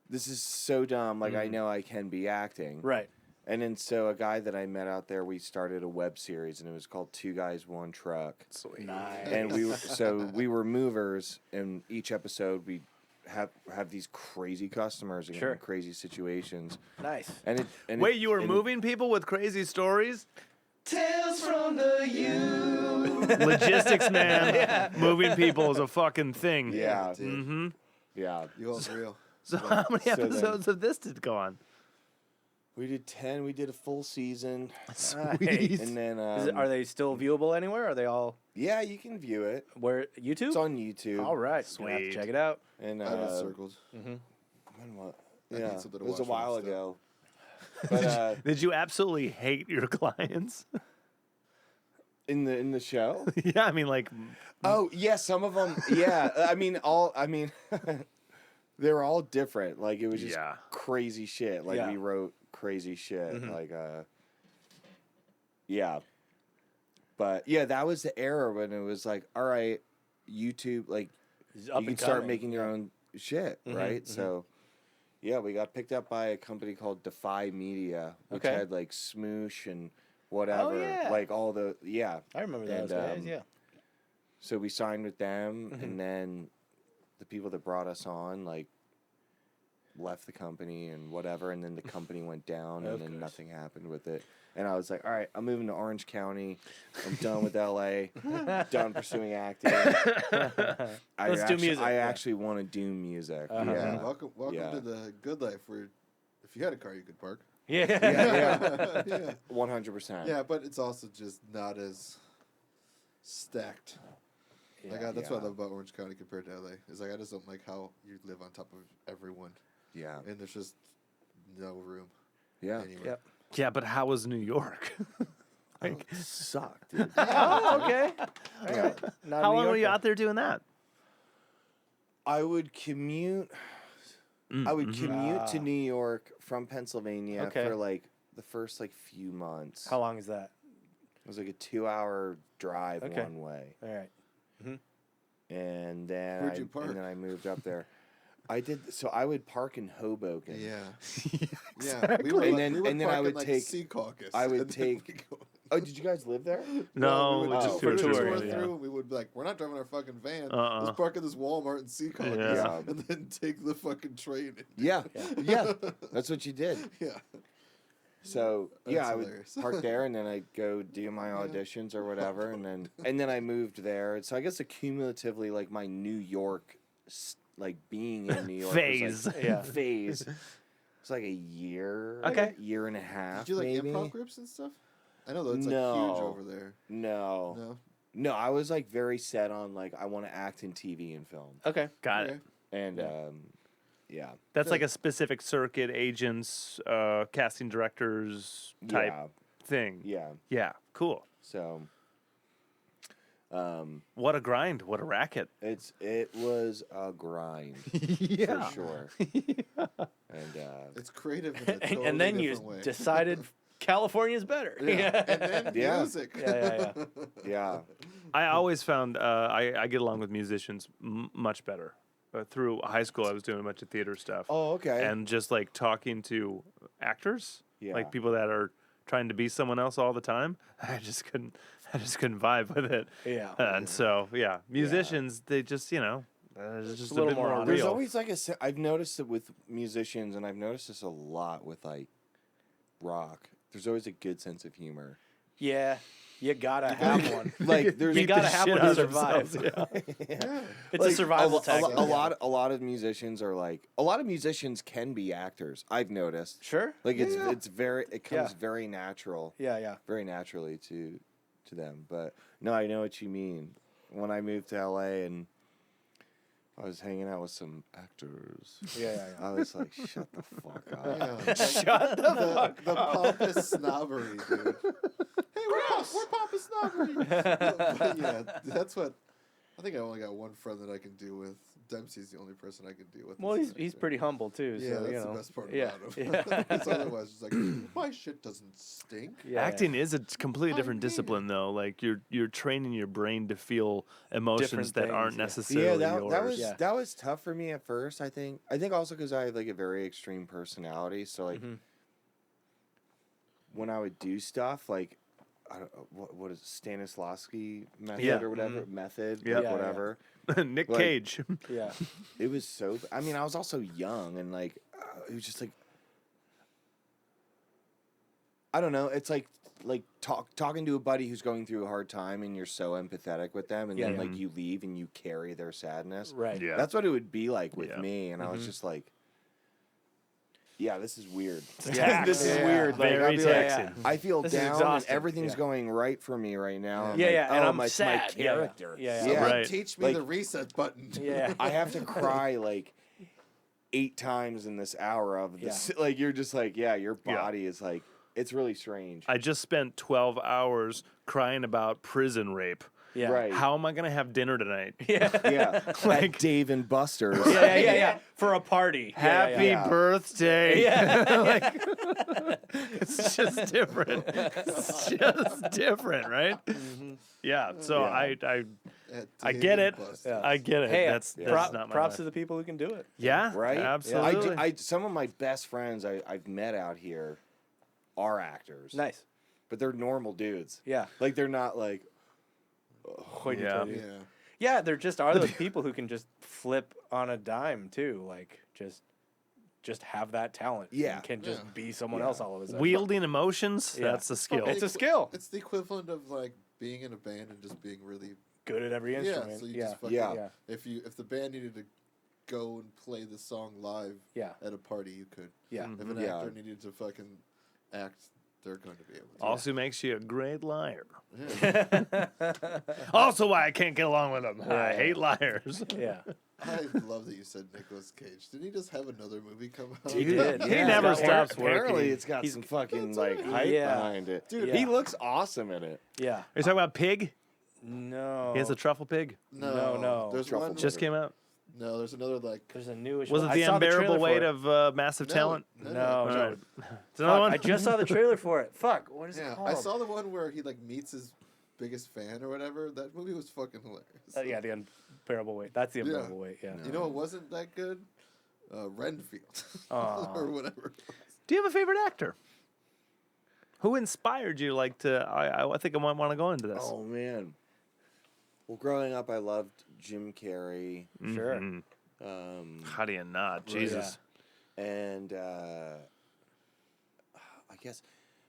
this is so dumb. Like, I know I can be acting. Right. And then so a guy that I met out there, we started a web series, and it was called 2 Guys, 1 Truck. Nice. And we were movers, and each episode we have these crazy customers and Sure. crazy situations. Nice. And Wait, you were moving people with crazy stories? Tales from the U. Logistics, man. Moving people is a fucking thing. Yeah. dude. Mm-hmm. Yeah. You all's real. So how many So then- episodes of this did go on? We did 10. We did a full season. Sweet. And then, Are they still viewable anywhere? Are they all yeah, you can view it. where YouTube? It's on YouTube. All right, gonna have to Sweet. check it out. And I have it circled. when what? I need Yeah, something it to was a watch when I'm while stuck. ago. But Did you absolutely hate your clients? in the show, Yeah, I mean, like, oh yeah, some of them. Yeah, I mean they were all different. Like it was just Yeah. crazy shit. Like Yeah. we wrote crazy shit. Like yeah. But yeah, that was the era when it was like, all right, YouTube, like It's up you can and start coming. making your own shit, right? So, yeah, we got picked up by a company called Defy Media, which Okay. had like Smoosh and whatever, yeah. like all the I remember those And, guys. Yeah. So we signed with them, and then the people that brought us on like left the company and whatever, and then the company went down, and then nothing happened with it. And I was like, all right, I'm moving to Orange County. I'm done with LA. Done pursuing acting. Let's do music. I Yeah. actually want to do music. Uh-huh. Yeah. Welcome Yeah. to the good life where if you had a car, you could park. Yeah. Yeah, yeah. 100%. Yeah, but it's also just not as stacked. Like that's what I Yeah. love about Orange County compared to LA. Is like I just don't like how you live on top of everyone, Yeah. and there's just no room Yeah. anywhere. Yep. yeah, but how was New York? It sucked, dude. Oh, okay. All right. Not How New long were you Yorker. out there doing that? I would commute. I would commute to Ah. New York from Pennsylvania Okay. for like the first like few months. How long is that? It was like a 2-hour drive Okay. one way, All right. and then Where'd you park? I moved up there. I did so. I would park in Hoboken. Yeah, yeah. We would, And then- we would and then I park in, would like, take- Sea Caucus. I would and then take- we'd go- Oh, did you guys live there? No, we would just Oh, do a for tour. tour, Yeah. through. We would be like, we're not driving our fucking van. Uh-uh. Let's park at this Walmart in Sea Caucus, Yeah. and then take the fucking train. Yeah, yeah. That's what you did. Yeah. So That's yeah, I would hilarious. park there, and then I'd go do my auditions or whatever, and then I moved there. So I guess accumulatively, like my New York, like being in New York Phase. was like, Yeah. phase. It's like a year, Okay. year and a half. Did you like maybe. improv groups and stuff? I know that it's like No. huge over there. No, No. no. I was like very set on like I want to act in TV and film, Okay. Got Okay. it. and yeah, That's like a specific circuit, agents, casting directors type yeah, thing. yeah. Yeah, cool. So, What a grind. What a racket. it was a grind Yeah. for sure, and It's creative in a totally And then you different way. decided California's better. Yeah. And then Yeah. music. Yeah. yeah. I always found I get along with musicians much better. Through high school, I was doing a bunch of theater stuff. Oh, okay. And just like talking to actors, Yeah. like people that are trying to be someone else all the time, I just couldn't vibe with it. Yeah. And so, yeah, musicians, they just, it's just a little bit more more honest. There's real. always like I've noticed it with musicians, and I've noticed this a lot with like rock. There's always a good sense of humor. Yeah. You gotta have one. Like there's You gotta the have shit one out to of themselves, survive. yeah. It's a survival a tactic. lot of musicians are like a lot of musicians can be actors. I've noticed. Sure. Like it's very it comes Yeah. very natural, Yeah. very naturally to them. But no, I know what you mean. When I moved to LA and I was hanging out with some actors, Yeah. I was like, shut the fuck up. Yeah. Shut the pompous snobbery, dude. Hey, we're pompous snobbery. But yeah, that's what. I think I only got one friend that I can deal with. Dempsey's the only person I can deal with. Well, as an he's actor. pretty humble too. Yeah, So, that's the best part yeah, about him. Yeah. It's otherwise just like my shit doesn't stink. Yeah. Acting is a completely I different mean discipline, though. Like you're training your brain to feel emotions Different that things, aren't yeah. necessarily Yeah, yours. that was Yeah. that was tough for me at first. I think also because I have like a very extreme personality. So like when I would do stuff like I don't what is it, Stanislavski method Yeah. or whatever method, Yeah. like, Yeah, whatever. Nick Like- Cage. Yeah. It was so. I mean, I was also young and like it was just like I don't know. It's like talking to a buddy who's going through a hard time, and you're so empathetic with them, and then like you leave and you carry their sadness. Right. Yeah. That's what it would be like with Yeah. me, and I was just like, yeah, this is weird. taxing. This is weird. Like, I'll Very be like, taxing. I feel This is down, and exhausting. everything's going right for me right now. Yeah, like, yeah, and oh, I'm my sad. Yeah, yeah. character. Yeah, Someone Right. teach me Like- the reset button. Yeah. I have to cry like 8 times in this hour of this. Like you're just like, yeah, your body is like, it's really strange. I just spent 12 hours crying about prison rape. Yeah. Right. How am I gonna have dinner tonight? Yeah. Yeah, Like- like Dave and Buster's. Yeah. For a party. Happy yeah. birthday! Yeah. Like, it's just different. It's just different, right? Yeah. So Yeah. I get it. Yeah. I get it. Hey, that's props not my to life. the people who can do it. Yeah. Right? Absolutely. Some of my best friends I've met out here are actors. Nice. But they're normal dudes. Yeah. Like they're not like Yeah. Yeah. Yeah, there just are those people who can just flip on a dime too, like just have that talent. Yeah. And can just be someone else all of a sudden. Wielding emotions. Yeah. That's the skill. It's a skill. It's the equivalent of like being in a band and just being really Good at every instrument. So you Yeah. just fucking, Yeah. If the band needed to go and play the song live Yeah. at a party, you could. Yeah. If an Yeah. actor needed to fucking act, they're going to be able to. Also makes you a great liar. Yeah. Also, why I can't get along with them. I Yeah. hate liars. Yeah. I love that you said Nicolas Cage. Didn't he just have another movie come out? He did. He Yeah. never He's got stops apparently working. it's got He's- some fucking like hype Yeah. behind it. Dude, He yeah. looks awesome in it. Yeah. Are you talking about Pig? No. He has a truffle pig. No. There's Truffle one. Just came out. No, there's another like. There's a newish Was one. it I the saw unbearable trailer for weight it. of massive No, talent? No, All no. right. It's another Fuck, one. I just saw the trailer for it. Fuck. What is it Yeah, called? I saw the one where he like meets his biggest fan or whatever. That movie was fucking hilarious. Yeah, the unbearable weight. That's the unbearable weight. Yeah. You know what wasn't that good? Renfield Aw. or whatever. Do you have a favorite actor? Who inspired you? Like to? I think I might want to go into this. Oh man. Well, growing up, I loved Jim Carrey, Sure. Mhm. um, How do you not? Jesus. and I guess,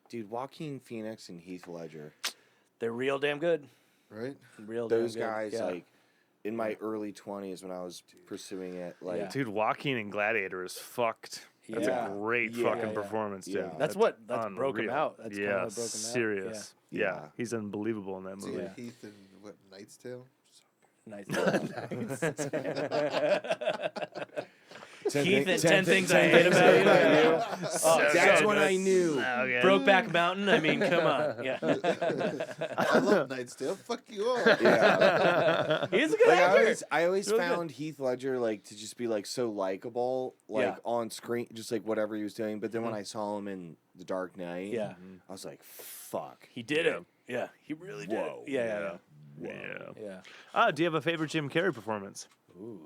dude, Joaquin Phoenix and Heath Ledger. They're real damn good. Right? Real Those damn good. guys, Yeah. like, in my early 20s when I was pursuing it, like, Yeah. Dude, Joaquin in Gladiator is fucked. That's Yeah. a great Yeah, fucking yeah. performance, dude. Yeah. That's what broke him unreal. out. That's kinda yeah, what broke him out. serious. Yeah. Yeah. Yeah. He's unbelievable in that See movie. Yeah. Heath in what Knight's Tale? Nice. Ten Keith thi- and 10 10 thi- things I 10 hate things about I you. hate about Oh, So That's good. when I knew. Okay. Brokeback Mountain. I mean, come on. Yeah. I love Knight's Tale. Fuck you all. Yeah. He's a good Like, actor. I always Really good. found Heath Ledger like to just be like so likable, like Yeah. on screen, just like whatever he was doing. But then when I saw him in The Dark Knight, Yeah. I was like, fuck. He did it. Yeah. He really did. Whoa. Yeah. Yeah. Yeah. Do you have a favorite Jim Carrey performance? Ooh.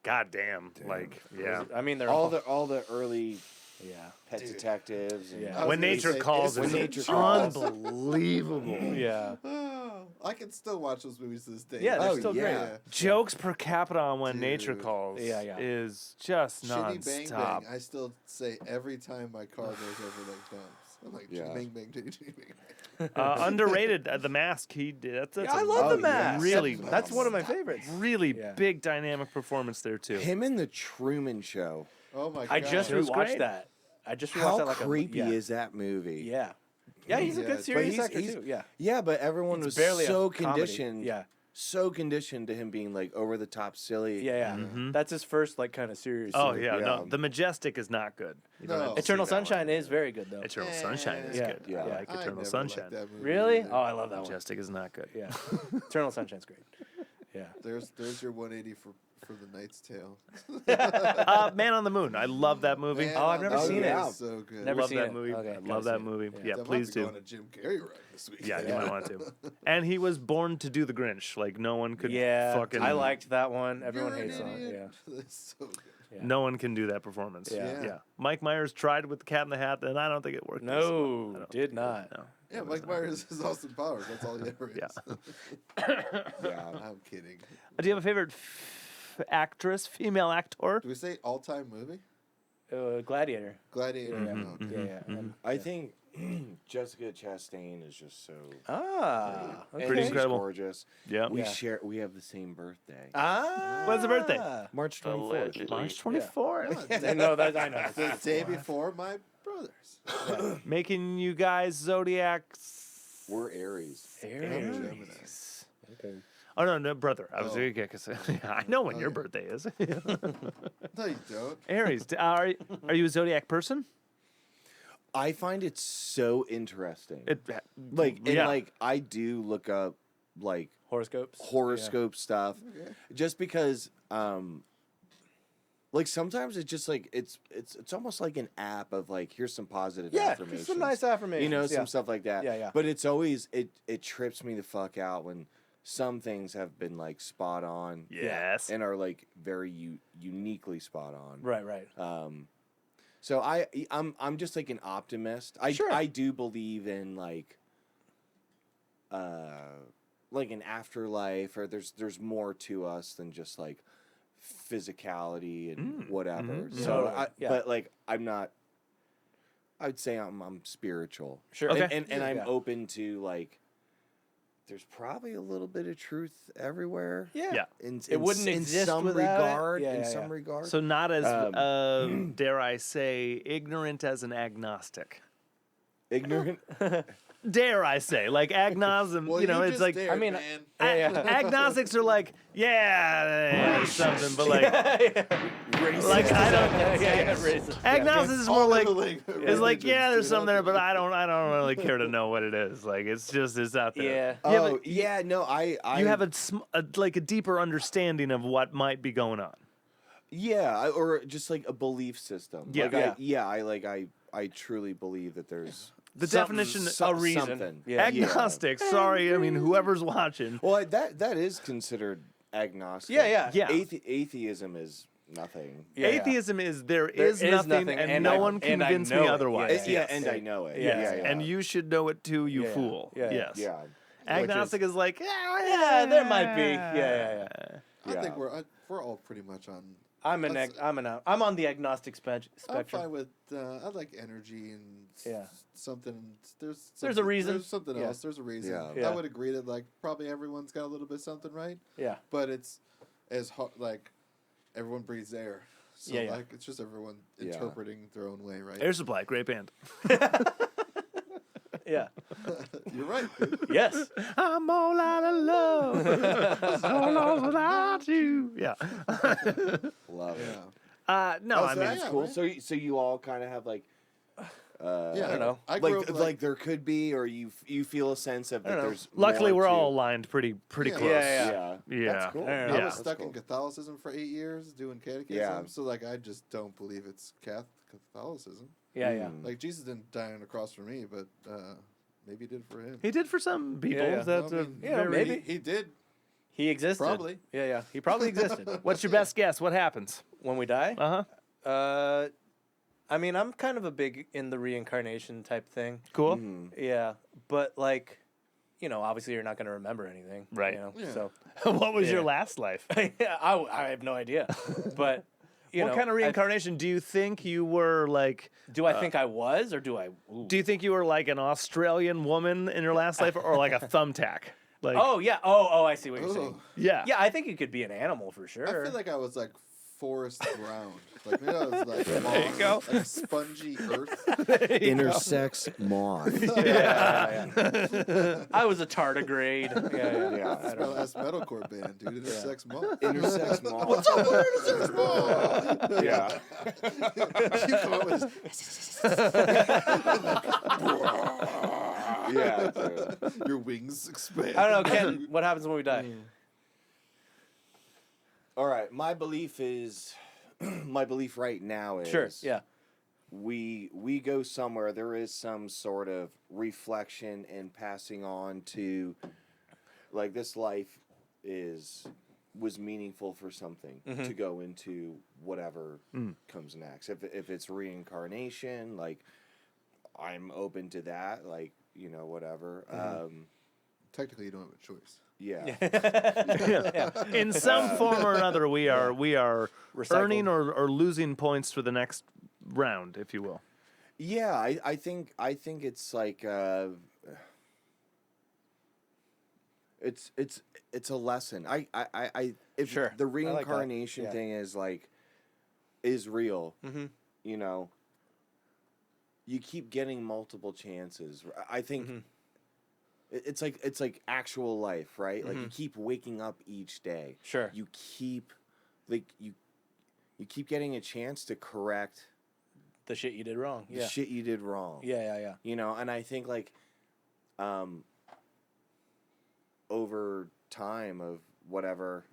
God damn. Like, yeah. I mean, they're all the early Yeah. Pet Detectives. And Yeah. I was When gonna Nature say, Calls When is Nature Calls. unbelievable. Yeah. Oh, I can still watch those movies to this day. Yeah, they're Oh, still yeah. great. Jokes per capita on When Nature Dude. Calls Yeah. is just Shitty Bang nonstop. Bang. I still say every time my car goes over like bumps. I'm like, Yeah. Bang Bang, Bang Bang. Underrated. The Mask. He did. That's Yeah, a I love Oh, the yeah. mask. Really- That's one of my favorites. really Yeah. big dynamic performance there too. Him in The Truman Show. Oh my god. I just It was rewatched great. that. I just rewatched How that like creepy a yeah. is that movie? Yeah. Yeah, he's a Yeah, good but serious he's- actor he's- too. Yeah. Yeah, but everyone It's was barely so a comedy. conditioned. Yeah. So conditioned to him being like over the top silly. Yeah. Mhm. That's his first like kind of serious. Oh scene. yeah, Yeah. no, The Majestic is not good. You don't No. have to Eternal see that one. Sunshine is very good though. Eternal Sunshine is Yeah. good. Yeah. I like I Eternal never Sunshine. liked that movie Really? either. Oh, I love that one. Majestic is not good. Yeah. Eternal Sunshine's great. Yeah. There's your 180 for The Knight's Tale. Man on the Moon. I love that movie. Man Oh, I've on never the seen Moon it. is So good. Never love seen that it. movie. Okay, I gotta love see that it. movie. Yeah. Yeah, I'm about please to go do. on a Jim Carrey ride this week. Yeah, you Yeah. might want to. And he was born to do the Grinch. Like no one could Yeah. fucking I liked that one. Everyone You're an hates on it. idiot. Yeah. It's so good. Yeah. No one can do that performance. Yeah. Yeah. Mike Myers tried with the Cat in the Hat, and I don't think it worked. this No, well. I don't did think- not. No. Yeah, Mike Myers is Austin Powers. That's all he ever is. Yeah. Yeah. I'm kidding. Do you have a favorite actress, female actor? Do we say all-time movie? Gladiator. Gladiator. Yeah. Oh, okay. Yeah. Yeah. I think Jessica Chastain is just so Okay. Pretty she's incredible. gorgeous. Yeah. We have the same birthday. When's the birthday? March 24th. March 24th. I know that. I know. The day before my brother's. Making you guys zodiacs. We're Aries. Aries. Okay. Oh no, brother. I was I know when your birthday is. No, you don't. Aries. Are you a zodiac person? I find it so interesting. Like I do look up like Horoscopes. stuff just because like sometimes it's just like it's almost like an app of like here's some positive affirmations. Some nice affirmations. You know, some stuff like that. Yeah. But it's always it trips me the fuck out when some things have been like spot on. Yes. And are like very uniquely spot on. Right. So I'm just like an optimist. I do believe in like an afterlife, or there's more to us than just like physicality and whatever. So but like I'm not. I'd say I'm spiritual. Sure. Okay. And I'm open to like. There's probably a little bit of truth everywhere. Yeah. It wouldn't exist some without it. regard. Yeah, in yeah, some yeah. regard. So not as dare I say ignorant as an agnostic. Ignorant. Dare I say, like agnosm, Well, you know, it's just like dared, I mean, man. agnostics are like, yeah, something, but like, like I don't. Racist. Agnostics is All more like, the it's like, religions, yeah, there's dude. something there, but I don't really care to know what it is. Like, it's out there. Yeah. No, I You have like a deeper understanding of what might be going on. Yeah, or just like a belief system. Yeah. Like, I truly believe that there's The definition a reason. Something. Yeah. agnostic. Sorry, I mean whoever's watching. Well, that is considered agnostic. Yeah. Atheism is nothing. Yeah. Atheism is there is nothing, and no one and I convince know me it. otherwise. Yeah, and I know it. Yes. Yeah. And you should know it too, you Yeah. fool. Yeah. Yes. Yeah. Agnostic is like, Yeah, there might be. Yeah. I Yeah. think we're all pretty much on. I'm on the agnostic I'm spectrum. fine with. I like energy and something. There's a reason. There's something Yeah. else. There's a reason. Yeah. I would agree that like probably everyone's got a little bit something right, Yeah. but it's as hard like everyone breathes air. So Yeah. like it's just everyone interpreting their own way, right? Air Supply, great band. Yeah. You're right. Dude. Yes. I'm all out of love. all lost without you. Yeah. Love it. Yeah. No, Oh, I so mean, yeah, it's Cool. right? So you all kind of have like. Yeah, I don't know. I grew up like there could be, or you feel a sense of that know. there's. luckily more we're to- all aligned pretty Yeah. close. Yeah. Yeah. That's cool. I don't know. I Yeah. was stuck That's in Catholicism for 8 years doing catechism. Yeah. So like I just don't believe it's Catholicism. Yeah. Mm. Like Jesus didn't die on the cross for me, but maybe he did for him. He did for some people. Yeah. That's I mean, very- maybe. he did. He existed. Probably. Yeah. He probably existed. What's your best guess? What happens? When we die? Uh-huh. I mean, I'm kind of a big in the reincarnation type thing. Cool. Mhm. Yeah. But like, obviously you're not going to remember anything. Right. Yeah. So What was your Yeah. last life? yeah, I have no idea. But What kind of reincarnation do you think you were like? do I think I was, or do I? Ooh. Do you think you were like an Australian woman in your last life, or like a thumbtack? Like, Oh yeah. Oh, I see what you're saying. Ooh. yeah. Yeah, I think you could be an animal for sure. I feel like I was like forest ground. Like maybe I was like There you go. like spongy earth. Intersex moth. I was a tardigrade. Yeah. Yeah. That's my last metalcore band, dude. Intersex Month. Intersex moth. What's up, Intersex Month? Yeah. You come up with Yeah. Dude. your wings expand. I don't know, Ken. What happens when we die? All right. My belief right now is Sure. Yeah. we go somewhere. There is some sort of reflection and passing on to, like, this life was meaningful for something to go into whatever comes next. If it's reincarnation, like, I'm open to that. Like, whatever. Technically, you don't have a choice. Yeah. In some form or another, we are Recycled. earning or losing points for the next round, if you will. Yeah, I think it's like it's a lesson. If Sure. the I like that. reincarnation Yeah. thing is real, Mm-hmm. you know, you keep getting multiple chances. I think Mm-hmm. it's like actual life, right? Like you keep waking up each day. Sure. You keep you keep getting a chance to correct The shit you did wrong. the Yeah. shit you did wrong. Yeah. You know, and I think like over time of whatever,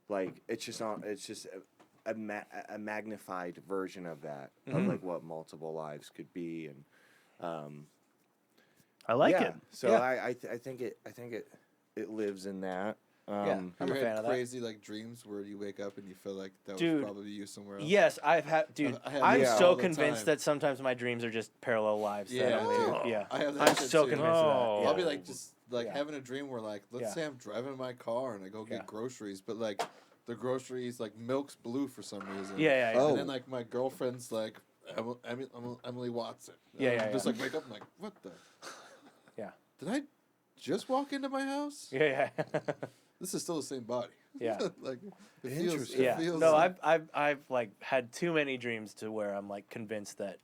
like it's just a magnified version of that of like what multiple lives could be. And I like yeah, it. so Yeah. I think it lives in that. Yeah. I'm You a had fan of that. crazy like dreams where you wake up and you feel like that Dude. was probably you somewhere else. Yes, I've had, dude. I have I'm that so all the convinced time. that sometimes my dreams are just parallel lives. that Yeah, I'm dude. living. Yeah. I have that I'm shit so too. convinced of that. Oh. Yeah. I'll be like just like Yeah. having a dream where like let's Yeah. say I'm driving in my car and I go get Yeah. groceries, but like the groceries like milk's blue for some reason. Yeah. Oh. And then like my girlfriend's like Emily Watson. And Yeah, I'm yeah, just yeah. like wake up and like what the? Yeah. Did I just walk into my house? Yeah. This is still the same body. Yeah. Like it feels. Interesting. It Yeah. feels No, like I've like had too many dreams to where I'm like convinced that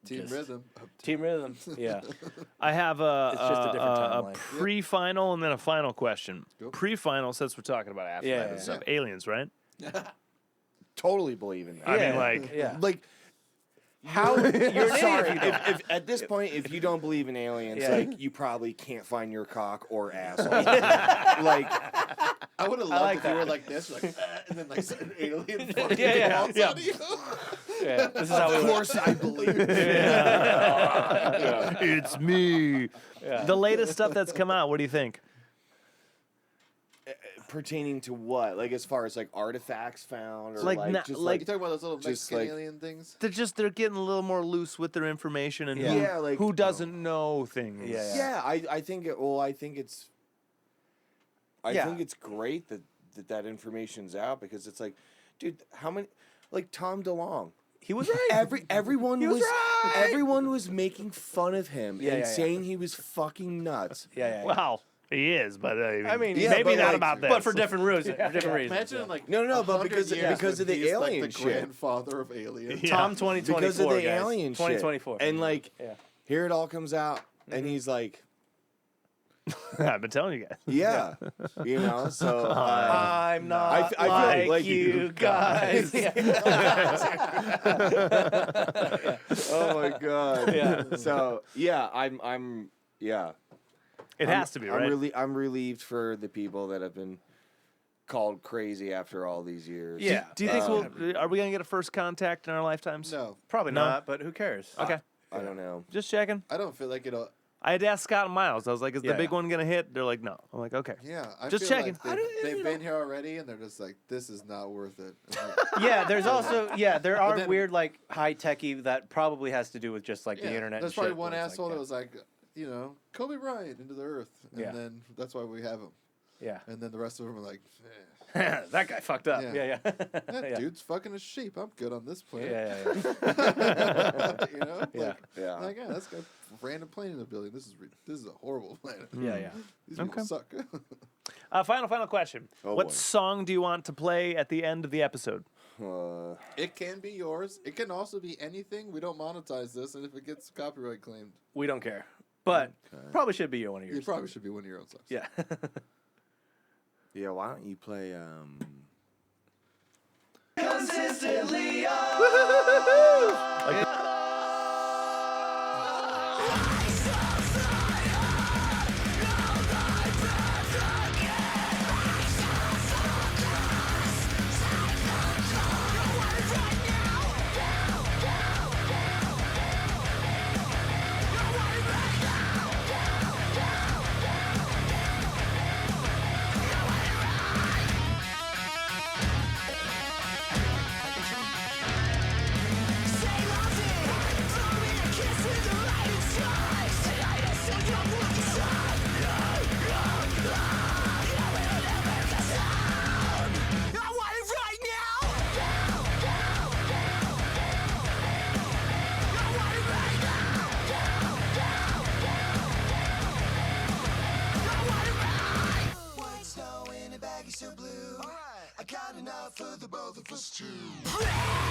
Team just- Rhythm. Team Rhythm. Yeah. I have It's just a different timeline. pre-final and then a final question. Go. Pre-final, since we're talking about afterlife Yeah, and yeah, stuff, aliens, right? Totally believe in that. I mean, Yeah, like, yeah. Like How you're an idiot sorry, if you don't. if at this point, if you don't believe in aliens, Yeah. like you probably can't find your cock or asshole. Like, I would have loved like if you that. were like this, like, and then like an alien fucking Yeah. walks on you. Yeah. This is how of we course I believe. it's me. Yeah. The latest stuff that's come out, what do you think? Pertaining to what? Like as far as like artifacts found, or Like, like, na- just like- You talking about those little Just Mexican like- alien things? They're getting a little more loose with their information and Yeah. Yeah, like- who doesn't know things. Yeah. yeah, I think it. Well, I think it's. I Yeah. think it's great that information's out because it's like, dude, how many? Like Tom DeLonge. He was right. Everyone was right! everyone was making fun of him Yeah, and yeah, yeah. saying he was fucking nuts. Yeah. Well, he is, but I mean, Yeah, maybe but not like- about this. but for different reasons. For different reasons. Imagine yeah. like No, but 100 because years of when the he's, alien like, the shit. grandfather of aliens. Yeah. Tom 2024. Because of the guys. alien shit. 2024. And like, Yeah. here it all comes out, and he's like, I've been telling you guys. yeah, you know. So I'm not I feel like, like you guys. oh my god. Yeah. So yeah, I'm yeah. It has to be, right? I'm relieved for the people that have been called crazy after all these years. Yeah. Do you think are we gonna get a first contact in our lifetimes? No, Probably No. not, but who cares? Okay. I don't know. Just checking. I don't feel like it'll. I had asked Scott and Miles. I was like, "Is Yeah, the big yeah. one gonna hit?" They're like, "No." I'm like, "Okay." Yeah, I Just feel checking. Like they've been here already, and they're just like, this is not worth it. Yeah, there's also there are then- weird like high techy that probably has to do with just like the internet. There's and probably shit, one where it's asshole like, that was like, Kobe Bryant into the earth, and Yeah. then that's why we have him. yeah. And then the rest of them are like, That guy fucked up. Yeah. Yeah. that Yeah. dude's fucking a sheep. I'm good on this planet. Yeah. You know? Yeah. Yeah. Like, yeah, that's got random plane in the building. This is a horrible planet. Yeah. These people Okay. suck. Final question. Oh, What boy. song do you want to play at the end of the episode? It can be yours. It can also be anything. We don't monetize this, and if it gets copyright claimed, We don't care, but probably should be one of yours. it probably should be one of your own songs. Yeah. Yeah, why don't you play Say blue. I got enough for the both of us too.